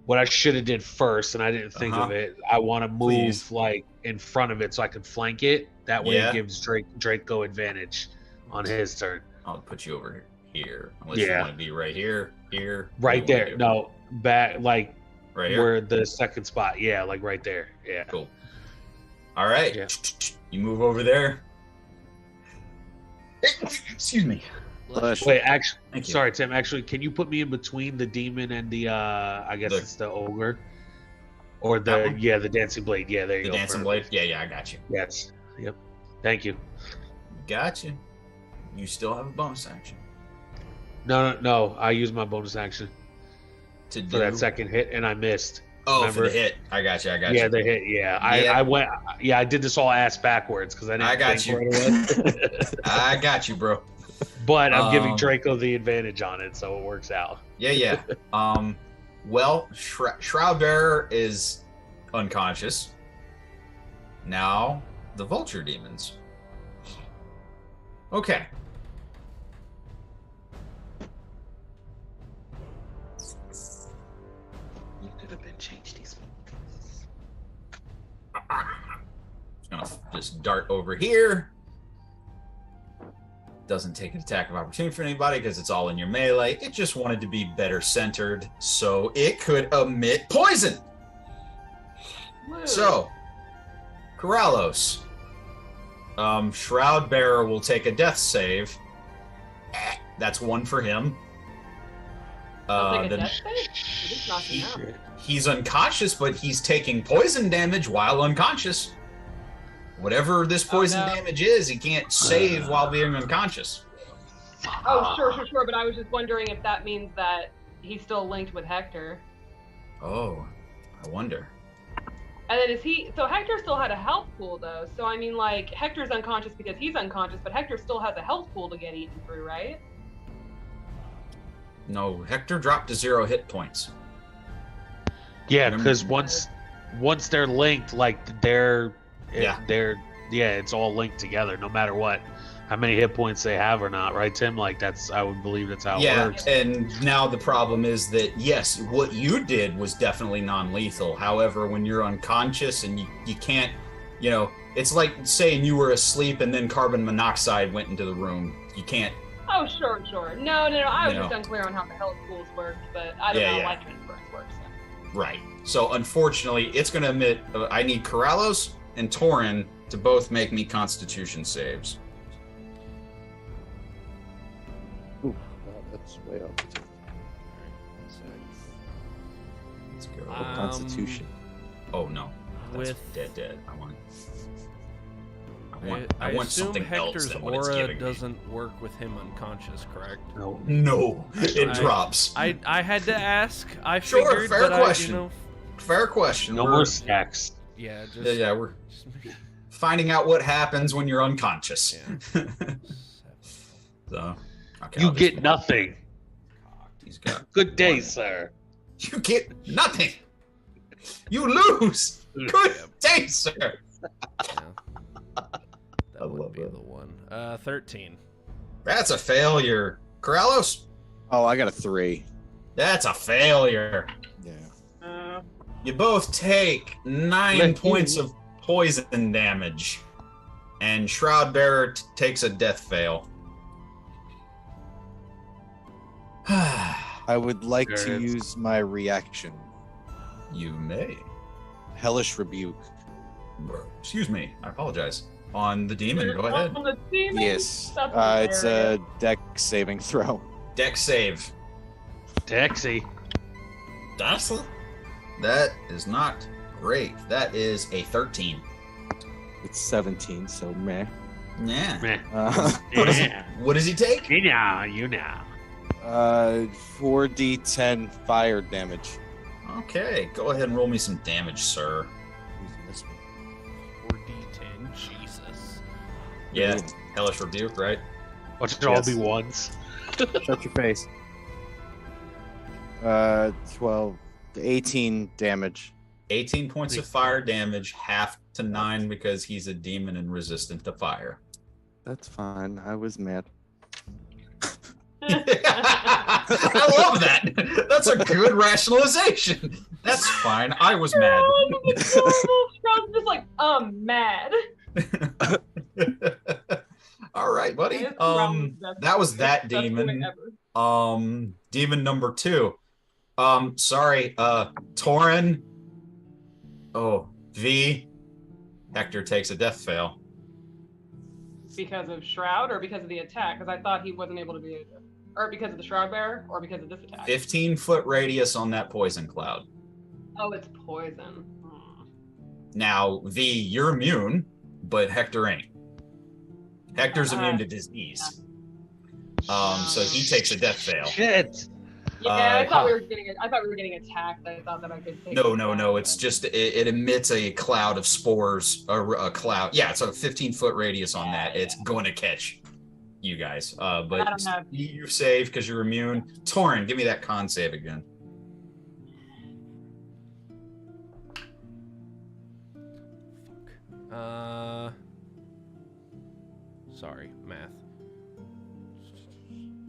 What I should have did first, and I didn't think of it. I want to move Please. like in front of it so I can flank it. That way, Yeah. it gives Draco advantage on his turn. I'll put you over here. Unless you Yeah. want to be right here. Right What do you there. wanna do? No, back like Right here. where the second spot. Yeah, like right there. Yeah. Cool. All right. Yeah. You move over there. Excuse me. Wait, actually, Thank you. sorry, Tim. Actually, can you put me in between the demon and the I guess The- it's the ogre, or That the one? the dancing blade? Yeah, there you The go. dancing perfect. blade? Yeah, I got you. Yes. Yep. Thank you. Gotcha. You still have a bonus action No. I used my bonus action to do for that second hit, and I missed. Oh, for remember? the hit. I got you. Yeah, the hit. Yeah, Yeah. I went. Yeah, I did this all ass backwards because I didn't. I got think you. right away. I got you, bro. But I'm giving Um, Draco the advantage on it, so it works out. Yeah. Well, Shroud Bearer is unconscious. Now, the vulture demons. Okay. You could have been changed these. Just dart over here. Doesn't take an attack of opportunity for anybody because it's all in your melee. It just wanted to be better centered so it could emit poison. So, Corrallos, Shroud Bearer will take a death save. That's 1 for him. I'll take a Then death save? It is knocking out. he's unconscious, but he's taking poison damage while unconscious. Whatever this poison damage is, he can't save while being unconscious. Oh, sure. But I was just wondering if that means that he's still linked with Hector. Oh, I wonder. And then so Hector still had a health pool though. So I mean, like, Hector's unconscious because he's unconscious, but Hector still has a health pool to get eaten through, right? No, Hector dropped to 0 hit points. Yeah, because once they're linked, like it's all linked together, no matter what, how many hit points they have or not, right, Tim? Like I would believe that's how it works. And now the problem is that yes, what you did was definitely non-lethal. However, when you're unconscious and you can't, it's like saying you were asleep and then carbon monoxide went into the room. You can't. Oh, sure. No. I was just unclear on how the health pools worked, but I don't know how life transference works. So. Right. So unfortunately, it's going to admit I need Corrales and Torin to both make me Constitution saves. Ooh, wow, that's way off. Let's go. Constitution. Oh no. That's With dead. I want assume something Hector's else than what it's aura giving me. doesn't work with him unconscious, correct? No, it drops. I had to ask. I Sure, figured, fair but question. Fair question. No more stacks. Yeah, we're finding out what happens when you're unconscious. Yeah. So, okay, You get nothing. He's got Good day, sir. You get nothing. You lose. Good day, sir. Yeah. That I would love be that. the one. 13. That's a failure. Corrales? Oh, I got a 3. That's a failure. Yeah. You both take 9 points of poison damage, and Shroud Bearer takes a death fail. I would like to use my reaction. You may. Hellish Rebuke. Excuse me. I apologize. On the demon, go ahead. On the demon? Yes. That's It's a deck saving throw. Deck save. Taxi. That is not great. That is a 13. It's 17, so meh. Yeah. Meh. Uh, What does he take? You know. 4d10 fire damage. Okay, go ahead and roll me some damage, sir. Using this one. 4d10. Jesus. Yeah, Hellish Rebuke, right? Watch it all be ones. Shut your face. 12, 18 damage. 18 points of fire damage, half to 9 because he's a demon and resistant to fire. That's fine. I was mad. I love that. That's a good rationalization. That's fine. I was mad. Shroud's just like, mad. All right, buddy. That was that demon. Demon number 2. Sorry, Torin. Oh, V. Hector takes a death fail. Because of Shroud or because of the attack? Because I thought he wasn't able to be, or because of the Shroud Bearer or because of this attack? 15-foot radius on that poison cloud. Oh, it's poison. Now, V, you're immune, but Hector ain't. Hector's immune to disease. So he takes a death fail. Shit. Yeah, I thought we were getting attacked. I thought that I could take No. It's just it emits a cloud of spores, or a cloud. Yeah, it's a 15-foot radius on that. It's going to catch you guys. But you save because you're immune. Torin, give me that con save again. Sorry, math.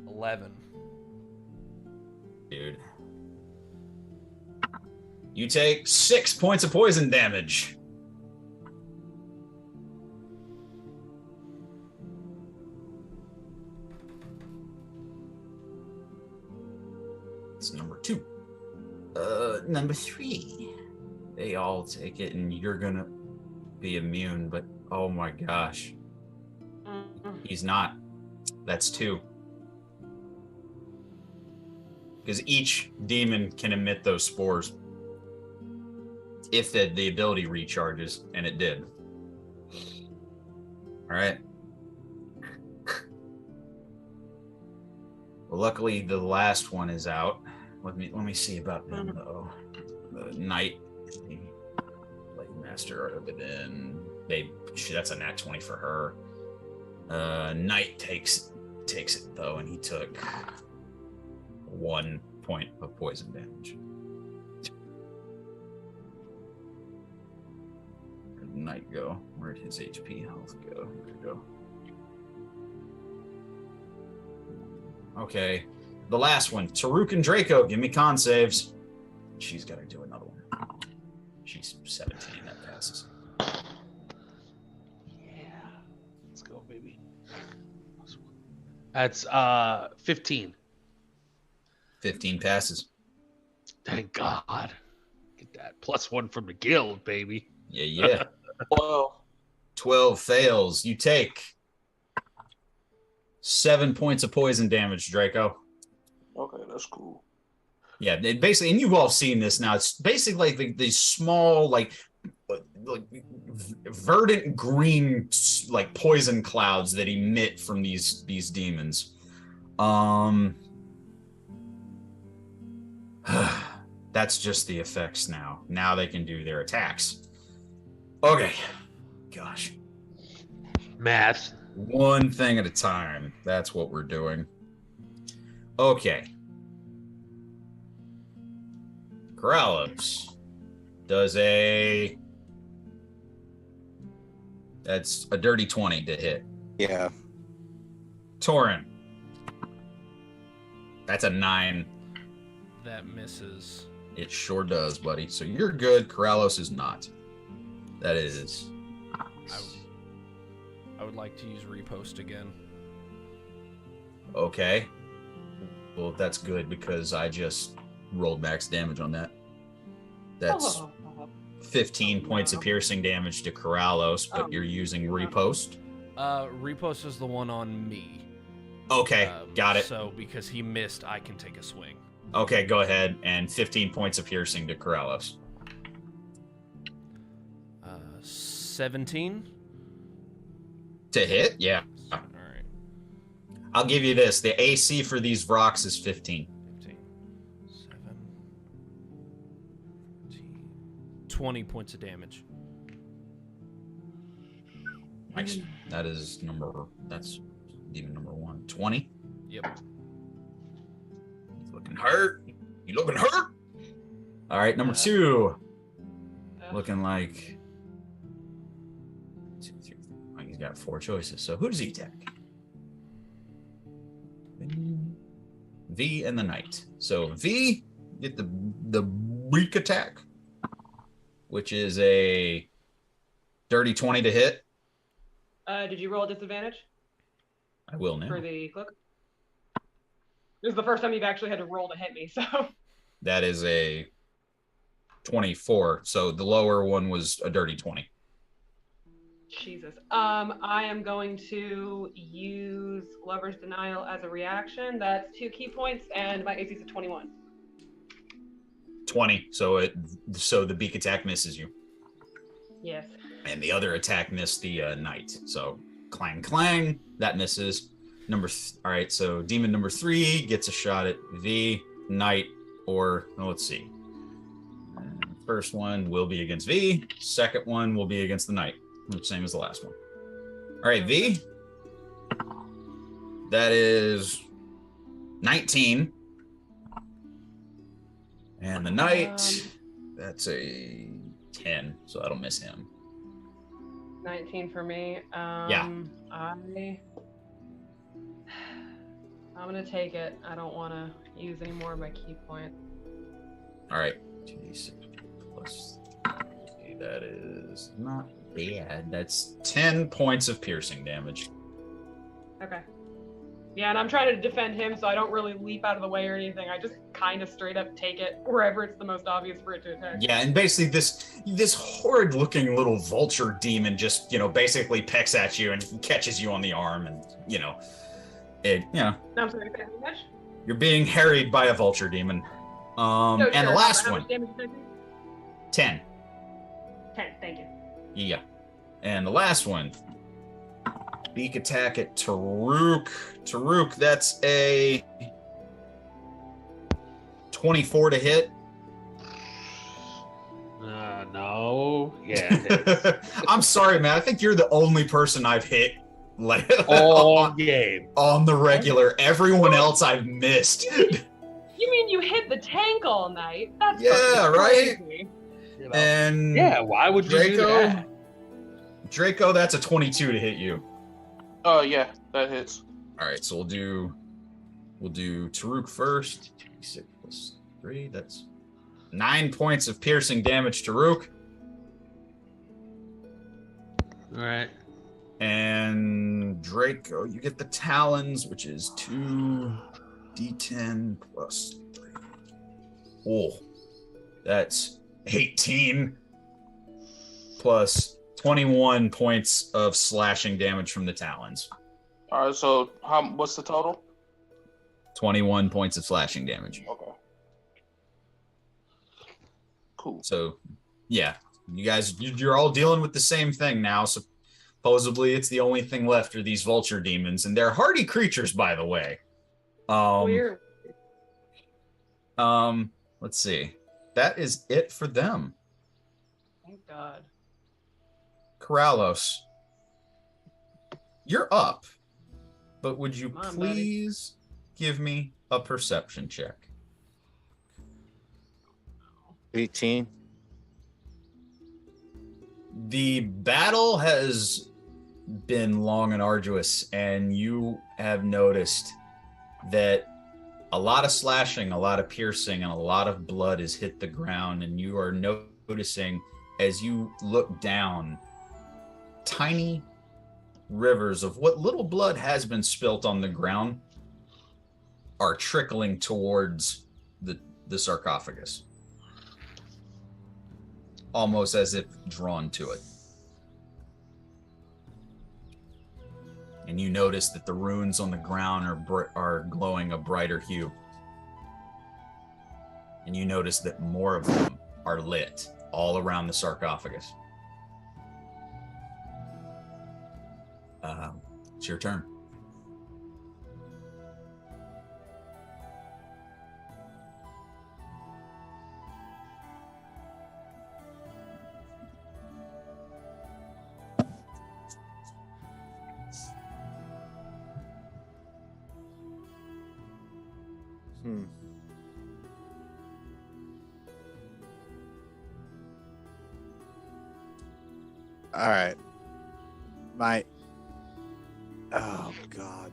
11. Dude. You take 6 points of poison damage. It's number 2. Number 3. They all take it, and you're gonna be immune, but oh my gosh. He's not. That's 2. Because each demon can emit those spores if the ability recharges, and it did. All right. Well, luckily the last one is out. Let me see about them though. The knight, the Blade Master of it in. That's a nat 20 for her. Knight takes it though, and he took 1 point of poison damage. Where'd the knight go? Where'd his HP health go? There we go. Okay. The last one. Taruk and Draco, give me con saves. She's got to do another one. She's 17. That passes. Yeah. Let's go, baby. That's 15. 15 passes. Thank God. Get that +1 from the guild, baby. Yeah. Well, 12 fails. You take 7 points of poison damage, Draco. okay, that's cool. Yeah, it basically, and you've all seen this now. It's basically like these small, like verdant green, like poison clouds that emit from these demons. That's just the effects now. Now they can do their attacks. Okay. Gosh. Math. One thing at a time. That's what we're doing. Okay. Corrales does that's a dirty 20 to hit. Yeah. Torin. That's a 9. That misses. It sure does, buddy. So you're good. Corrales is not. That is. I would like to use repost again. Okay. Well, that's good because I just rolled max damage on that. That's 15 points of piercing damage to Corrales, but you're using repost. Repost is the one on me. Okay, got it. So because he missed, I can take a swing. Okay, go ahead. And 15 points of piercing to Corrales. 17 to hit? Yeah. All right. I'll give you this. The AC for these rocks is 15. 15. 17. 20 points of damage. Nice. That's demon number 1. 20? Yep. He's looking hurt. You looking hurt? All right, number 2. Looking like... 2, 3. Oh, he's got 4 choices. So who does he attack? V and the knight. So V, get the weak attack, which is a dirty 20 to hit. Did you roll a disadvantage I will now. for the cloak? This is the first time you've actually had to roll to hit me, so. That is a 24. So the lower one was a dirty 20. Jesus. I am going to use Lover's Denial as a reaction. That's 2 key points, and my AC is a 21. 20. So the beak attack misses you. Yes. And the other attack missed the knight. So clang, clang. That misses. All right, so demon number 3 gets a shot at V, knight, or let's see. First one will be against V. Second one will be against the knight. Same as the last one. All right, V. That is 19. And the knight, that's a 10, so that'll miss him. 19 for me. Yeah. I'm gonna take it. I don't want to use any more of my key point. All right, 2d6 plus 3. That is not bad. That's 10 points of piercing damage. Okay. Yeah, and I'm trying to defend him, so I don't really leap out of the way or anything. I just kind of straight up take it wherever it's the most obvious for it to attack. Yeah, and basically this horrid looking little vulture demon just, basically pecks at you and catches you on the arm, and I'm sorry, how much? you're being harried by a vulture demon. No, And sure, the last how one, much damage did I do? 10. 10, thank you. Yeah. And the last one, beak attack at Taruk. Taruk, that's a 24 to hit. No. Yeah. I'm sorry, man. I think you're the only person I've hit All game. on the regular. Everyone else I've missed. You mean you hit the tank all night? That's Yeah, fucking right? crazy. And Yeah, why would you do that? Draco, that's a 22 to hit you. Oh yeah, that hits. All right, so we'll do Taruk first. 6 plus 3. That's 9 points of piercing damage, Taruk. All right. And Draco, you get the talons, which is 2d10 plus 3. Oh, that's 18 plus 21 points of slashing damage from the talons. All right, so what's the total? 21 points of slashing damage. Okay. Cool. So, yeah, you guys, you're all dealing with the same thing now. Supposedly, it's the only thing left are these vulture demons, and they're hardy creatures, by the way. Weird. Let's see. That is it for them. Thank God. Corrallos, you're up, but would you Come on, please give me a perception check? 18. The battle has been long and arduous, and you have noticed that a lot of slashing, a lot of piercing, and a lot of blood has hit the ground, and you are noticing as you look down, tiny rivers of what little blood has been spilt on the ground are trickling towards the sarcophagus, almost as if drawn to it. And you notice that the runes on the ground are glowing a brighter hue. And you notice that more of them are lit all around the sarcophagus. It's your turn. All right. Oh, God.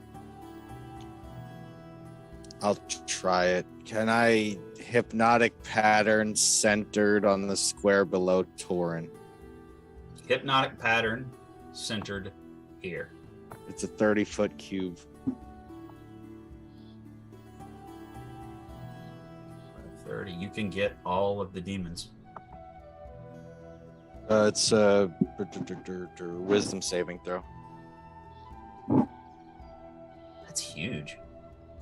I'll try it. Can I hypnotic pattern centered on the square below Torin? Hypnotic pattern centered here. It's a 30-foot cube. 30. You can get all of the demons. It's a wisdom saving throw. That's huge.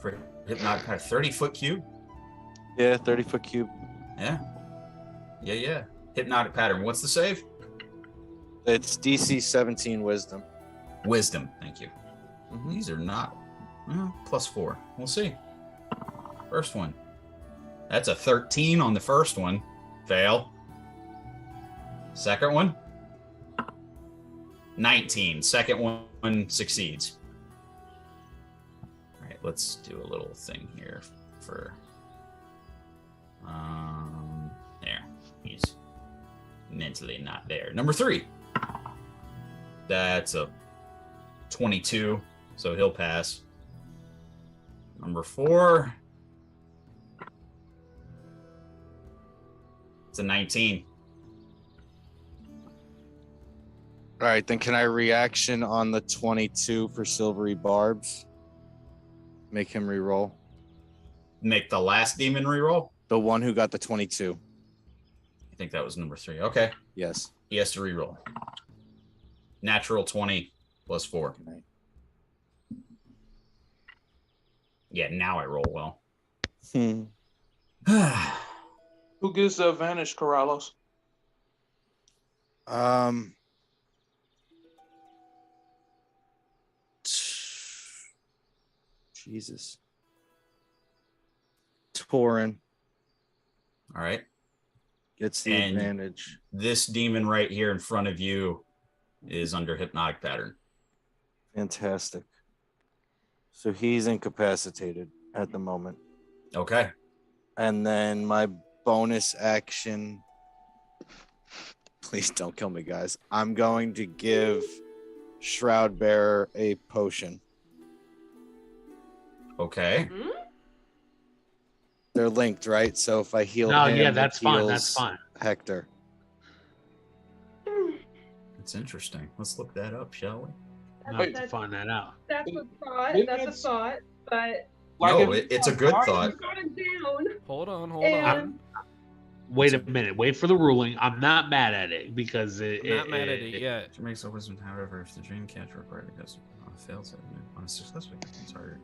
For hypnotic pattern, 30-foot cube? Yeah, 30-foot cube. Yeah. Hypnotic pattern. What's the save? It's DC 17 wisdom. Wisdom. Thank you. These are not +4. We'll see. First one. That's a 13 on the first one. Fail. Second one. 19. Second one succeeds. All right, let's do a little thing here for there. He's mentally not there. Number 3. That's a 22, so he'll pass. Number 4. It's a 19. All right, then can I reaction on the 22 for silvery barbs? Make him re-roll. make the last demon reroll? The one who got the 22. I think that was number 3. Okay. Yes. He has to reroll. Natural 20 plus 4. Right. Yeah, now I roll well. Who gets the advantage, Corrales? Jesus. Torin All right. gets the And advantage. this demon right here in front of you is under hypnotic pattern. Fantastic. So he's incapacitated at the moment. Okay. And then my bonus action. Please don't kill me, guys. I'm going to give Shroud Bearer a potion. Okay. Hmm? They're linked, right? So if I heal No, him, yeah, it that's fine. heals That's fine. Hector. That's interesting. Let's look that up, shall we? I'll have Wait. to find that out. That's a thought. Maybe That's a it's- thought. But No, if it's a good thought. you got it down. Hold on. And Wait a minute. Wait for the ruling. I'm not mad at it because I'm not mad at it yet. It makes a wisdom, however, if the dream catcher required to cast on a failed save, on a successful sorry.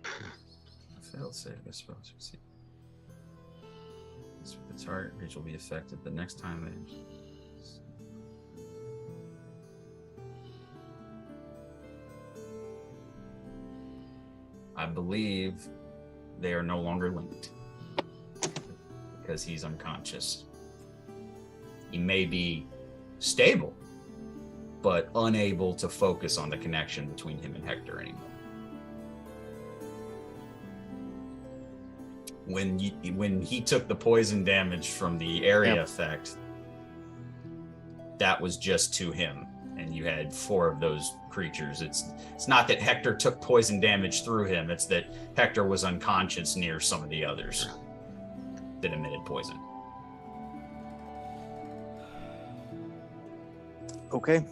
A failed save, I suppose. See. The target reach will be affected the next time they. I believe they are no longer linked because he's unconscious. He may be stable, but unable to focus on the connection between him and Hector anymore. When he took the poison damage from the area effect, that was just to him, and you had 4 of those creatures. It's not that Hector took poison damage through him, it's that Hector was unconscious near some of the others that emitted poison. Okay.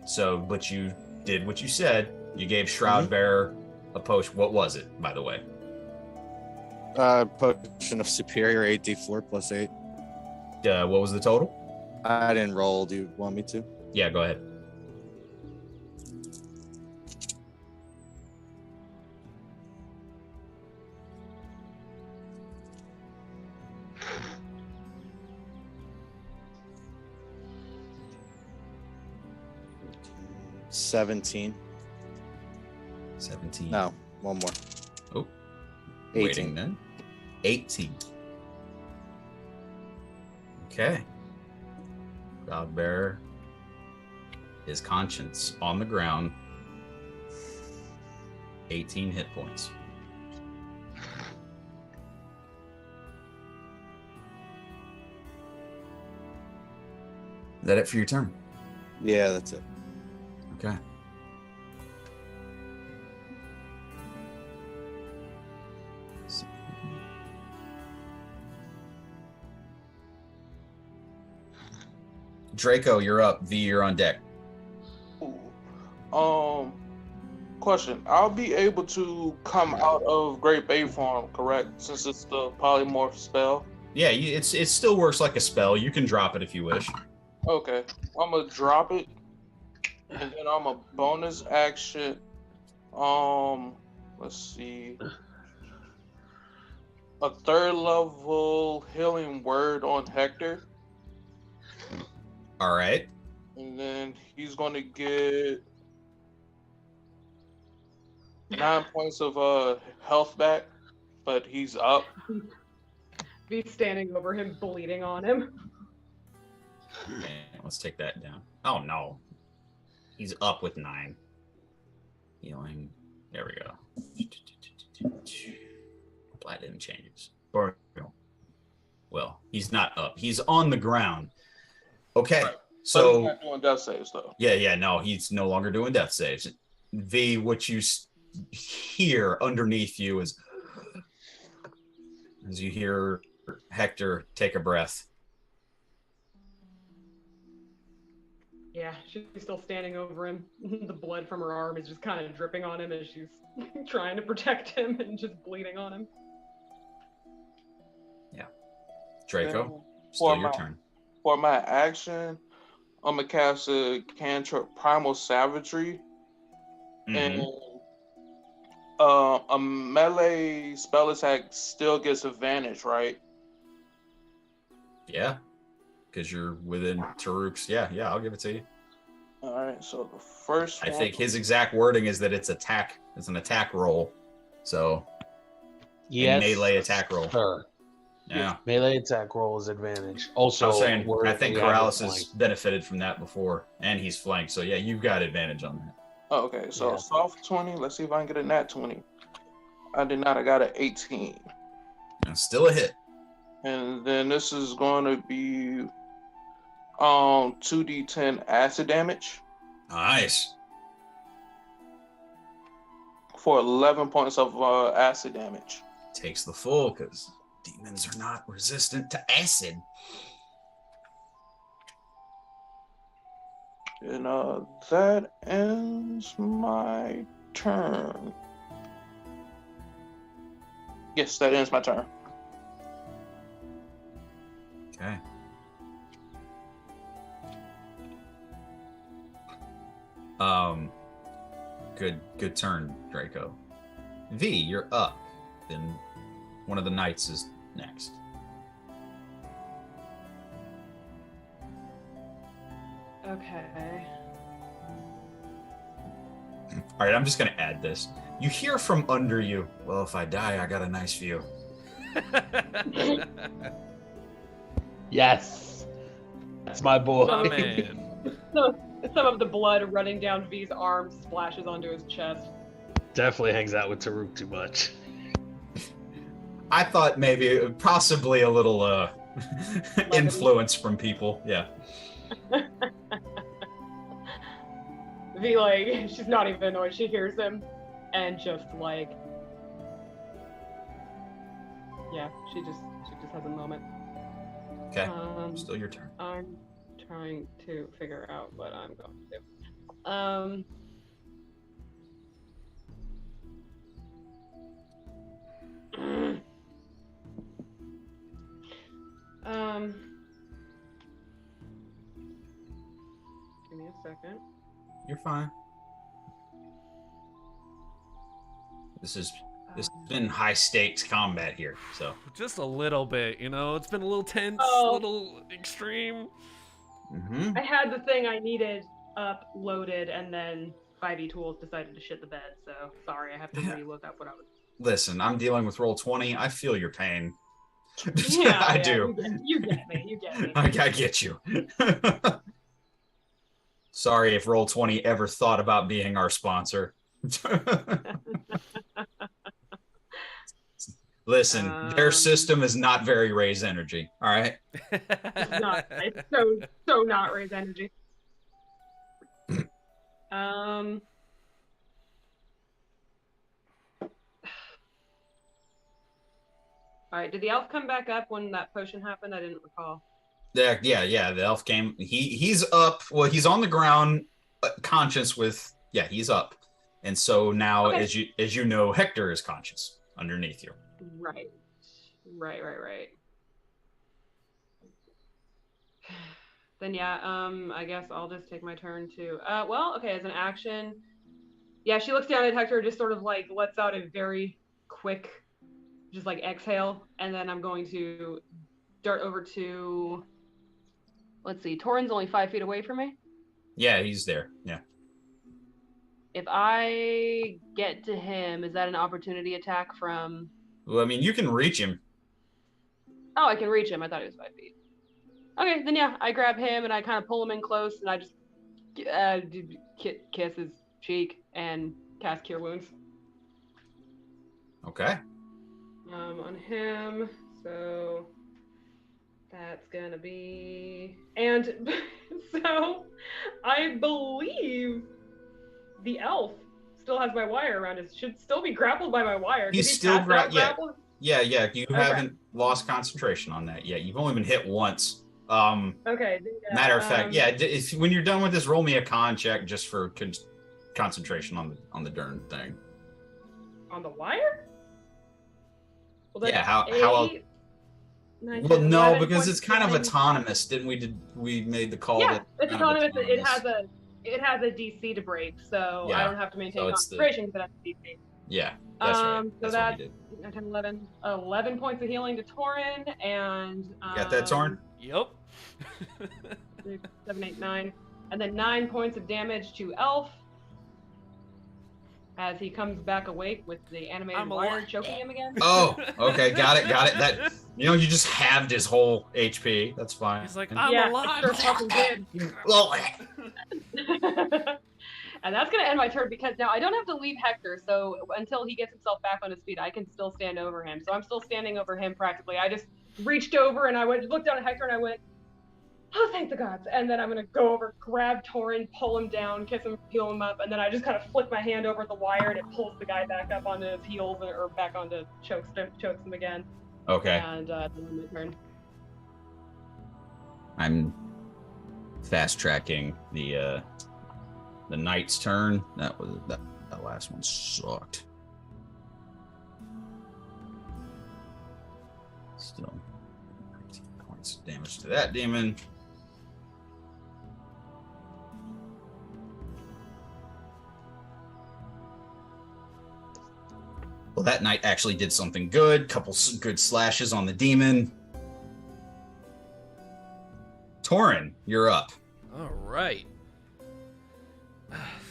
So, but you did what you said. You gave Shroud Bearer a potion. What was it, by the way? Potion of Superior 8d4 plus 8. What was the total? I didn't roll. Do you want me to? Yeah, go ahead. $17. 17. No, one more. Oh, 18. waiting then. 18. Okay. Cloudbearer, his conscience on the ground, 18 hit points. Is that it for your turn? Yeah, that's it. Okay. Draco, you're up. V, you're on deck. Question. I'll be able to come out of Great Bay Farm, correct? Since it's the polymorph spell. Yeah, it still works like a spell. You can drop it if you wish. Okay. I'm gonna drop it. And then I'm a bonus action. Let's see. A 3rd level healing word on Hector. All right. And then he's gonna get 9 points of health back, but he's up. be standing over him, bleeding on him. Okay, let's take that down. Oh no. He's up with 9. Healing. There we go. That didn't change. Well, he's not up. He's on the ground. Okay. Right. So he's not doing death saves though. Yeah, no, he's no longer doing death saves. V, what you hear underneath you is as you hear Hector take a breath. Yeah, she's still standing over him. The blood from her arm is just kind of dripping on him as she's trying to protect him and just bleeding on him. Yeah. Draco, Yeah. still your turn. For my action, I'm gonna cast a cantrip Primal Savagery, and a melee spell attack still gets advantage, right? Yeah, because you're within Taruk's. Yeah, I'll give it to you. All right, so the first I one, think his exact wording is that it's an attack roll. So, Yes, melee attack roll. Sir. Yeah. Melee attack roll is advantage. Also, I was saying, we're- I think we have a Corrales has flank. benefited from that before, and he's flanked. So, yeah, you've got advantage on that. oh, okay, so Yeah. soft 20. Let's see if I can get a nat 20. I did not. I got an 18. And still a hit. And then this is going to be 2d10 acid damage Nice. for 11 points of acid damage. Takes the full because demons are not resistant to acid. And that ends my turn. Yes, that ends my turn. Okay. Good turn, Draco. V, you're up. Then one of the knights is next. Okay. All right, I'm just gonna add this. You hear from under you. Well, if I die, I got a nice view. Yes, that's my boy. My man. Some of the blood running down V's arm splashes onto his chest. Definitely hangs out with Taruk too much. I thought maybe, possibly a little influence from people. Yeah. V, like, she's not even annoyed. She hears him and just like, yeah, she just has a moment. Okay. Still your turn. I'm trying to figure out what I'm going to do. Give me a second. You're fine. This has been high stakes combat here, so. Just a little bit, you know? It's been a little tense, a Oh. little extreme. Mm-hmm. I had the thing I needed uploaded, and then 5e Tools decided to shit the bed, so sorry, I have to re-look up what I was. Listen, I'm dealing with roll 20. I feel your pain. Yeah, I yeah, do. You get me. You get me. I get you. Sorry if roll 20 ever thought about being our sponsor. Listen, their system is not very raise energy. All right. It's not. It's so not raise energy. All right. Did the elf come back up when that potion happened? I didn't recall. Yeah. The elf came. He's up. Well, he's on the ground, conscious with. Yeah, he's up. And so now, Okay. as you know, Hector is conscious underneath you. Right. Then yeah, I guess I'll just take my turn too. Well, okay, as an action, yeah, she looks down at Hector, just sort of like lets out a very quick, just like exhale, and then I'm going to dart over to, let's see, Torin's only 5 feet away from me. Yeah, he's there. Yeah. If I get to him, is that an opportunity attack from... Well, I mean, you can reach him. Oh, I can reach him. I thought he was 5 feet. Okay, then yeah, I grab him and I kind of pull him in close and I just kiss his cheek and cast Cure Wounds. Okay. On him, so that's gonna be... And so I believe the elf still has my wire around his, should still be grappled by my wire. He's Did he still pass out yeah. grappled? Yeah, you Okay. haven't lost concentration on that yet. You've only been hit once. Okay. Matter of fact, when you're done with this, roll me a con check just for concentration on the darn thing. On the wire? Well, that's Yeah, how 9, well, 10, no, 11 because points it's kind of healing. autonomous. Didn't we made the call Yeah, that it's kind of autonomous. It has a DC to break, so Yeah, I don't have to maintain so it's the- concentration because it has a DC. Yeah, that's right. So That's that's what you did. 9, 10, 11 points of healing to Torin, and You got that, Torn? Yep. 6, 7, 8, 9, and then 9 points of damage to Elf as he comes back awake with the animated wire alive. choking him again. Oh, okay, got it. That you just halved his whole HP. That's fine. He's like, I'm yeah, alive. I sure fucking did. And that's gonna end my turn because now I don't have to leave Hector, so until he gets himself back on his feet, I can still stand over him. So I'm still standing over him practically. I just reached over and I looked down at Hector and I went, oh, thank the gods. And then I'm gonna go over, grab Torin, pull him down, kiss him, heal him up, and then I just kind of flick my hand over the wire and it pulls the guy back up onto his heels or back onto chokes him again. Okay. And then my turn. I'm fast tracking the knight's turn. That last one sucked. Still 19 points of damage to that demon. Well, that knight actually did something good. Couple good slashes on the demon. Torin, you're up. All right.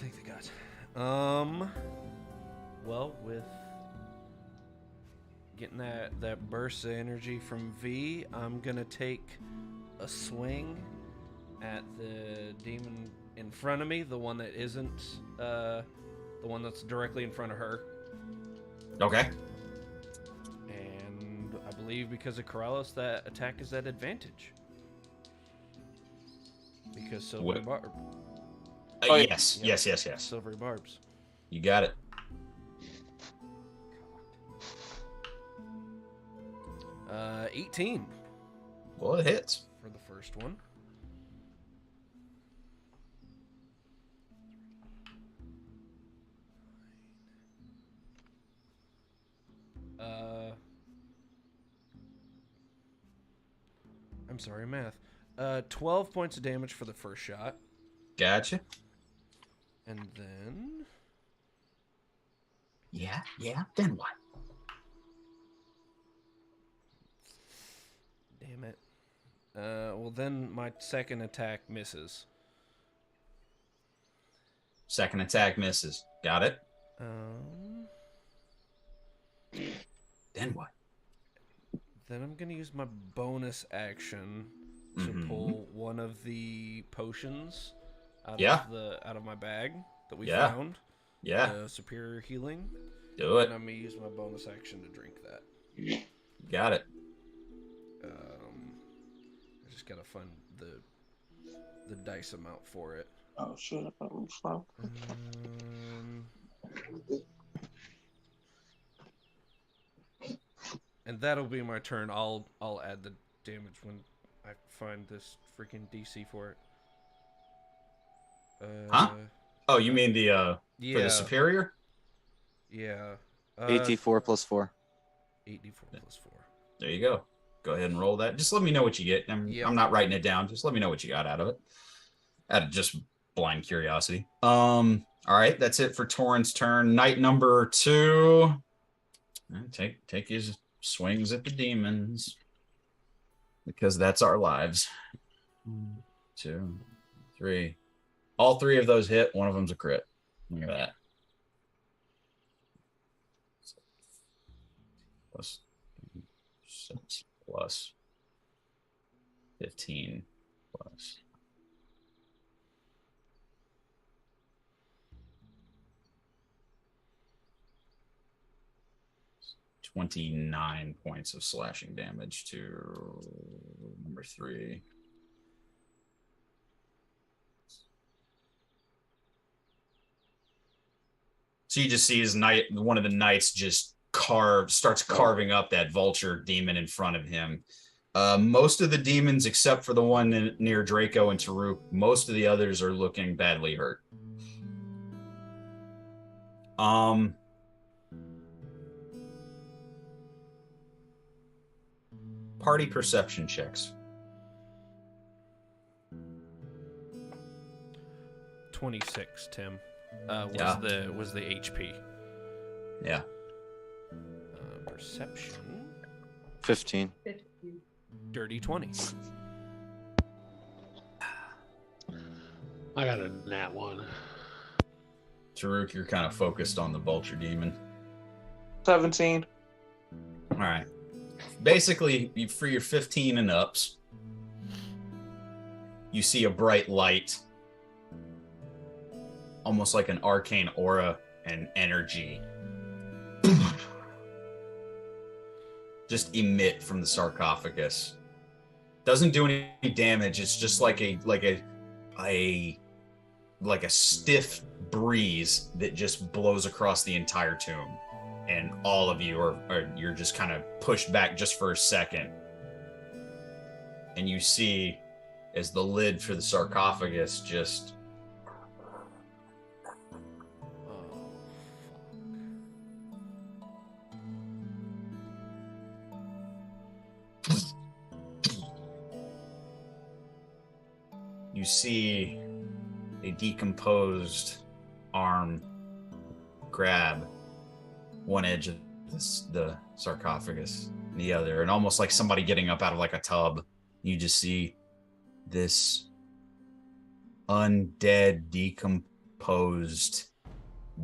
Thank the gods. Well, with getting that burst of energy from V, I'm gonna take a swing at the demon in front of me, the one that isn't, the one that's directly in front of her. Okay. And I believe because of Corrales, that attack is at advantage. Because silvery barb. Yes. Silvery barbs. You got it. 18. Well, it hits. For the first one. I'm sorry, math. 12 points of damage for the first shot. Gotcha. And then... Yeah, then what? Damn it. Well, then my second attack misses. Second attack misses. Got it. Then what? Then I'm going to use my bonus action to pull one of the potions out of my bag that we found. Yeah. Superior healing. Do it. And I'm going to use my bonus action to drink that. Got it. I just got to find the dice amount for it. Oh shit! I thought we were And that'll be my turn. I'll add the damage when I find this freaking DC for it. Huh? Oh, you mean the for the superior? Yeah. 8d4 plus 4. 8d4 plus 4. There you go. Go ahead and roll that. Just let me know what you get. I'm not writing it down. Just let me know what you got out of it. Out of just blind curiosity. All right, that's it for Torin's turn. Knight number 2. Take his swings at the demons. Because that's our lives. 1, 2, 3. All 3 of those hit. One of them's a crit. Look at that. Plus 6 plus 15 plus 29 points of slashing damage to number 3. So you just see his knight, one of the knights just starts carving up that vulture demon in front of him. Most of the demons, except for the one near Draco and Taruk, most of the others are looking badly hurt. Party perception checks. 26, Tim. Yeah. Was the HP. Yeah. Perception. 15. 50. Dirty 20. I got a nat one. Taruk, you're kind of focused on the vulture demon. 17. All right. Basically, for your 15 and ups, you see a bright light, almost like an arcane aura and energy, just emit from the sarcophagus. Doesn't do any damage. It's just like a stiff breeze that just blows across the entire tomb. And all of you you're just kind of pushed back just for a second. And you see as the lid for the sarcophagus just you see a decomposed arm grab one edge of the sarcophagus and the other, and almost like somebody getting up out of like a tub, you just see this undead, decomposed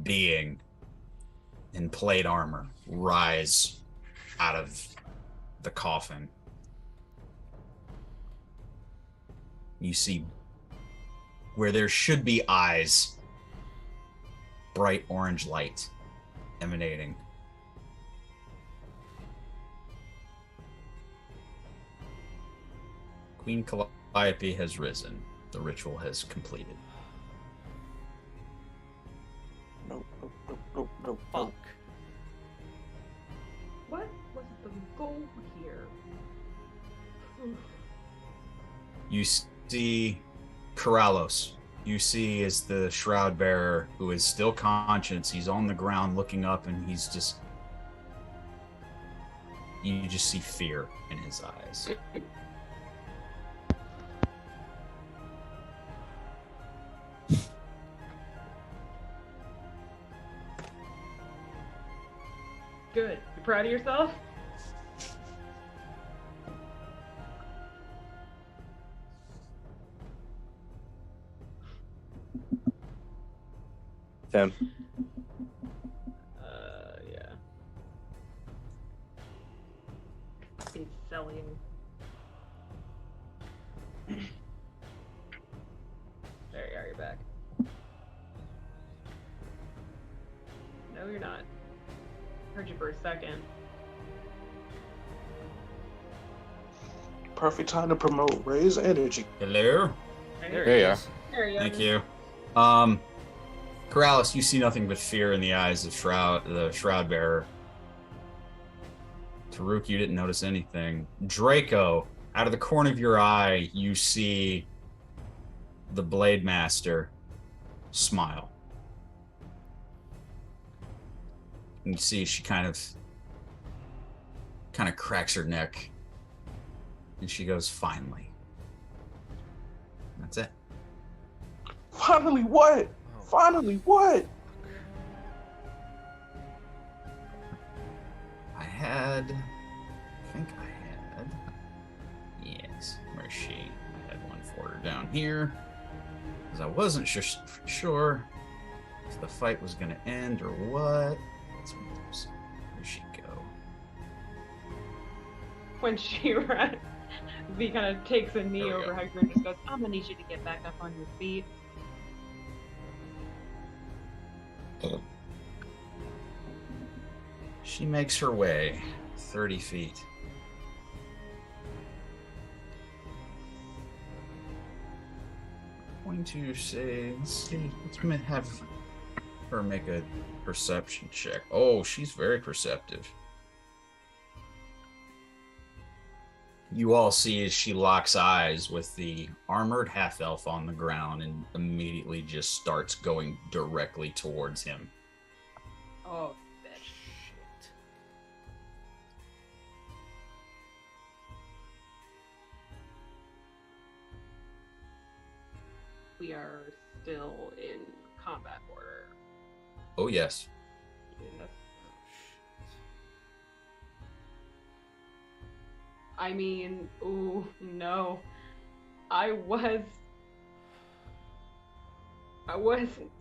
being in plate armor rise out of the coffin. You see where there should be eyes, bright orange light emanating. Queen Calliope has risen. The ritual has completed. Nope. Fuck. What was the goal here? Oof. You see Corrales. You see as the shroud bearer, who is still conscious, he's on the ground looking up, and he's just... You just see fear in his eyes. Good. You proud of yourself? Tim. Yeah. He's selling. There you are, you're back. No, you're not. Heard you for a second. Perfect time to promote Raise Energy. Hello? There you are. There you Thank you. Corrales, you see nothing but fear in the eyes of the shroud bearer. Taruk, you didn't notice anything. Draco, out of the corner of your eye, you see the Blade Master smile. And you see she kind of cracks her neck. And she goes, finally. That's it. Finally what? Finally what? I think I had. Yes, where's she? I had one for her down here. Because I wasn't sure if the fight was going to end or what. Where'd she go? When she runs, V kind of takes a knee There we over go. Hector and just goes, I'm gonna need you to get back up on your feet. She makes her way 30 feet. I'm going to say, let's see, let's have Her make a perception check. Oh, she's very perceptive. You all see as she locks eyes with the armored half-elf on the ground and immediately just starts going directly towards him. Oh, bitch. Shit. We are still in combat order. Oh, yes. Yes. Oh, shit. I mean, ooh, no. I was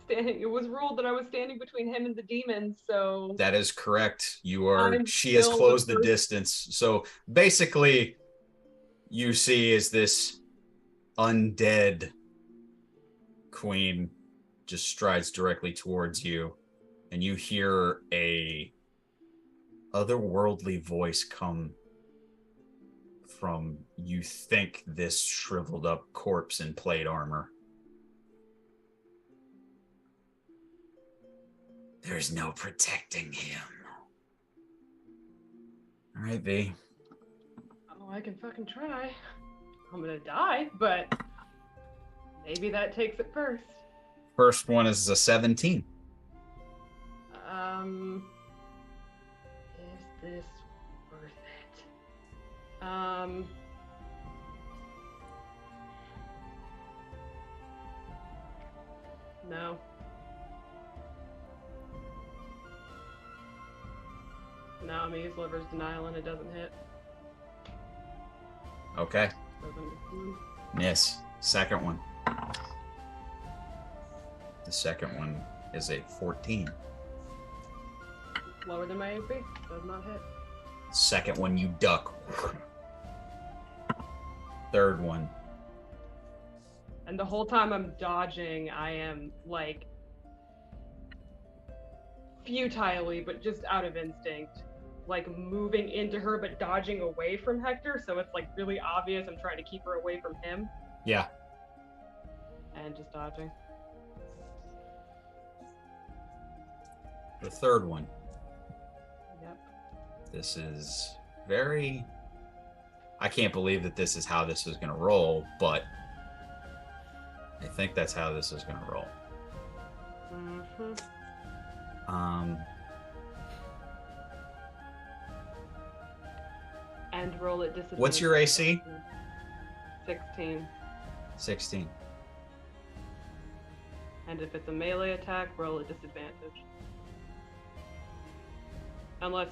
standing. It was ruled that I was standing between him and the demons, so That is correct. You are. I'm She has still closed the the first- distance. So basically, you see is this undead queen just strides directly towards you, and you hear a otherworldly voice come from, you think, this shriveled up corpse in plate armor. There's no protecting him. All right, V. Oh, I can fucking try. I'm gonna die, but maybe that takes it first. First one is a 17. Is this worth it? No. No, I'm gonna use Liver's Denial and it doesn't hit. Okay. Doesn't. Miss. Second one. The second one is a 14. Lower than my AP. Does not hit. Second one, you duck. Third one. And the whole time I'm dodging, I am like futilely, but just out of instinct, like moving into her, but dodging away from Hector. So it's like really obvious I'm trying to keep her away from him. Yeah. And just dodging. The third one. Yep. This is very... I can't believe that this is how this is going to roll, but I think that's how this is going to roll. Mm-hmm. And roll at disadvantage. What's your AC? 16. 16. And if it's a melee attack, roll at disadvantage. Unless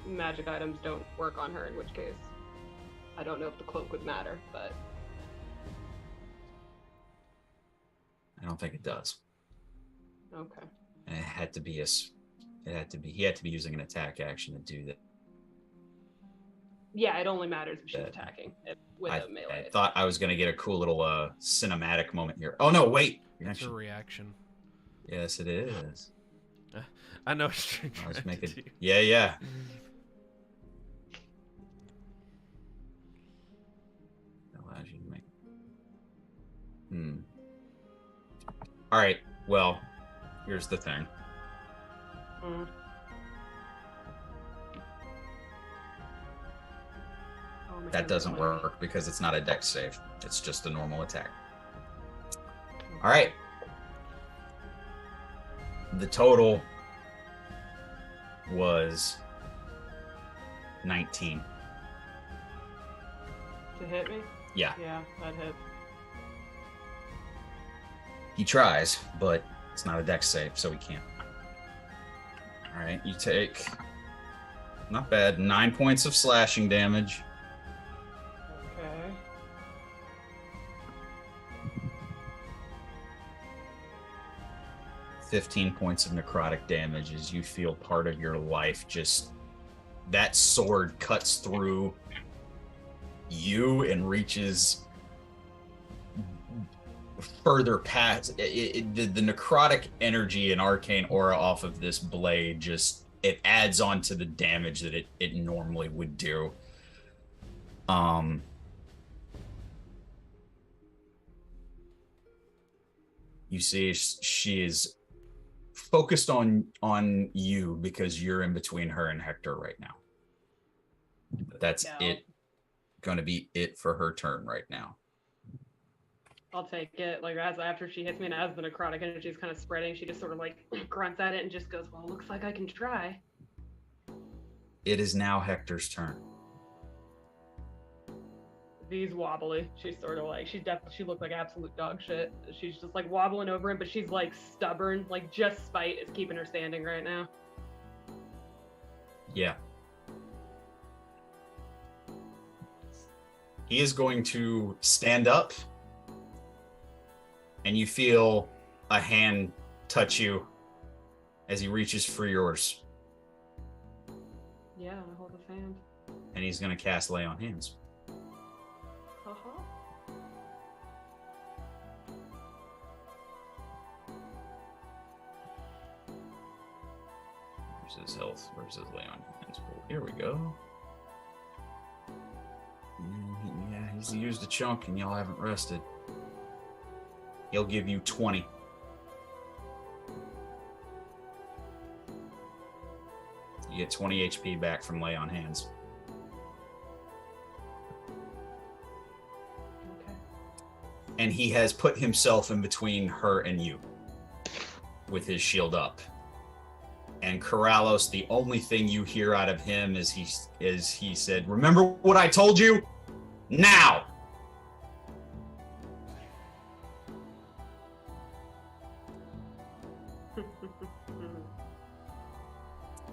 magic items don't work on her, in which case I don't know if the cloak would matter, but I don't think it does. okay. And it had to be he had to be using an attack action to do that. Yeah, it only matters if she's That- attacking it with I a melee. thought I was going to get a cool little cinematic moment here. Oh, no, wait. It's a Actually, reaction. yes, it is. I know what you're I was trying to making... do. Yeah. Allows you to make... All right, well, here's the thing. Mm. Oh, my That God, doesn't my- work because it's not a dex save. It's just a normal attack. All right. The total was 19. To hit me? Yeah, Yeah, that hits. he tries, but it's not a dex save, so he can't. All right, you take, not bad, 9 points of slashing damage. Okay. $15 points of necrotic damage as you feel part of your life just, that sword cuts through you and reaches further past the necrotic energy and arcane aura off of this blade. Just, it adds on to the damage that it normally would do. You see she is focused on you because you're in between her and Hector right now. That's it. Going to be it for her turn right now. I'll take it. Like after she hits me, and as the necrotic energy is kind of spreading, she just sort of like grunts at it and just goes, "Well, looks like I can try." It is now Hector's turn. V's wobbly. She's sort of like she looked like absolute dog shit. She's just like wobbling over him, but she's like stubborn. Like just spite is keeping her standing right now. Yeah. He is going to stand up, and you feel a hand touch you as he reaches for yours. Yeah, I hold his hand. And he's going to cast Lay on Hands. Uh-huh. Where's his health? Where's his Lay on Hands? Here we go. Yeah, he's used a chunk and y'all haven't rested. He'll give you 20. You get 20 HP back from Lay on Hands. Okay. And he has put himself in between her and you with his shield up. And Corrallos, the only thing you hear out of him is he said, "Remember what I told you? Now!"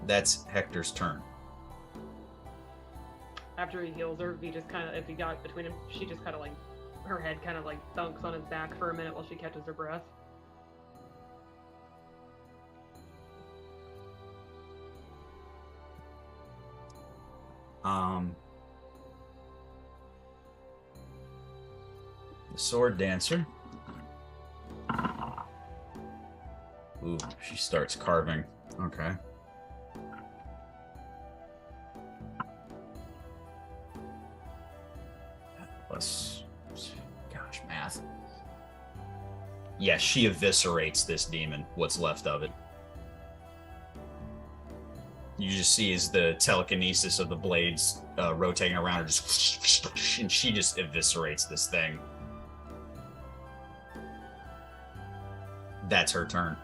That's Hector's turn. After he heals her, V just kind of, if he got between him, she just kind of like, her head kind of like thunks on his back for a minute while she catches her breath. The sword dancer. Ooh, she starts carving. Okay. Plus, gosh, math. Yeah, she eviscerates this demon, what's left of it. You just see as the telekinesis of the blades rotating around her, just and she just eviscerates this thing. That's her turn.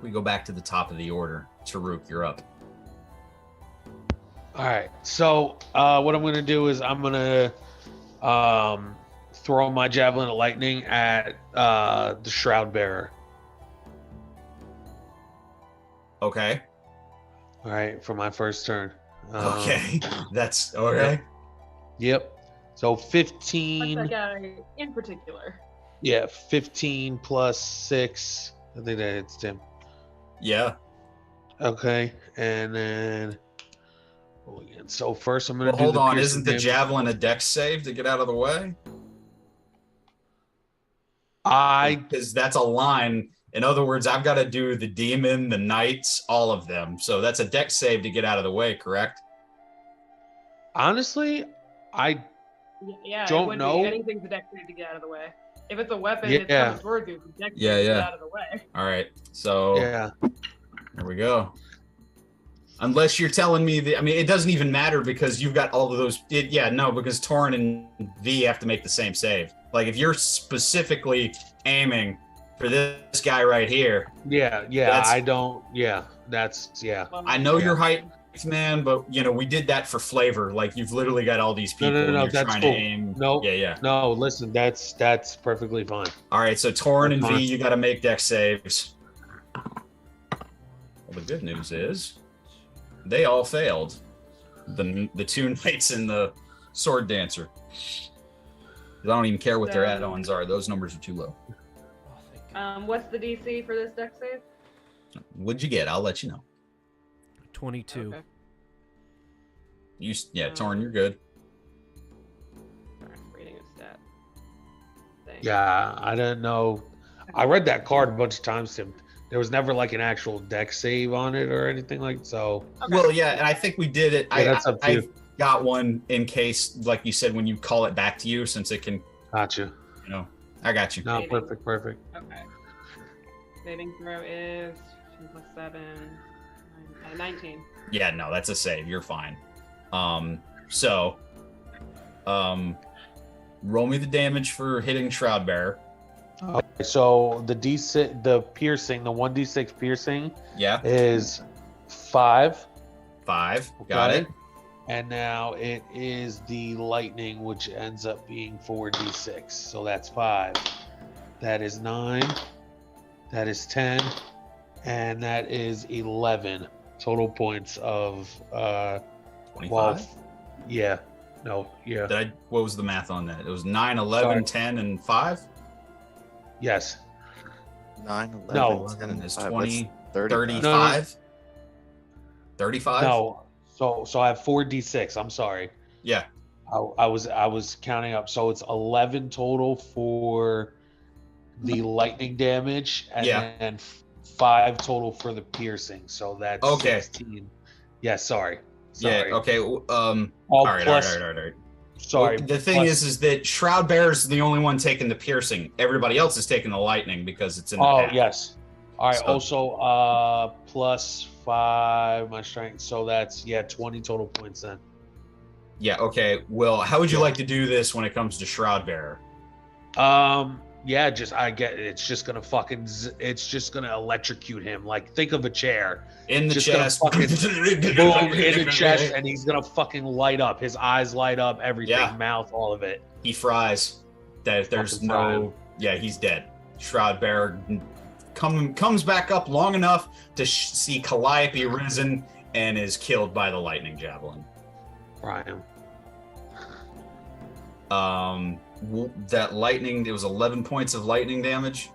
We go back to the top of the order. Taruk, you're up. All right. So what I'm going to do is I'm going to throw my javelin of lightning at the shroud bearer. Okay. All right, for my first turn. Okay. That's okay. Yep. So What's 15. that guy in particular? Yeah, 15 plus 6. I think that hits Tim. Yeah. Okay, and then again. So first I'm gonna do Hold the on. piercing Isn't the damage. javelin a dex save to get out of the way? Because that's a line. In other words, I've got to do the demon, the knights, all of them. So that's a dex save to get out of the way, correct? Honestly, I Yeah, Don't it would know. be. Anything's a dex save to get out of the way. If it's a weapon, it's Yeah. coming towards you. It's a dex Yeah, save to yeah. get out of the way. All right. So yeah. there we go. Unless you're telling me that, I mean, it doesn't even matter because you've got all of those. Because Torrin and V have to make the same save. Like if you're specifically aiming for this guy right here. Yeah, That's- I don't. Yeah, that's I know Yeah. your height, man, but we did that for flavor. Like you've literally got all these people No, and you're that's trying cool. to aim. No, Yeah. no. Listen, that's perfectly fine. All right, so Torrin and That's V, fine. you got to make dex saves. Well, the good news is they all failed. The two knights and the sword dancer. I don't even care what their So- add-ons are. Those numbers are too low. What's the DC for this dex save? What'd you get? I'll let you know. 22. Okay. Torrin, you're good. Sorry, I'm reading a stat. Thing. Yeah, I didn't know. I read that card a bunch of times, Tim. There was never like an actual deck save on it or anything like so. Okay. Well, yeah, and I think we did it. Yeah, that's up to you. I got one in case, like you said, when you call it back to you, since it can, Gotcha. I got you. No, perfect. Okay. saving throw is 2 plus 7, 19. Yeah, no, that's a save. You're fine. So, roll me the damage for hitting Shroudbearer. Okay, so the D6, the piercing, the 1d6 piercing Yeah, is 5. 5. Got Okay. it. And now it is the lightning, which ends up being 4d6. So that's 5. That is 9. That is 10. And that is 11 total points of 25. well, yeah. No, yeah. What was the math on that? It was 9, 11, Sorry. 10, and 5? Yes. 9, 11, No. 10, and Is 5. 20, That's 35. 35? 35? No. So I have 4d6. I'm sorry. Yeah. I was counting up. So it's 11 total for the lightning damage, and Yeah. then 5 total for the piercing. So that's Okay. 16. Yeah, sorry. Yeah, okay. All right, plus, all right. Sorry. Well, the thing is that Shroudbearer's the only one taking the piercing. Everybody else is taking the lightning because it's in the path. yes. All right. So- Also, plus 5 my strength. So that's 20 total points then. Yeah, okay. Well, how would you like to do this when it comes to Shroudbearer? It's just gonna electrocute him. Like, think of a chair. In the Just gonna chest. fucking boom in the chest, and he's gonna fucking light up. His eyes light up, everything, Yeah. mouth, all of it. He fries. There's Fucking no... Yeah, he's dead. Shroudbearer comes back up long enough to see Calliope risen and is killed by the lightning javelin. Brian. That lightning, it was 11 points of lightning damage.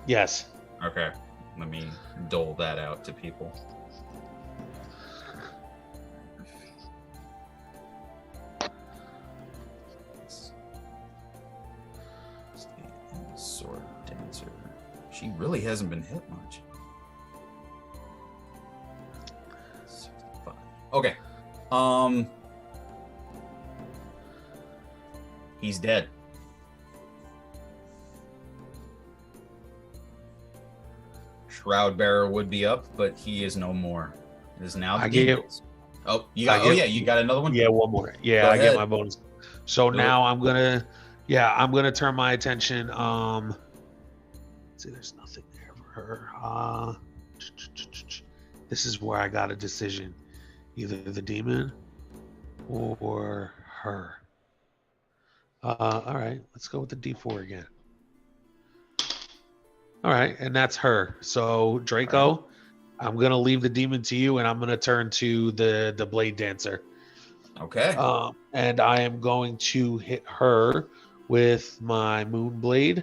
Yes. Okay, let me dole that out to people. Sword dancer. She really hasn't been hit much. 65. Okay. He's dead. Shroudbearer would be up, but he is no more. It is now the I get- demons. Oh, you got. You got another one. Yeah, one more. Yeah, Go I ahead. get my bonus. So Do now I'm gonna turn my attention. Let's see, there's nothing there for her. This is where I got a decision, either the demon or her. All right, let's go with the D4 again. All right, and that's her. So Draco, I'm gonna leave the demon to you, and I'm gonna turn to the blade dancer. Okay. And I am going to hit her with my moon blade.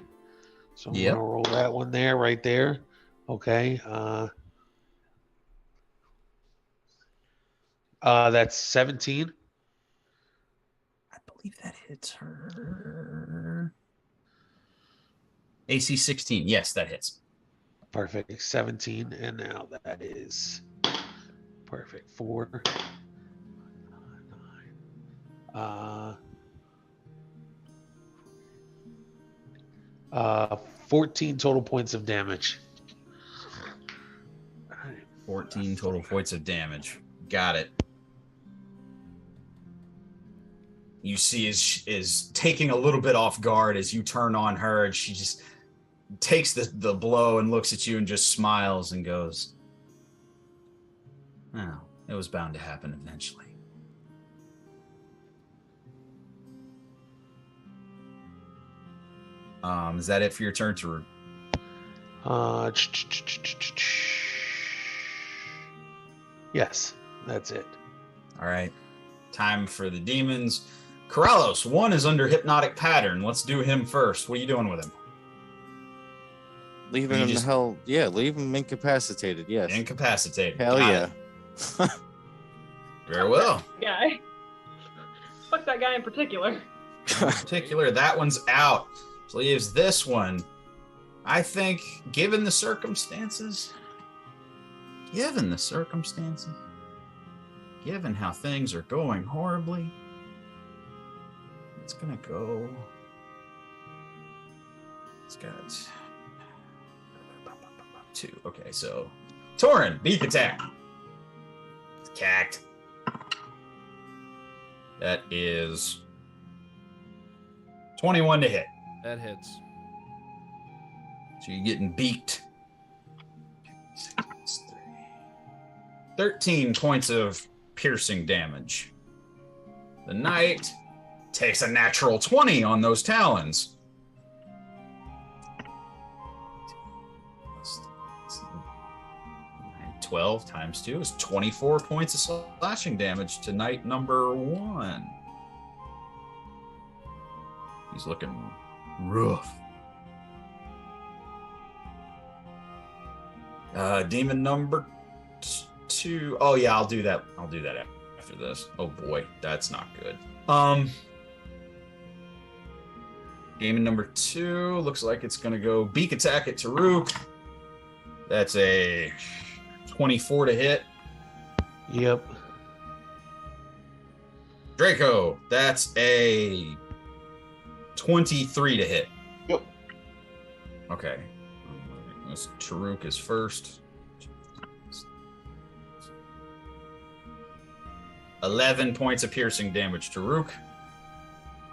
So I'm Yep. gonna roll that one there, right there. Okay. That's 17. I believe that hits her. AC 16. Yes, that hits. Perfect. 17, and now that is perfect. 4. 14 total points of damage. 14 total points of damage. Got it. You see is taking a little bit off guard as you turn on her, and she just takes the blow and looks at you and just smiles and goes, "Oh, it was bound to happen eventually." Is that it for your turn, Tarun? Yes, that's it. All right. Time for the demons. Corrallos, one is under hypnotic pattern. Let's do him first. What are you doing with him? Leave You him just- leave him incapacitated. Yes. Incapacitated. Hell Got yeah. it. Very well. Guy. Fuck that guy in particular. In particular, that one's out. So leaves this one. I think, given the circumstances, given how things are going horribly, it's gonna go. It's got 2, 2. Okay, so Torin, beak attack. It's cacked. That is 21 to hit. That hits. So you're getting beaked. 13 points of piercing damage. The knight takes a natural 20 on those talons. 12 times 2 is 24 points of slashing damage to knight number 1. He's looking rough. Demon number 2. Oh yeah, I'll do that. I'll do that after this. Oh boy, that's not good. Demon number 2 looks like it's gonna go beak attack at Taruk. That's a 24 to hit. Yep. Draco, that's a 23 to hit. Yep. Okay. Taruk is first. 11 points of piercing damage to Taruk.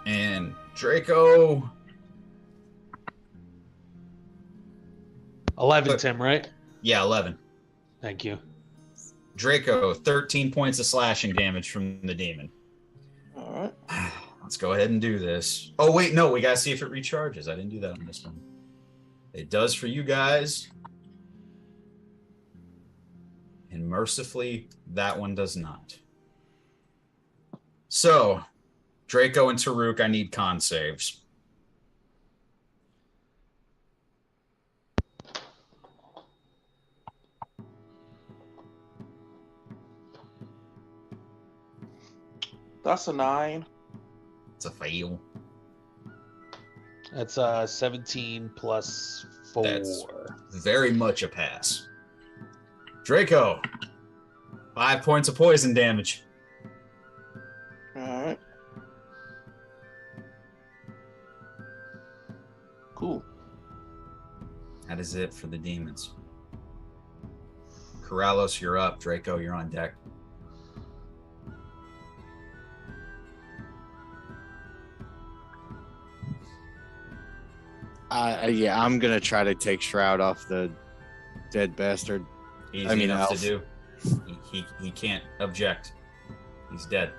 And Draco. 11, Tim, right? Yeah, 11. Thank you. Draco, 13 points of slashing damage from the demon. All right. Let's go ahead and do this. Oh, wait, no, we got to see if it recharges. I didn't do that on this one. It does for you guys. And mercifully, that one does not. So, Draco and Taruk, I need con saves. That's a 9. It's a fail. That's 17 plus 4. That's very much a pass. Draco, 5 points of poison damage. All right. Cool. That is it for the demons. Corrales, you're up. Draco, you're on deck. Yeah, I'm gonna try to take Shroud off the dead bastard. Easy enough elf. to do. He can't object. He's dead.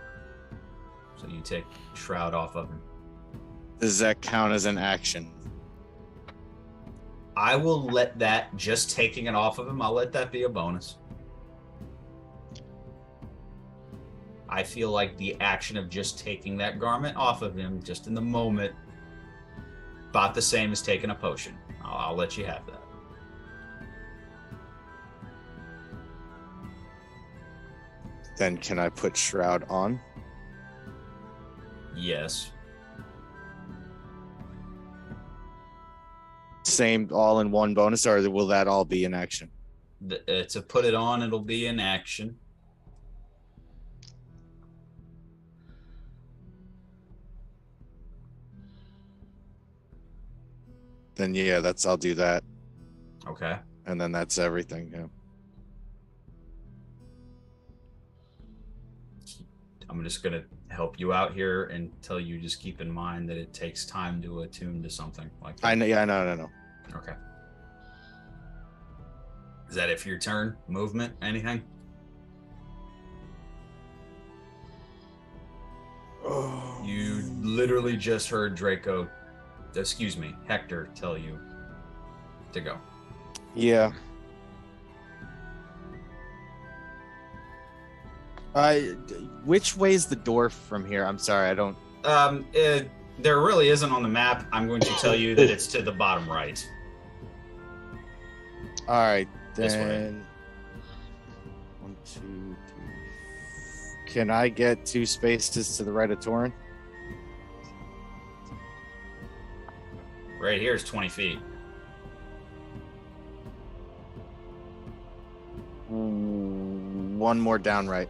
So you take Shroud off of him. Does that count as an action? I will let that, just taking it off of him, I'll let that be a bonus. I feel like the action of just taking that garment off of him, just in the moment, about the same as taking a potion. I'll let you have that. Then can I put Shroud on? Yes. Same all-in-one bonus, or will that all be in action? To put it on, it'll be in action. Then yeah, I'll do that. Okay. And then that's everything. Yeah. I'm just going to help you out here and tell you, just keep in mind that it takes time to attune to something like that. I know. Yeah, I know. Okay. Is that it for your turn? Movement? Anything? You literally just heard Hector tell you to go. Yeah. Which way's the door from here? I'm sorry, I don't. There really isn't on the map. I'm going to tell you that it's to the bottom right. All right, This way. then. 1, 2, 3. Can I get 2 spaces to the right of Torin? Right here is 20 feet. One more down right.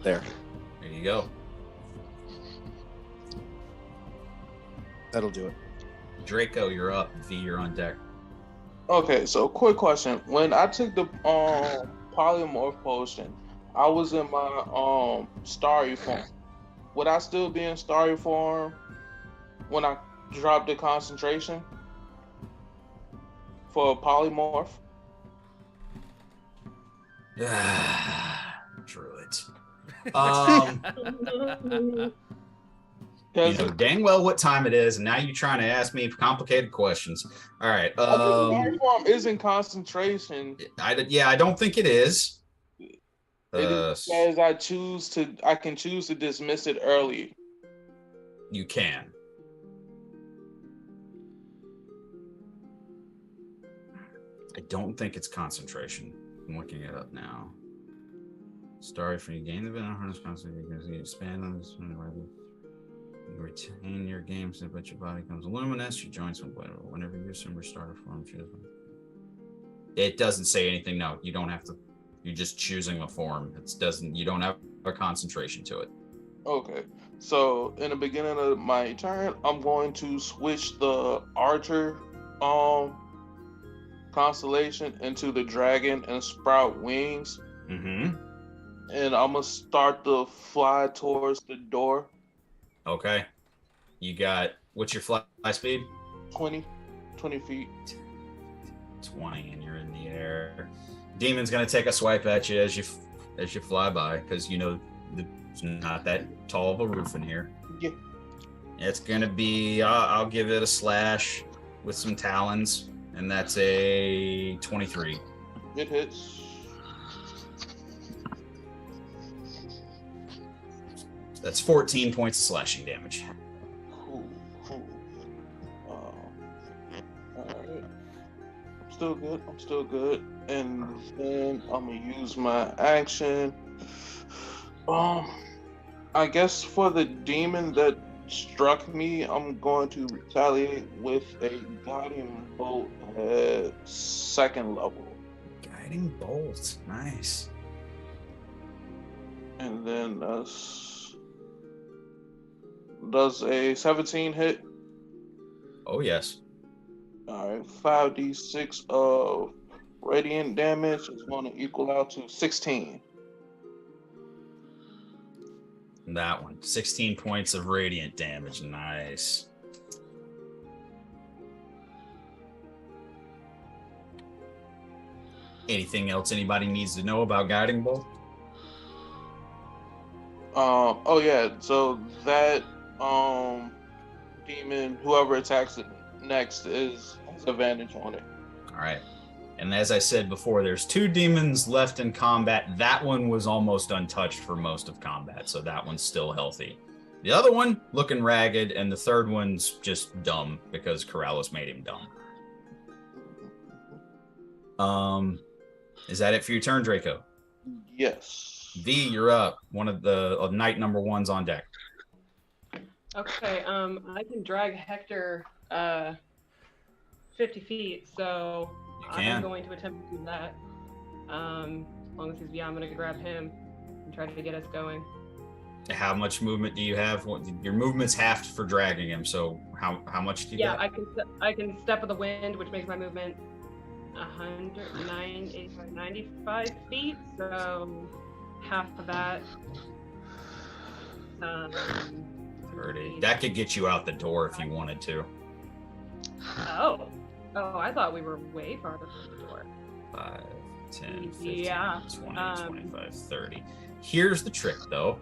There. There you go. That'll do it. Draco, you're up. V, you're on deck. Okay, so quick question. When I took the polymorph potion, I was in my starry form. Would I still be in starry form when I drop the concentration for a polymorph? Druid. You Because know dang well what time it is, and now you're trying to ask me complicated questions. All right. I think starry form is in concentration. I don't think it is. It is because I can choose to dismiss it early. You can. I don't think it's concentration. I'm looking it up now. Starry for you gain the venom harness constantly because you expand on this. You retain your games, but your body becomes luminous. You join some whenever you use some restarter form. It doesn't say anything. No, you don't have to. You're just choosing a form. It doesn't. You don't have a concentration to it. Okay, so in the beginning of my turn, I'm going to switch the archer constellation into the dragon and sprout wings, Mm-hmm. and I'm gonna start to fly towards the door. Okay. You got what's your fly speed? 20 feet. 20, and you're in the air. Demon's gonna take a swipe at you as you fly by, because you know there's not that tall of a roof in here. Yeah. It's gonna be. I'll give it a slash with some talons, and that's a 23. It hits. That's 14 points of slashing damage. Cool. Alright. I'm still good. And then I'm gonna use my action. I guess for the demon that struck me, I'm going to retaliate with a guiding bolt at 2nd level. Guiding bolt, nice. And then does a 17 hit? Oh yes. Alright, 5d6 of radiant damage is going to equal out to 16. That one. 16 points of radiant damage. Nice. Anything else anybody needs to know about guiding bolt? Oh yeah, so that demon, whoever attacks it next has advantage on it. All right. And as I said before, there's 2 demons left in combat. That one was almost untouched for most of combat, so that one's still healthy. The other one, looking ragged, and the third one's just dumb because Corrales made him dumb. Is that it for your turn, Draco? Yes. V, you're up. One of the knight number 1's on deck. Okay, I can drag Hector 50 feet, so I'm going to attempt to do that. As long as he's I'm going to grab him and try to get us going. How much movement do you have? Your movement's halved for dragging him, so how much do you got? I can step of the wind, which makes my movement 95 feet, so half of that. 30. That could get you out the door if you wanted to. Oh, I thought we were way farther from the door. 5, 10, 15, 20, 25, 30. Here's the trick, though.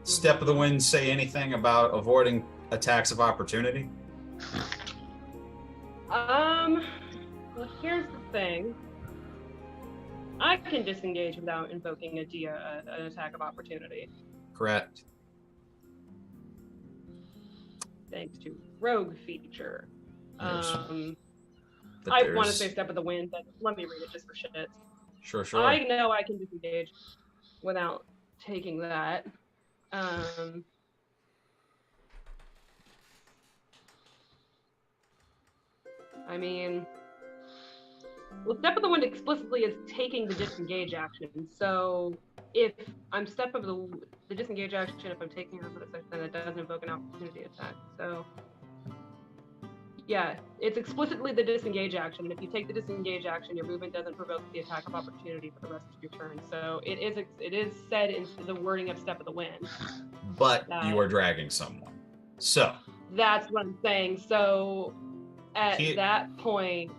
Step of the Wind say anything about avoiding attacks of opportunity? Well, here's the thing. I can disengage without invoking an attack of opportunity. Correct. Thanks to rogue feature. I There's- want to say Step of the Wind, but let me read it just for shits. Sure. I know I can disengage without taking that. I mean, well, Step of the Wind explicitly is taking the disengage action. So if I'm Step of the disengage action, if I'm taking it, then it doesn't invoke an opportunity attack. So Yeah, it's explicitly the disengage action, and if you take the disengage action, your movement doesn't provoke the attack of opportunity for the rest of your turn. So it is said in the wording of Step of the Wind. But you are dragging someone. So that's what I'm saying. So at that point,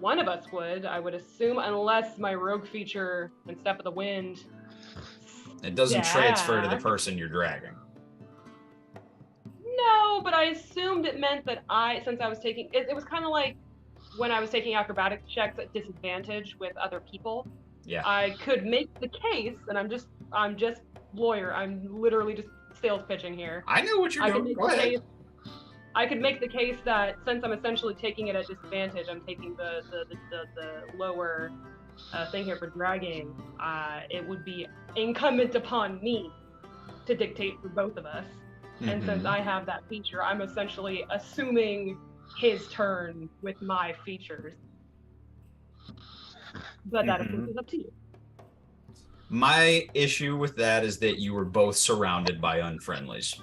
one of us I would assume, unless my rogue feature in Step of the Wind. It doesn't transfer to the person you're dragging. No, but I assumed it meant that since I was taking, it was kind of like when I was taking acrobatics checks at disadvantage with other people. Yeah. I could make the case, and I'm just lawyer. I'm literally just sales pitching here. I know what you're doing. Go ahead. I could make the case that since I'm essentially taking it at disadvantage, I'm taking the lower thing here for dragging. It would be incumbent upon me to dictate for both of us. And since I have that feature, I'm essentially assuming his turn with my features. But that is up to you. My issue with that is that you were both surrounded by unfriendlies.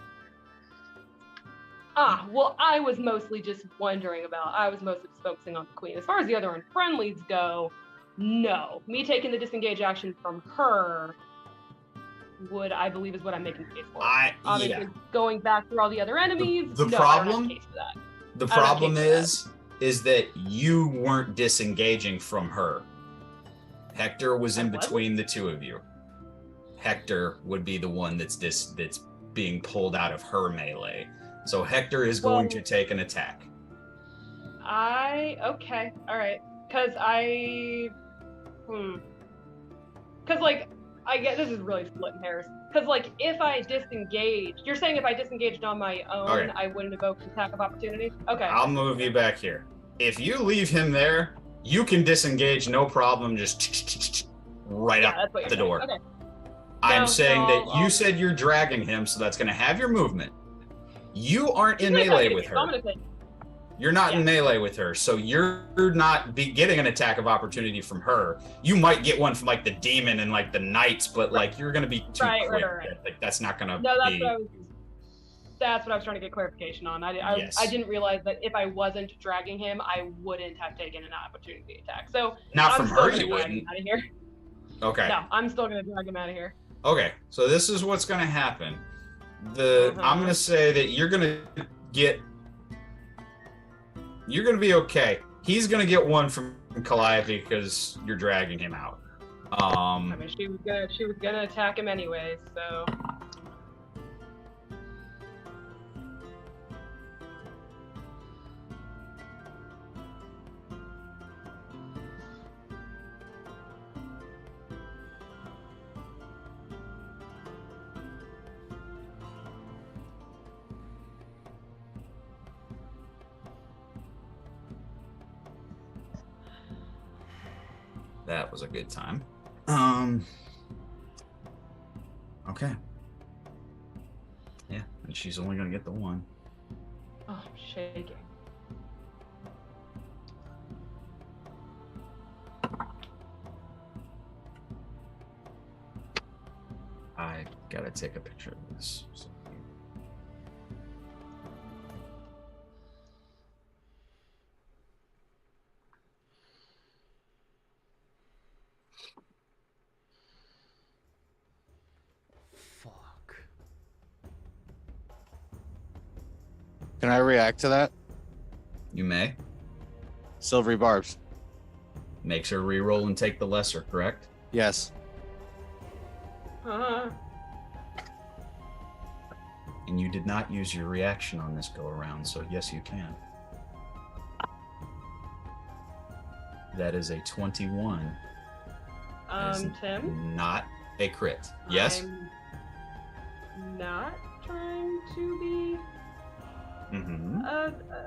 Well, I was mostly just focusing on the queen. As far as the other unfriendlies go, no. Me taking the disengage action from her I believe is what I'm making the case for. Obviously, going back through all the other enemies. The problem is that you weren't disengaging from her. Hector was in between the two of you. Hector would be the one that's being pulled out of her melee. So Hector is going to take an attack. Okay, all right, because I get this is really splitting hairs. Because if I disengage, you're saying if I disengaged on my own, I wouldn't evoke an attack of opportunity? Okay. I'll move you back here. If you leave him there, you can disengage, no problem, just right out the door. Okay. I'm saying that you said you're dragging him, so that's going to have your movement. You aren't in melee with her. You're not in melee with her, so you're not getting an attack of opportunity from her. You might get one from the demon and the knights, but you're going to be too quick. Right. That's not going to be. That's what I was trying to get clarification on. I didn't realize that if I wasn't dragging him, I wouldn't have taken an opportunity attack. So not from her, you wouldn't. Out of here. Okay. No, I'm still going to drag him out of here. Okay, so this is what's going to happen. I'm going to say that you're going to be okay. He's going to get one from Calliope because you're dragging him out. I mean, she was gonna attack him anyway, so. That was a good time. Okay. Yeah, and she's only gonna get the one. Oh, I'm shaking. I gotta take a picture of this. So. Can I react to that? You may. Silvery barbs. Makes her reroll and take the lesser, correct? Yes. Uh-huh. And you did not use your reaction on this go around, so yes, you can. That is a 21. Tim? Not a crit. Yes? I'm not trying to be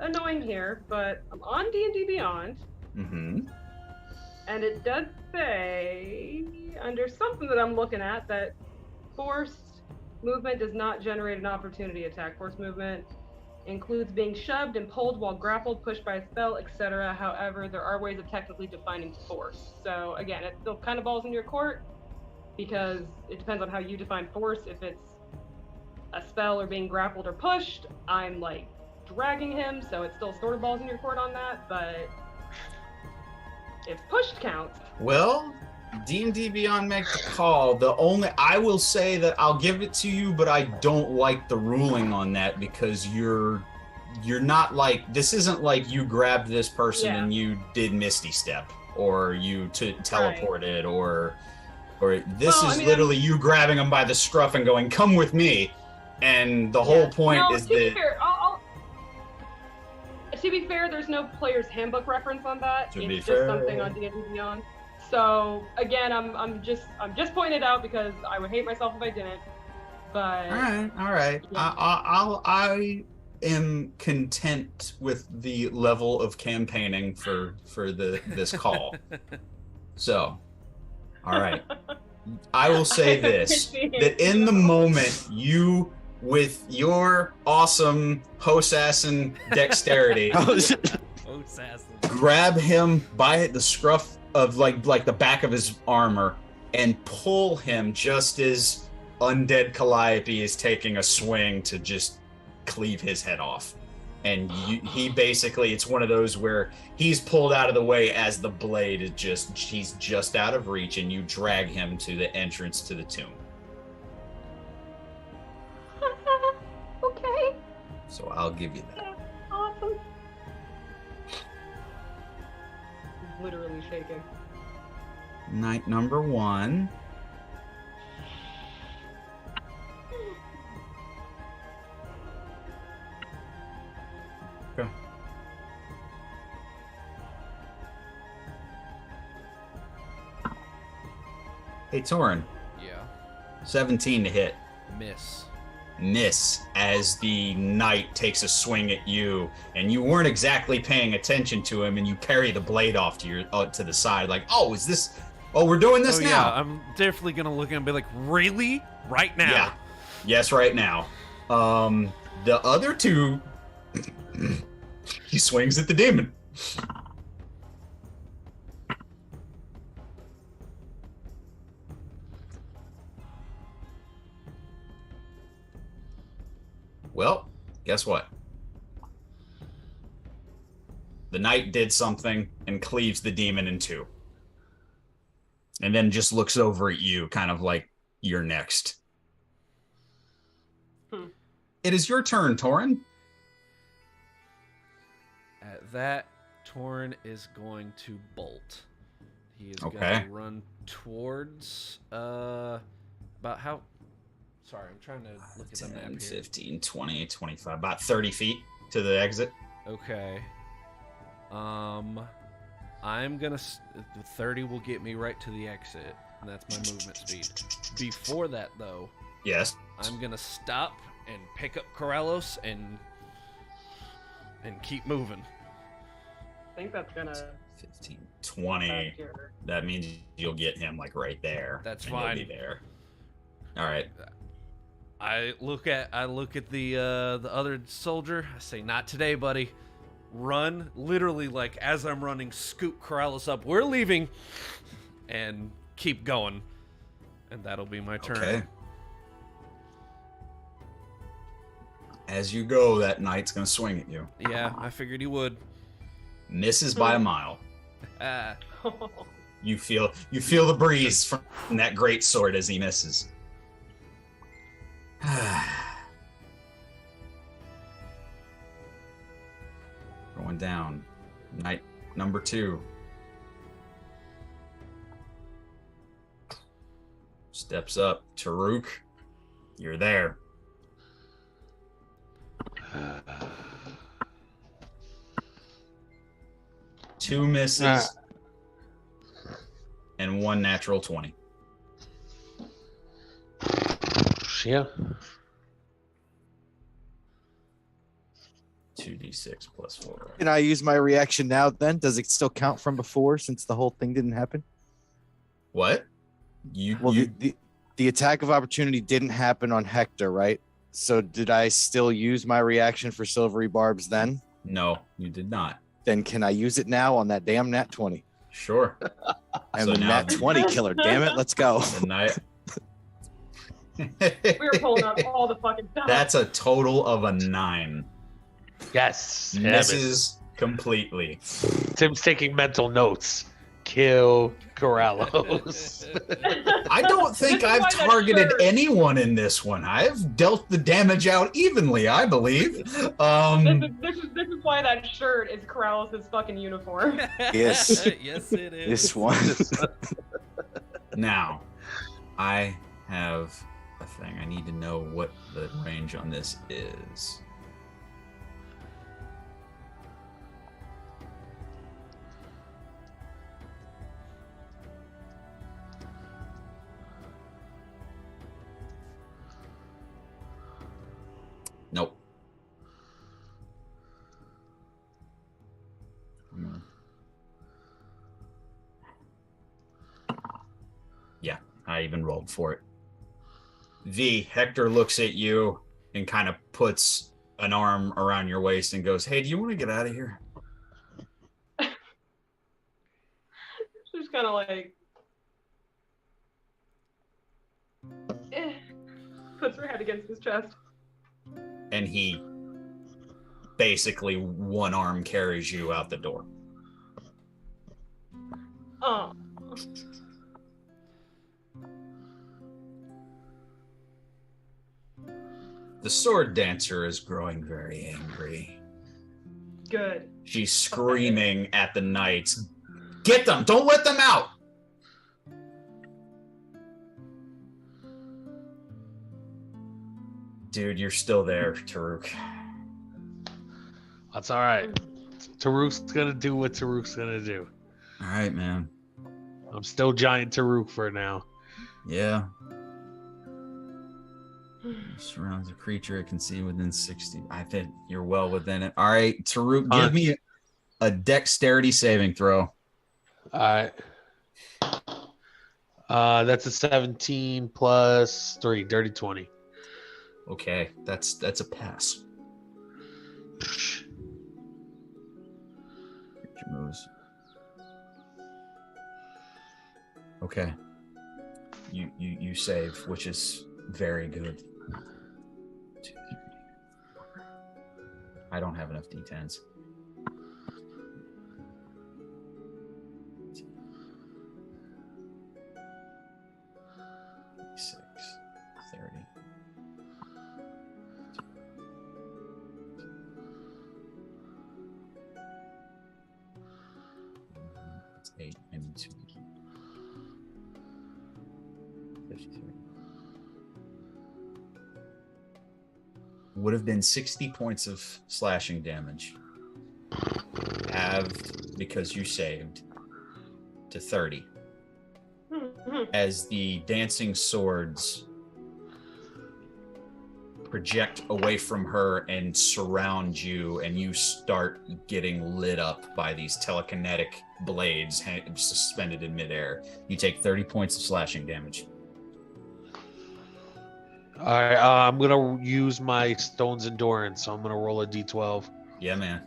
annoying here, but I'm on D&D Beyond. And it does say, under something that I'm looking at, that forced movement does not generate an opportunity attack. Forced movement includes being shoved and pulled while grappled, pushed by a spell, etc. However, there are ways of technically defining force. So again, it still kind of balls in your court, because it depends on how you define force. If it's a spell or being grappled or pushed, I'm dragging him, so it's still sort of balls in your court on that, but if pushed counts. Well, D&D Beyond make the call. I will say that I'll give it to you, but I don't like the ruling on that because you're not like, this isn't like you grabbed this person and you did Misty Step or you teleported or this is literally you grabbing them by the scruff and going, come with me. And the whole point is that... To be fair, there's no player's handbook reference on that. It's just something on D&D Beyond. So again, I'm just pointing it out because I would hate myself if I didn't. But all right. Yeah. I am content with the level of campaigning for this call. So, all right. I will say this: that in the moment you, with your awesome Hosassin dexterity, grab him by the scruff of like the back of his armor and pull him just as Undead Calliope is taking a swing to just cleave his head off. And he basically, it's one of those where he's pulled out of the way as the blade is he's just out of reach, and you drag him to the entrance to the tomb. Okay. So I'll give you that. Awesome. Literally shaking. Night number 1. Okay. Hey, Torin. Yeah. 17 to hit. Miss as the knight takes a swing at you, and you weren't exactly paying attention to him, and you parry the blade off to the side, like, we're doing this now. Yeah, I'm definitely gonna look at him and be like, really? Right now? Yeah. Yes, right now. The other two, he swings at the demon. Well, guess what? The knight did something and cleaves the demon in two. And then just looks over at you, kind of like, you're next. It is your turn, Torin. At that, Torin is going to bolt. He is going to run towards, about how... Sorry, I'm trying to look at the map here. 15, 20, 25, about 30 feet to the exit. Okay. I'm gonna... 30 will get me right to the exit, and that's my movement speed. Before that, though... Yes? I'm gonna stop and pick up Corellos and keep moving. I think that's gonna... 15, 20. That means you'll get him, like, right there. That's fine. He'll be there. All right. I look at the other soldier. I say, "Not today, buddy." Run, literally, like as I'm running, scoop Corrales up. We're leaving, and keep going, and that'll be my turn. Okay. As you go, that knight's gonna swing at you. Yeah, I figured he would. Misses by a mile. You feel the breeze from that great sword as he misses. Going down. Knight number 2. Steps up. Taruk, you're there. Two misses and 1 natural 20. Yeah. 2d6 plus 4. Can I use my reaction now then? Does it still count from before since the whole thing didn't happen? What? The attack of opportunity didn't happen on Hector, right? So did I still use my reaction for silvery barbs then? No, you did not. Then can I use it now on that damn nat 20? Sure. I'm the nat 20 killer, damn it. Let's go. The knight. We were pulling out all the fucking stuff. That's a total of a 9. Yes. Misses completely. Tim's taking mental notes. Kill Corrallos. I don't think This is I've why that targeted shirt- anyone in this one. I've dealt the damage out evenly, I believe. This is why that shirt is Corrales' fucking uniform. Yes. Yes, it is. This one. Now, I have a thing. I need to know what the range on this is. Nope. Yeah, I even rolled for it. V, Hector looks at you and kind of puts an arm around your waist and goes, "Hey, do you want to get out of here?" She's kind of like, puts her head against his chest. And he basically one arm carries you out the door. Oh. The sword dancer is growing very angry. Good. She's screaming at the knights, "Get them! Don't let them out!" Dude, you're still there, Taruk. That's all right. Taruk's gonna do what Taruk's gonna do. All right, man. I'm still giant Taruk for now. Yeah. Surrounds a creature it can see within 60. I think you're well within it. All right, Taruk, give me a dexterity saving throw. All right. That's a 17 plus 3, dirty 20. Okay, that's a pass. Creature moves. Okay. You save, which is very good. 2, 3, 4. I don't have enough d10s. 6, 30. That's 8 and 2. 53. Would have been 60 points of slashing damage. Halved because you saved to 30. As the dancing swords project away from her and surround you, and you start getting lit up by these telekinetic blades suspended in midair. You take 30 points of slashing damage. All right, I'm gonna use my Stone's Endurance, so I'm gonna roll a d12 Yeah, man.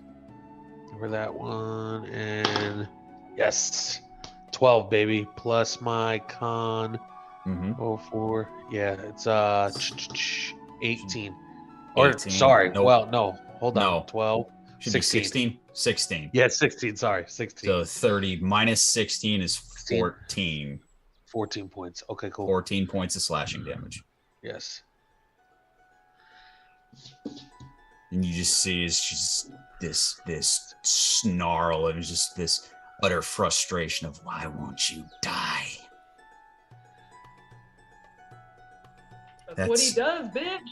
for that one, and yes, 12, baby, plus my con. Mm-hmm. 04. Yeah, it's 18. Or 18. sorry, Nope. well, no, hold on, No. 12. Should 16. be 16. 16. Yeah, 16. Sorry, 16. So 30 minus 16 is 14. 14 points. Okay, cool. 14 points of slashing damage. Yes. And you just see is just this snarl and just this utter frustration of, why won't you die? That's what he does, bitch.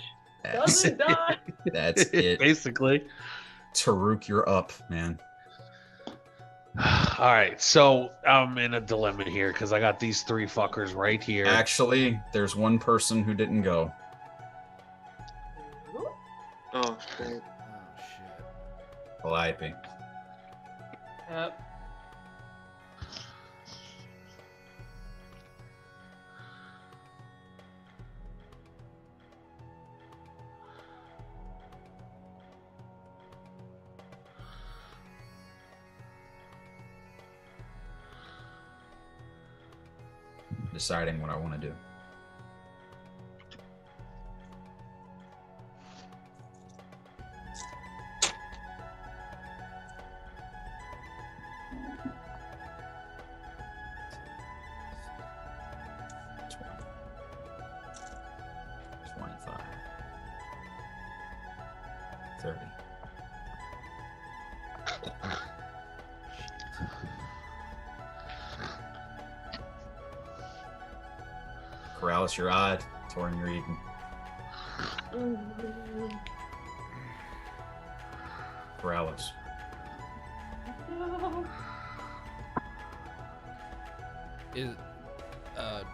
Doesn't die. That's it. Basically. Taruk, you're up, man. All right, so I'm in a dilemma here because I got these three fuckers right here. Actually, there's one person who didn't go. Oh shit. Oh shit. Calliope. Yep. Deciding what I want to do. 30. Corrales, you're odd. Torin, you're even. Corrales. No.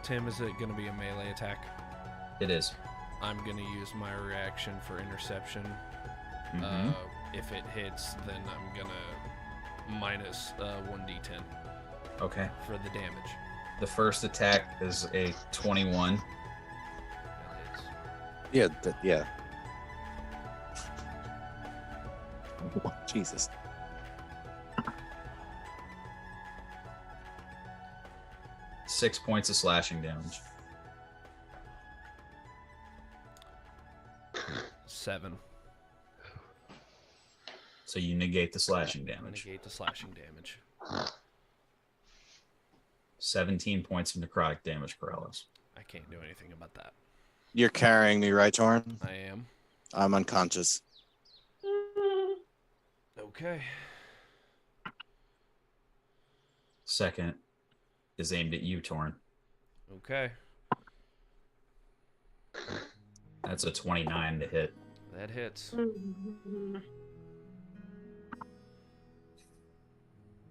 Tim, is it going to be a melee attack? It is. I'm going to use my reaction for interception. Mm-hmm. If it hits, then I'm going to minus 1d10 Okay. for the damage. The first attack is a 21. That hits. Yeah. Jesus. Six points of slashing damage. 7. So you negate the slashing damage. Negate the slashing damage. 17 points of necrotic damage, Corrales. I can't do anything about that. You're carrying me, right, Torn? I am. I'm unconscious. Okay. Second is aimed at you, Torn. Okay. That's a 29 to hit. That hits.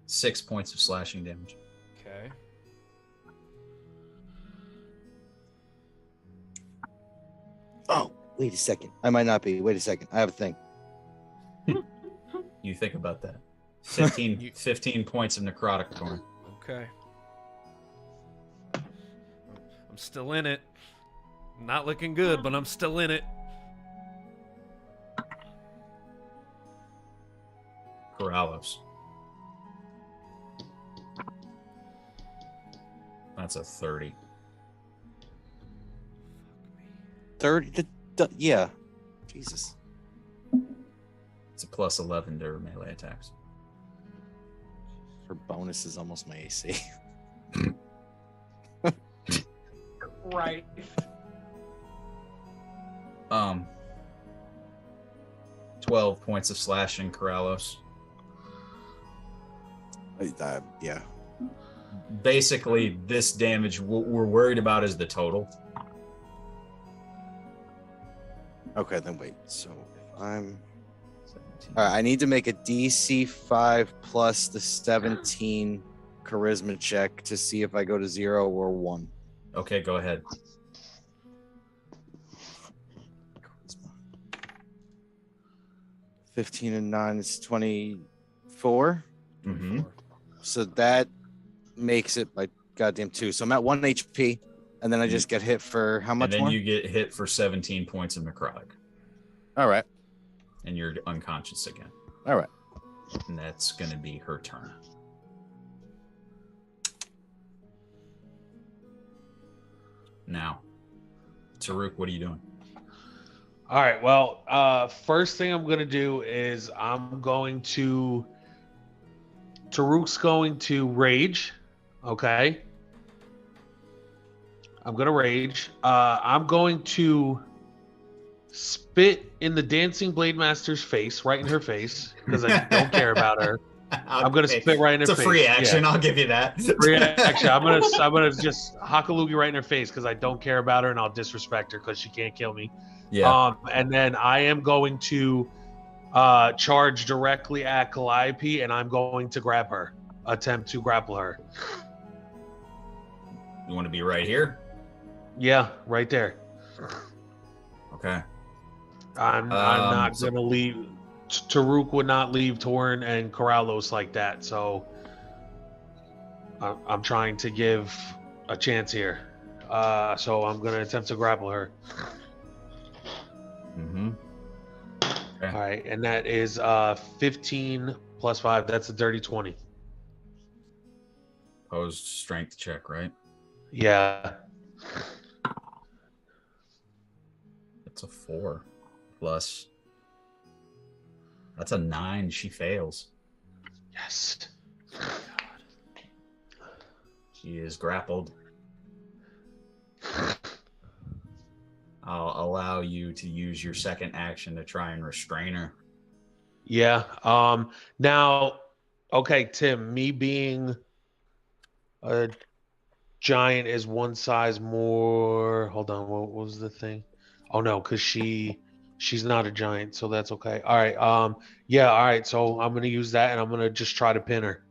6 points of slashing damage. Okay. Oh, wait a second. I might not be. Wait a second. I have a thing. You think about that. 15 points of necrotic, Torn. Okay. I'm still in it. Not looking good, but I'm still in it. Corrales. That's a 30. 30? Yeah. Jesus. It's a plus 11 to melee attacks. Her bonus is almost my AC. Right. 12 points of slashing, Corrales. Yeah. Basically, this damage what we're worried about is the total. Okay, then wait. So if I'm... 17. All right, I need to make a DC 5 plus the 17 charisma check to see if I go to 0 or 1. Okay, go ahead. Charisma. 15 and 9 is 24. Mm-hmm. So that makes it like goddamn 2. So I'm at 1 HP, and then I just get hit for how much And then more? you get hit for 17 points of necrotic. All right. And you're unconscious again. All right. And that's going to be her turn. Now, Taruk, what are you doing? All right. Well, first thing I'm gonna do is Taruk's going to rage. Okay. I'm gonna rage. I'm going to spit in the Dancing Blade Master's face, right in her face, because I don't care about her. I'm gonna spit right in her face. It's a free action. Yeah. I'll give you that. Free action. I'm gonna just hock a loogie right in her face because I don't care about her and I'll disrespect her because she can't kill me. Yeah. And then I am going to charge directly at Calliope and I'm going to grab her, attempt to grapple her. You want to be right here? Yeah, right there. Okay. I'm not gonna leave. Taruk would not leave Torn and Corrales like that, so I'm trying to give a chance here. So I'm gonna attempt to grapple her. Mm-hmm. Okay. All right, and that is 15 plus 5. That's a dirty 20. Opposed strength check, right? Yeah. That's a 4 plus. That's a 9. She fails. Yes. She is grappled. I'll allow you to use your second action to try and restrain her. Yeah. Now, okay, Tim, me being a giant is one size more. Hold on, what was the thing? Oh no, because she's not a giant, so that's okay. All right. Yeah, all right. So I'm gonna use that and I'm gonna just try to pin her.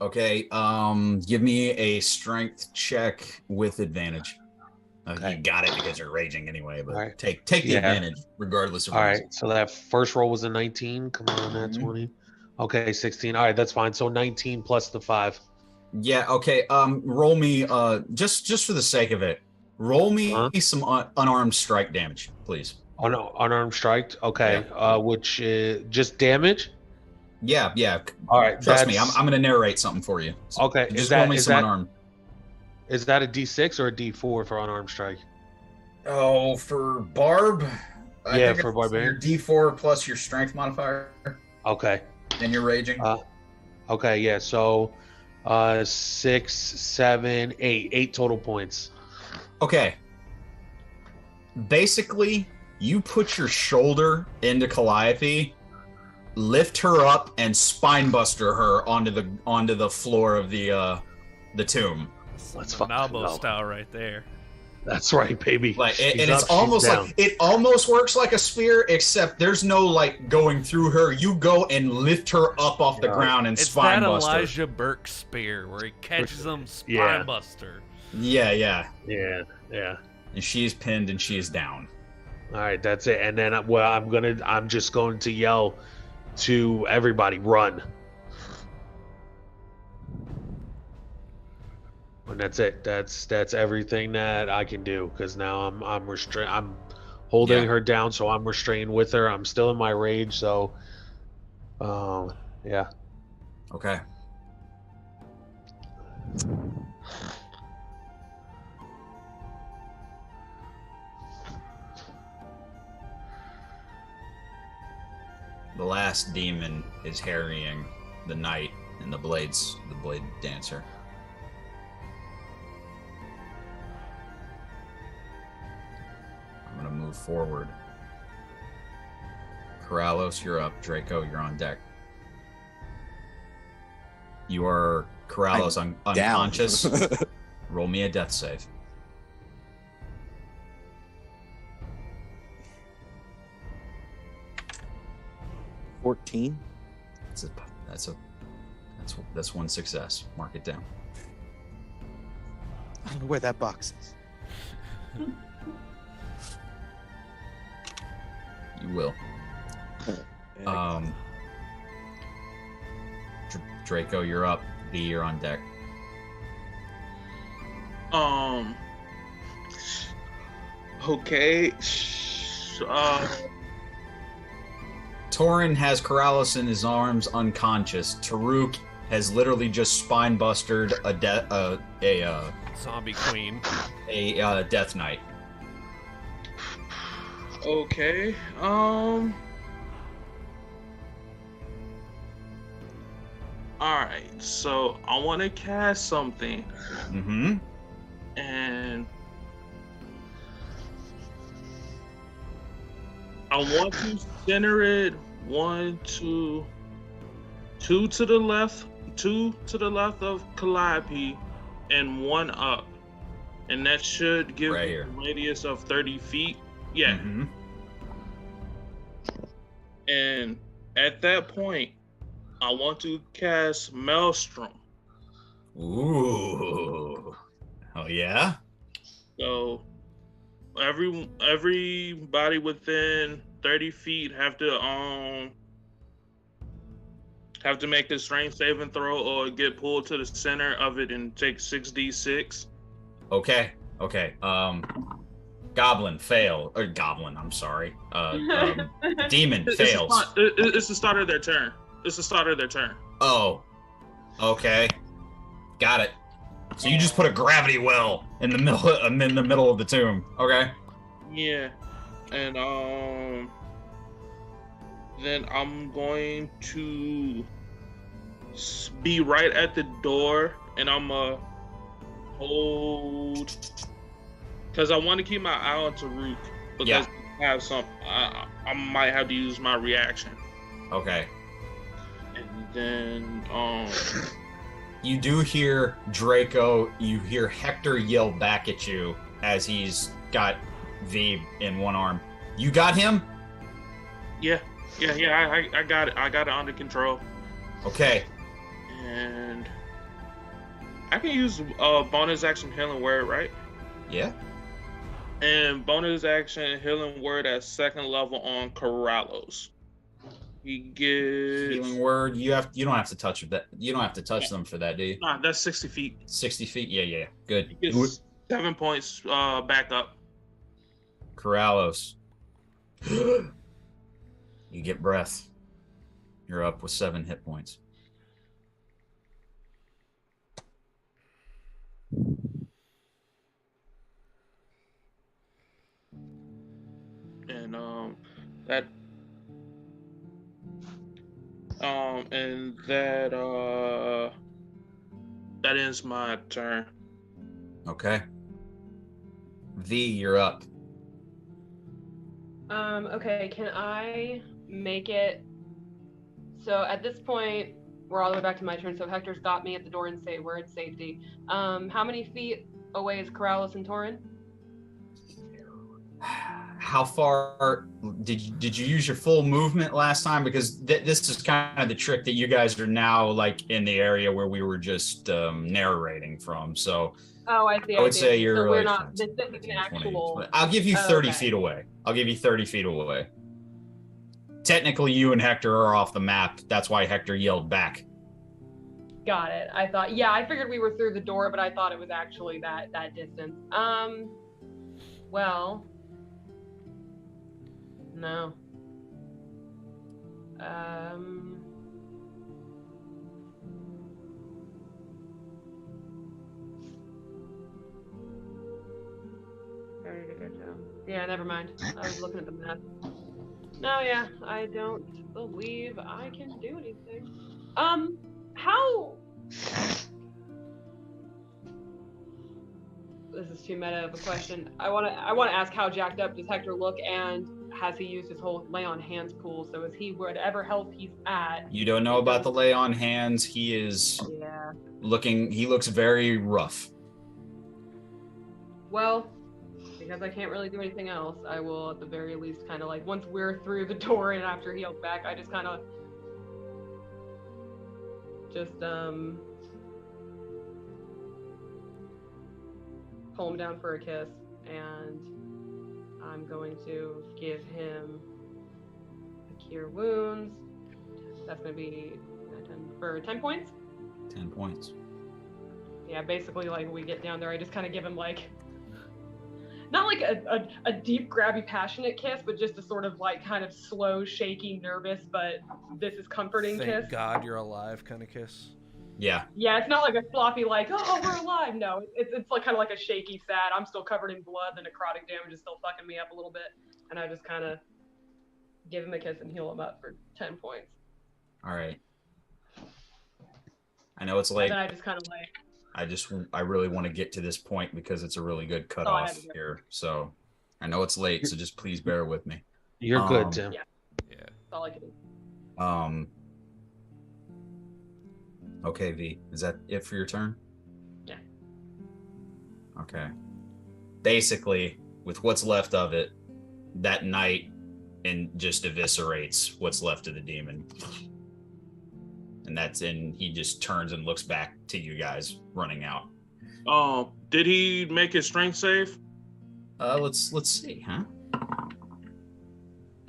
Okay. Give me a strength check with advantage. Okay. You got it because you're raging anyway, but All right. take the Yeah. advantage regardless of All reason. right. So that first roll was a 19. Come on, that 20. Okay, 16. All right, that's fine. So 19 plus the 5. Yeah, okay. Roll me just for the sake of it. Roll me some unarmed strike damage, please. Unarmed strike. Okay. Which is just damage? Yeah. All right. Trust me, I'm gonna narrate something for you. So okay. just roll me some unarmed. Is that a D6 or a D4 for unarmed strike? Oh, for Barb? I think for Barbarian. Your D4 plus your strength modifier. Okay. And you're raging. Okay, yeah. So 6, 7, 8. 8 total points. Okay. Basically, you put your shoulder into Calliope, lift her up, and spinebuster her onto the floor of the tomb. Let's Malbo style right there. That's right, baby. Like, and it's almost like it almost works like a spear, except there's no like going through her. You go and lift her up off the ground and it's spine that buster. Elijah Burke spear where he catches them spine buster. Yeah. And she is pinned and she is down. All right, that's it. And then I'm just going to yell to everybody, run. And that's it. That's everything that I can do because now I'm holding her down, so I'm restrained with her. I'm still in my rage, so yeah. Okay. The last demon is harrying the knight and the blade dancer. I'm gonna move forward. Corrales, you're up. Draco, you're on deck. You are Corrales unconscious. Roll me a death save. 14. That's one success. Mark it down. I don't know where that box is. You will. Draco, you're up. B, you're on deck. Okay. Torin has Corrales in his arms, unconscious. Taruk has literally just spinebustered a zombie queen, a death knight. Okay. Alright, so I want to cast something. Mm-hmm. And I want to center it two to the left of Calliope, and one up. And that should give me a radius of 30 feet. Yeah. Mm-hmm. And at that point, I want to cast Maelstrom. Ooh. Oh yeah? So everybody within 30 feet have to make a strength saving throw or get pulled to the center of it and take 6d6. Okay. Goblin fail. Or goblin, I'm sorry. Demon fails. It's the start of their turn. Oh. Okay. Got it. So you just put a gravity well in the middle of the tomb. Okay. Yeah. And then I'm going to be right at the door, and I'm hold, because I want to keep my eye on Taruk, because I have some. I might have to use my reaction. Okay. And then You do hear Draco. You hear Hector yell back at you as he's got V in one arm. You got him? yeah. I got it. I got it under control. Okay. And I can use bonus action healing word, right? Yeah. And bonus action healing word at 2nd level on Corrales. He gets Healing word. You don't have to touch that. You don't have to touch them for that, do you? Nah, that's 60 feet. 60 feet. Yeah. Good. He gets 7 points back up. Corrales. You get breath. You're up with 7 hit points. And that ends my turn. Okay. V, you're up. Okay, can I make it so at this point we're all the way back to my turn, so Hector's got me at the door and say we're at safety. How many feet away is Corrales and Torin? How far did you use your full movement last time? Because this is kind of the trick that you guys are now like in the area where we were just narrating from. So Oh, I see. I would say you're so we're like not. This isn't 15, an 20, actual. I'll give you 30 okay. feet away. I'll give you 30 feet away. Technically, you and Hector are off the map. That's why Hector yelled back. Got it. I thought. Yeah, I figured we were through the door, but I thought it was actually that distance. Well. No. Very good job. Yeah, never mind. I was looking at the map. No, yeah, I don't believe I can do anything. How? This is too meta of a question. I want to ask how jacked up does Hector look, and has he used his whole lay on hands pool? So is he whatever health he's at? You don't know about the lay on hands. He is looking. He looks very rough. Well, because I can't really do anything else, I will at the very least kind of like once we're through the door and after he heals back, I just kind of pull him down for a kiss, and I'm going to give him a cure wounds. That's going to be for 10 points. 10 points. Yeah, basically like we get down there, I just kind of give him like not like a deep, grabby, passionate kiss, but just a sort of like kind of slow, shaky, nervous, but this is comforting kiss. Thank God you're alive kind of kiss. Yeah. Yeah, it's not like a sloppy like, oh, we're alive. No, it's like kind of like a shaky, sad. I'm still covered in blood. The necrotic damage is still fucking me up a little bit, and I just kind of give him a kiss and heal him up for 10 points. All right. I know it's late. And then I just kind of like. I really want to get to this point because it's a really good cutoff here. So I know it's late, so just please bear with me. You're good, Tim. Yeah. That's all I can do. Okay, V. Is that it for your turn? Yeah. Okay. Basically, with what's left of it, that knight and just eviscerates what's left of the demon. And he just turns and looks back to you guys running out. Did he make his strength save? Let's see, huh?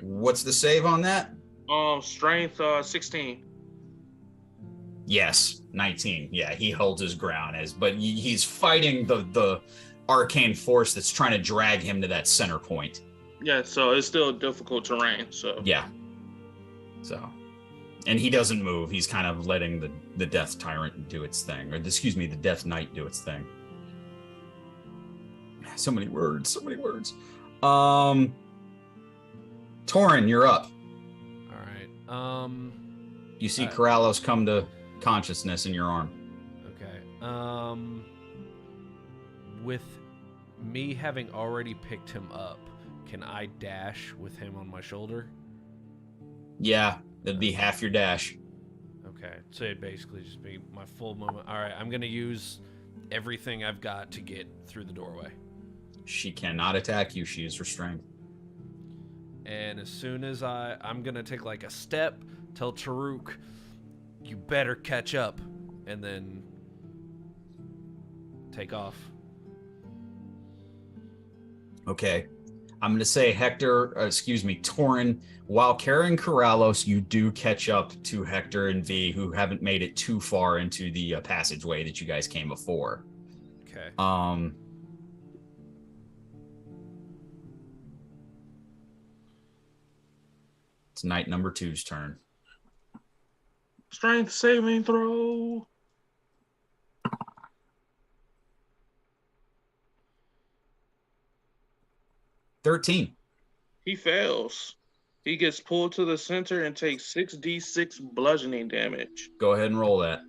What's the save on that? Strength 16. Yes, 19. Yeah, he holds his ground but he's fighting the arcane force that's trying to drag him to that center point. Yeah, so it's still difficult terrain. So yeah. So. And he doesn't move. He's kind of letting the Death Tyrant do its thing. Or, excuse me, the Death Knight do its thing. So many words. Torin, you're up. All right. You see Corrales come to consciousness in your arm. Okay. With me having already picked him up, can I dash with him on my shoulder? Yeah. That'd be half your dash. Okay, so it'd basically just be my full movement. All right, I'm gonna use everything I've got to get through the doorway. She cannot attack you. She is restrained. And as soon as I'm gonna take like a step, tell Taruk, you better catch up, and then take off. Okay. I'm going to say Torin, while carrying Corrales, you do catch up to Hector and V, who haven't made it too far into the passageway that you guys came before. Okay. It's night number 2's turn. Strength saving throw. $13. He fails. He gets pulled to the center and takes 6d6 bludgeoning damage. Go ahead and roll that.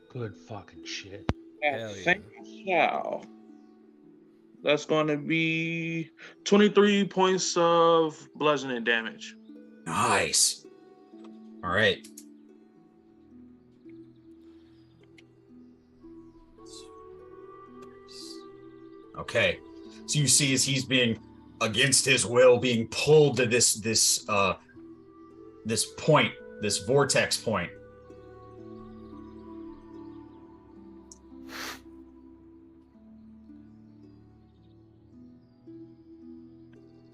Good fucking shit. Hell Yeah. That's going to be 23 points of bludgeoning damage. Nice. All right. Okay. So you see as he's being, against his will, being pulled to this point, this vortex point.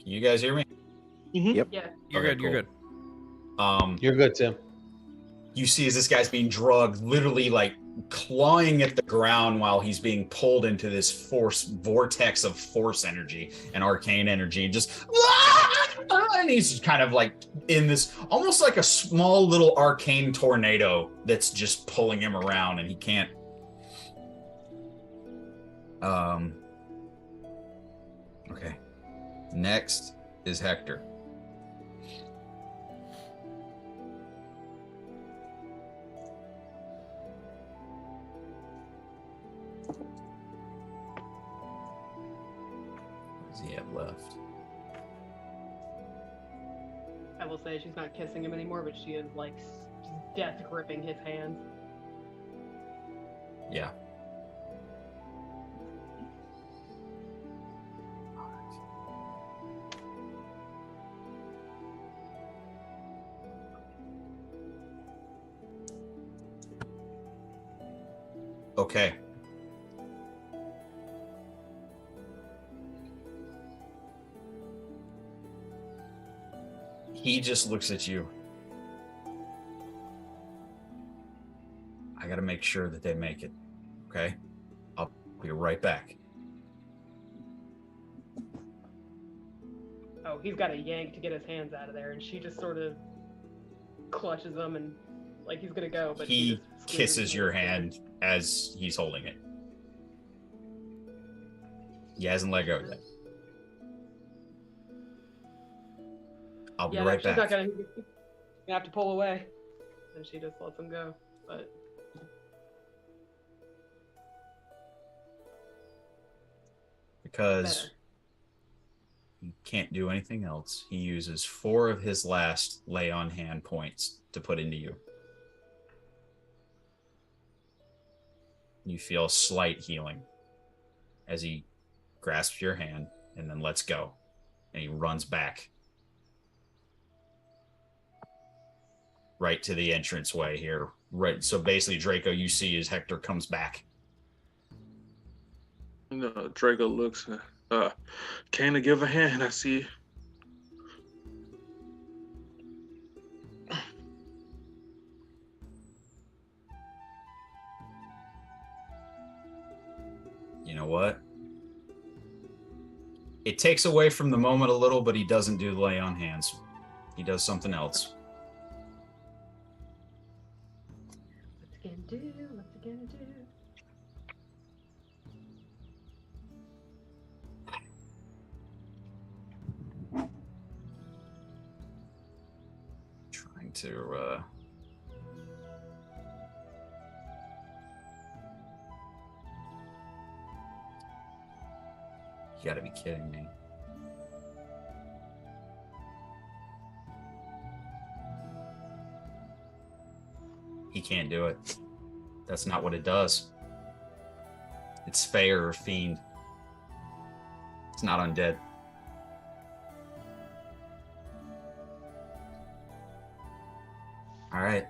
Can you guys hear me? Yep. Yeah. You're Okay, good. You're cool. good. You're good, Tim. You see as this guy's being drugged, literally like clawing at the ground while he's being pulled into this vortex of force energy and arcane energy, and just and he's kind of like in this almost like a small little arcane tornado that's just pulling him around, and he can't. Okay. Next is Hector. What does he have left? I will say she's not kissing him anymore, but she is like death gripping his hands. Yeah. Okay. He just looks at you. I gotta make sure that they make it. Okay? I'll be right back. Oh, he's got a yank to get his hands out of there, and she just sort of clutches him and like he's gonna go, but He just squeezes kisses him your with his hand as he's holding it. He hasn't let go yet. I'll be Yeah, right she's back. not gonna have to pull away, and she just lets him go. But Because better. he can't do anything else, he uses 4 of his last lay on hand points to put into you. You feel slight healing as he grasps your hand and then lets go, and he runs back right to the entranceway here. Right. So basically, Draco, you see as Hector comes back. Draco looks. Can I give a hand? I see. You know what? It takes away from the moment a little, but he doesn't do lay on hands. He does something else. What's he gonna do? What's he gonna do? Trying to you gotta be kidding me. He can't do it. That's not what it does. It's Fae or Fiend. It's not undead. All right.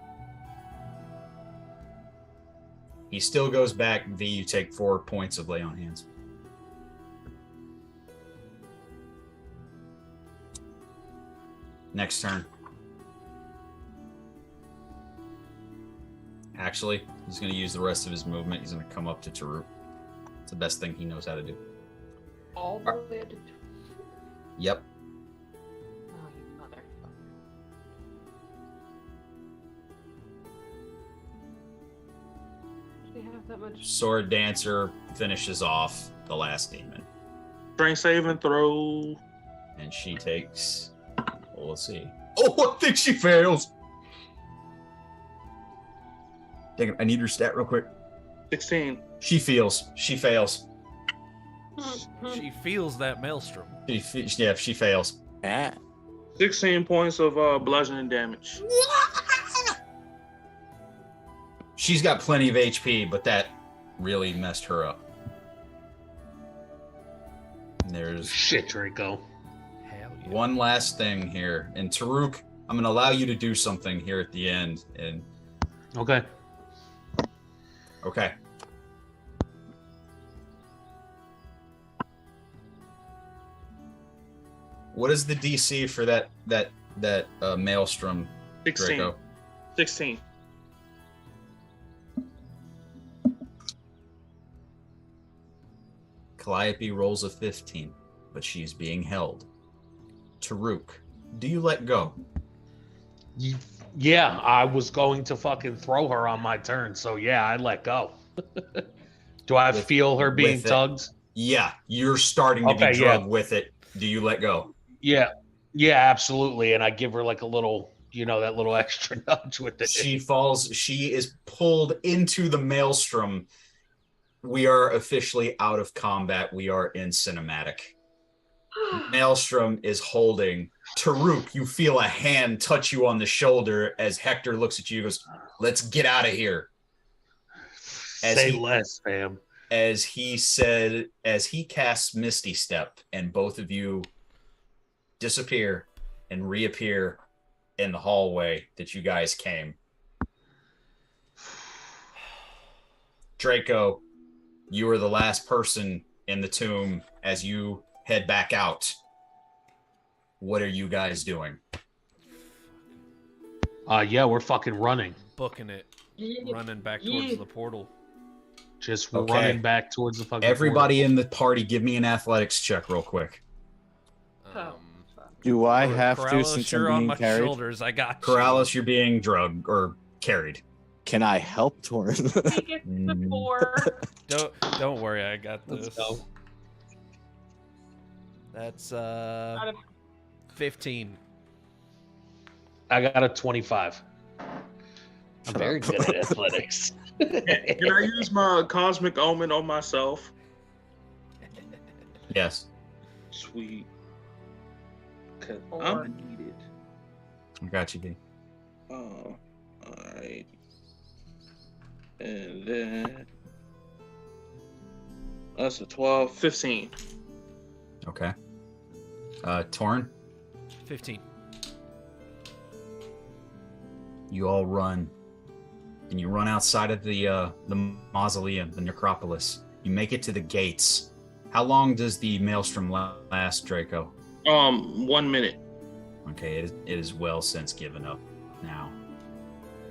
He still goes back. V, you take 4 points of lay on hands. Next turn. Actually, he's going to use the rest of his movement. He's going to come up to Taruk. It's the best thing he knows how to do. All the way to... Yep. Oh, you motherfucker. Do you have that much? Sword Dancer finishes off the last demon. Strength saving throw. And she takes... Well, let's see. Oh, I think she fails. Dang it, I need her stat real quick. 16. She fails. She fails. She feels that maelstrom. She fails. Ah. 16 points of bludgeoning damage. She's got plenty of HP, but that really messed her up. And there's Shit, Draco. Hell yeah. one last thing here. And Taruk, I'm going to allow you to do something here at the end. And Okay. okay. What is the DC for that maelstrom, 16. Draco? 16. Calliope rolls a 15, but she is being held. Taruk, do you let go? Yeah, I was going to fucking throw her on my turn, so yeah, I let go. Do I feel her being with it. tugged? Yeah, you're starting to Okay, be drugged with it. Do you let go? Yeah, absolutely. And I give her like a little, that little extra nudge with it. She falls. She is pulled into the maelstrom. We are officially out of combat. We are in cinematic. Maelstrom is holding. Taruk, you feel a hand touch you on the shoulder as Hector looks at you and goes, "Let's get out of here." Say less, fam. As he casts Misty Step, and both of you disappear and reappear in the hallway that you guys came. Draco, you are the last person in the tomb as you head back out. What are you guys doing? Yeah, we're fucking running. Booking it. Yeah. Running back towards the portal. Just Okay. running back towards the fucking Everybody in the party, give me an athletics check real quick. Do I have to Corrallus, since you're I'm on being my carried? shoulders. I got you. Corrallus, you're being drugged or carried. Can I help Torin? He gets the 4. Don't worry, I got this. Let's go. That's Out of 15. I got a 25. I'm very good at athletics. Can I use my cosmic omen on myself? Yes. Sweet. Cause Or- I'm gonna need it. I got you, B. Oh, alright. And then that's a 12, 15. Okay. Torn, 15. you all run. And you run outside of the mausoleum, the necropolis. You make it to the gates. How long does the maelstrom last, Draco? 1 minute. Okay, it is well since given up now.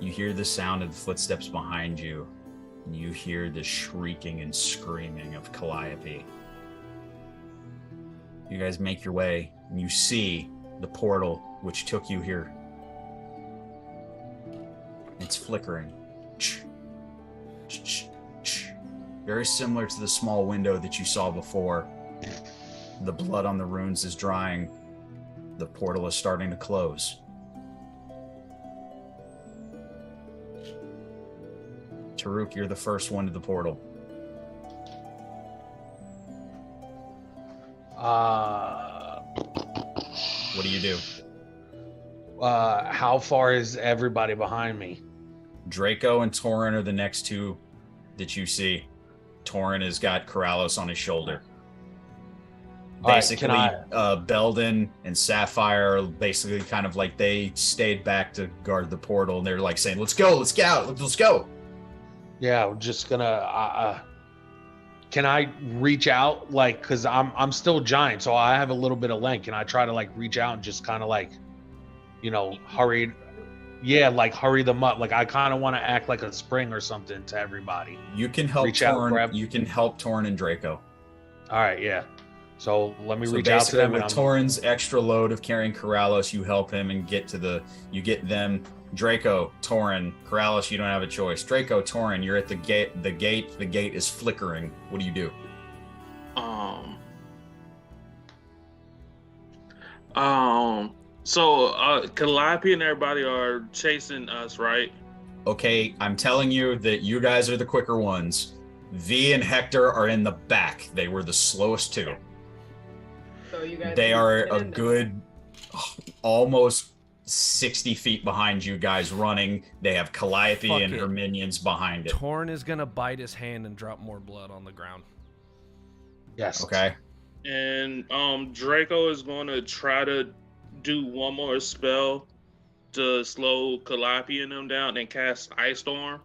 You hear the sound of the footsteps behind you, and you hear the shrieking and screaming of Calliope. You guys make your way, and you see the portal which took you here. It's flickering. Very similar to the small window that you saw before. The blood on the runes is drying. The portal is starting to close. Taruk, you're the first one to the portal. What do you do? How far is everybody behind me? Draco and Torin are the next two that you see. Torin has got Corrales on his shoulder. All right, Basically, Belden and Sapphire are basically kind of like they stayed back to guard the portal, and they're like saying, "Let's go, let's get out, let's go." Yeah, we're just gonna. Can I reach out, like, cause I'm still giant, so I have a little bit of length. Can I try to like reach out and just kind of like, hurry? Yeah, like hurry them up. Like I kind of want to act like a spring or something to everybody. You can help Reach out, Torin. grab- You can help Torin and Draco. All right, yeah. So let me So reach out to basically, them. with And Torin's extra load of carrying Corrales, you help him and get them. Draco, Torin, Corrales, you don't have a choice. Draco, Torin, you're at the gate. The gate is flickering. What do you do? So Calliope and everybody are chasing us, right? Okay, I'm telling you that you guys are the quicker ones. V and Hector are in the back. They were the slowest two. So you guys. They can are get a in there. good almost 60 feet behind you guys running. They have Calliope Fuck and it. her minions behind it. Torn is gonna bite his hand and drop more blood on the ground. yes. Okay. And Draco is going to try to do one more spell to slow Calliope and them down and cast Ice Storm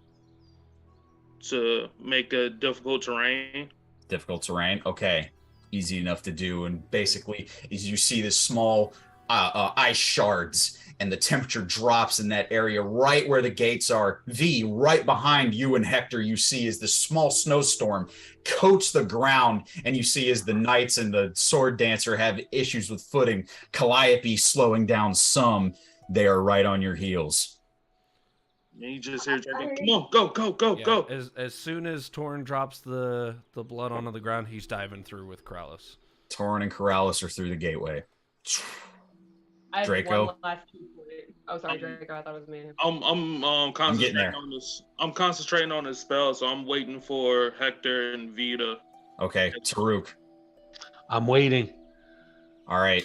to make a difficult terrain. Difficult terrain. Okay. Easy enough to do. And basically, as you see this small ice shards and the temperature drops in that area right where the gates are. V, right behind you and Hector, you see as this small snowstorm coats the ground, and you see as the knights and the sword dancer have issues with footing, Calliope slowing down some. They are right on your heels. And you just hear Draco, come on, go, go, go, Yeah, go. as soon as Torn drops the blood onto the ground, he's diving through with Corrales. Torin and Corrales are through the gateway. I have Draco? one last key point. Oh, sorry, Draco. I thought it was me. I'm concentrating there. on this. I'm concentrating on this spell, so I'm waiting for Hector and Vita. Okay, Taruk. I'm waiting. All right.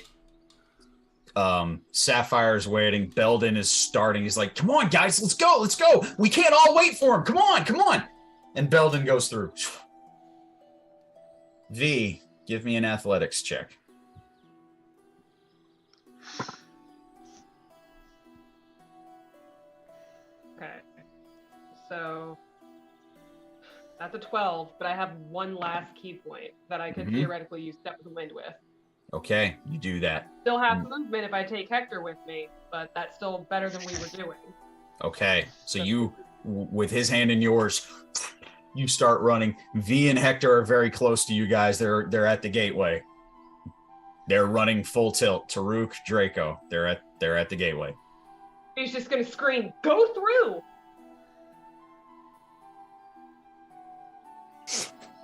Sapphire's waiting. Belden is starting. He's like, come on, guys, let's go, let's go. We can't all wait for him. Come on, come on. And Belden goes through. V, give me an athletics check. Okay. So that's a 12, but I have one last key point that I could Mhm. theoretically use Step of the Wind with. Okay, you do that. Still have movement if I take Hector with me, but that's still better than we were doing. Okay, so you, with his hand in yours, you start running. V and Hector are very close to you guys. They're at the gateway. They're running full tilt. Taruk, Draco, they're at the gateway. He's just gonna scream, "Go through!"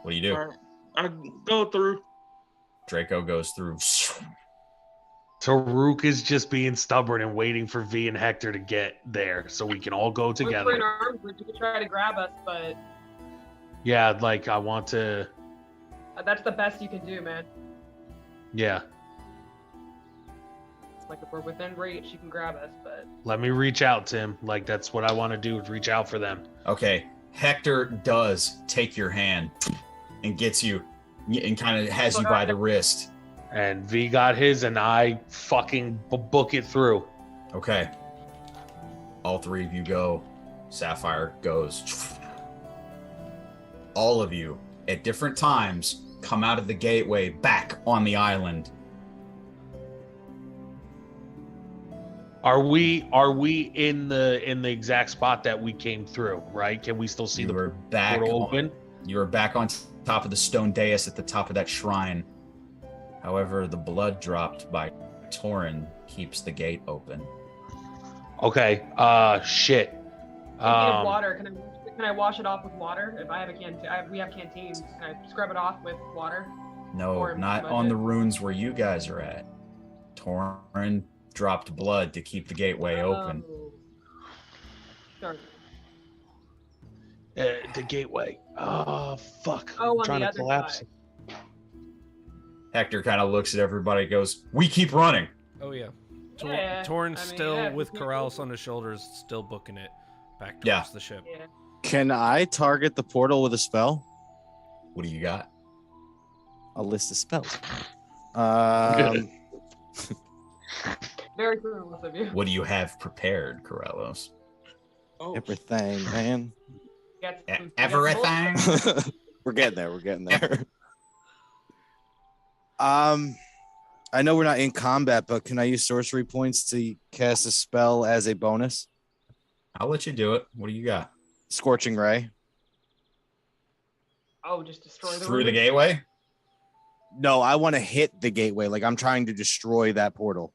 What do you do? All right, I go through. Draco goes through. Taruk is just being stubborn and waiting for V and Hector to get there so we can all go We're in together. arms, you can try to grab us, but Yeah, like I want to. that's the best you can do, man. Yeah, It's like if we're within reach, you can grab us, but let me reach out, Tim. Like that's what I want to do is reach out for them. Okay, Hector does take your hand and gets you and kind of has you by the wrist. And V got his, and I fucking book it through. Okay. All three of you go. Sapphire goes. All of you, at different times, come out of the gateway back on the island. Are we in the exact spot that we came through? Right? Can we still see You the were back portal on, open? you were back on top of the stone dais at the top of that shrine. However, the blood dropped by Torin keeps the gate open. Okay. Shit. Speaking of water, can I wash it off with water? If I have a we have canteens. Can I scrub it off with water? No, Or not smudge on it. the runes where you guys are at. Torin dropped blood to keep the gateway open. Oh. Sure. The gateway. Oh fuck! Oh, I'm on trying the to other collapse. side. Hector kind of looks at everybody and goes, we keep running. Oh yeah. Yeah, Torn's I mean, still yeah, with we- Corrales on his shoulders, still booking it back Yeah. towards the ship. Yeah. Can I target the portal with a spell? What do you got? A list of spells. Very clueless of you. What do you have prepared, Corellos? Oh, Everything, man. Got some Everything. We're getting there. We're getting there. I know we're not in combat, but can I use sorcery points to cast a spell as a bonus? I'll let you do it. What do you got? Scorching Ray. Oh, just destroy the Through the room? gateway? No, I want to hit the gateway. Like I'm trying to destroy that portal.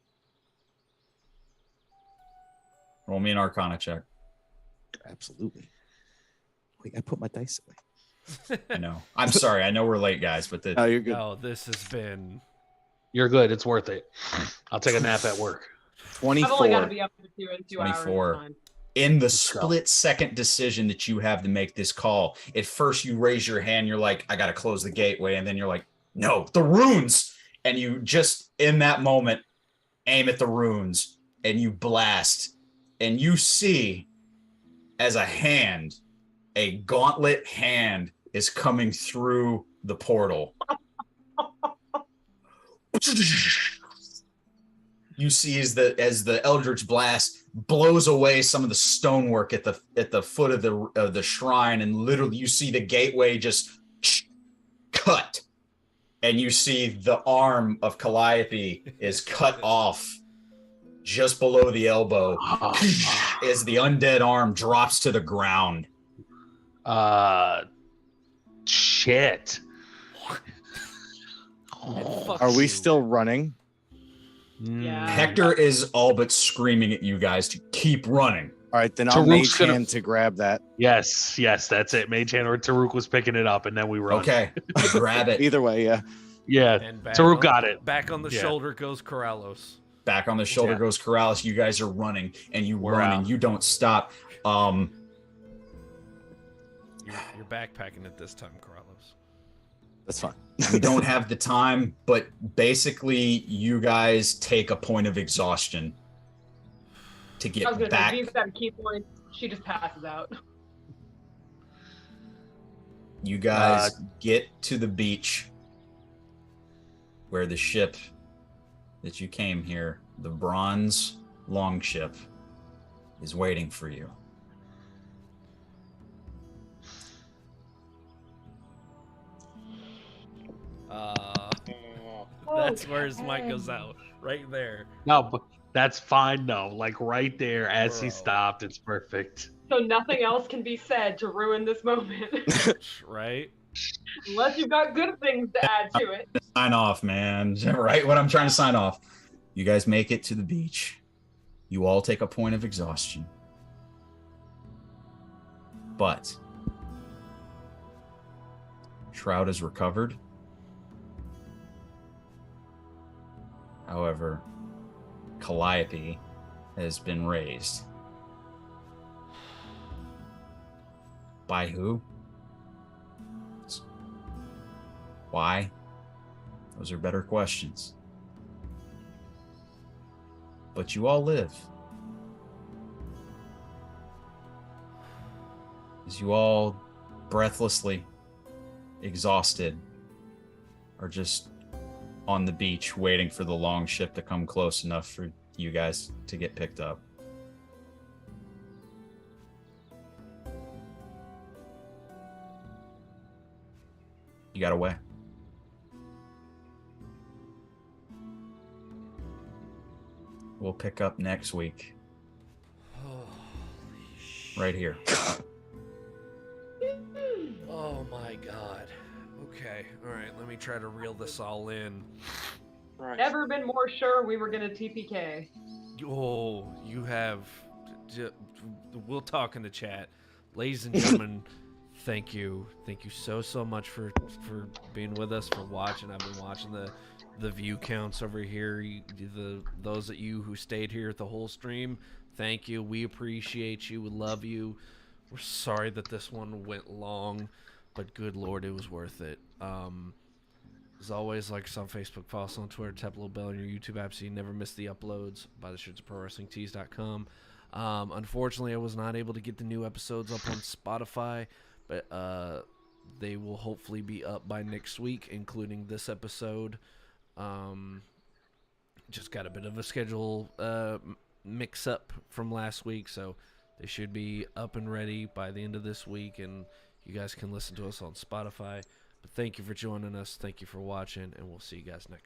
Roll me an Arcana check. Absolutely. Wait, I put my dice away. I know. I'm sorry. I know we're late, guys, but Oh, you're good. No, this has been. You're good. It's worth it. I'll take a nap at work. I've only got to 24. be up to 2 in 2 hours. 24. It's fine. in the Let's go. split-second decision that you have to make this call, at first you raise your hand, you're like, I got to close the gateway. And then you're like, no, the runes. And you just, in that moment, aim at the runes and you blast. And you see, as a gauntlet hand is coming through the portal. You see as the Eldritch Blast blows away some of the stonework at the foot of the shrine, and literally you see the gateway just cut, and you see the arm of Calliope is cut off just below the elbow as the undead arm drops to the ground. Shit. Are we still running? Yeah. Hector is all but screaming at you guys to keep running. All right, then I'll Taruk's mage gonna- hand to grab that. Yes, that's it. Mage hand or Taruk was picking it up, and then we run. Okay, grab it. Either way, yeah. Yeah, And Taruk got it. Back on the Yeah. shoulder goes Corrallos. Back on the shoulder Yeah. goes Corrales. You guys are running, and you We're run, out. and you don't stop. You're backpacking it this time, Corrallos. That's fine. We don't have the time, but basically, you guys take a point of exhaustion to I was get gonna back. say, V's got a key point. She just passes out. You guys get to the beach where the ship that you came here, the bronze longship, is waiting for you. That's where his mic goes out. Right there. No, but that's fine. No, like right there as he Bro. stopped. It's perfect. So nothing else can be said to ruin this moment. Right? Unless you've got good things to add to it. Sign off, man. Right when I'm trying to sign off. You guys make it to the beach. You all take a point of exhaustion. But Shroud is recovered. However, Calliope has been raised. By who? Why? Those are better questions. But you all live. As you all breathlessly, exhausted, are just on the beach waiting for the long ship to come close enough for you guys to get picked up. You got away. We'll pick up next week. Right here. Oh my god. Okay. Alright, let me try to reel this all in. right. Never been more sure we were gonna TPK. Oh, you have. We'll talk in the chat. Ladies and gentlemen, thank you. Thank you so much for being with us, for watching. I've been watching the view counts over here. Those of you who stayed here the whole stream, thank you. We appreciate you. We love you. We're sorry that this one went long, but good Lord, it was worth it. As always, like us on Facebook, follow us on Twitter, tap a little bell on your YouTube app so you never miss the uploads. Buy the shirts at ProWrestlingTees.com. Unfortunately, I was not able to get the new episodes up on Spotify, but they will hopefully be up by next week, including this episode. Just got a bit of a schedule mix-up from last week, so they should be up and ready by the end of this week, and you guys can listen to us on Spotify. But thank you for joining us. Thank you for watching, and we'll see you guys next time.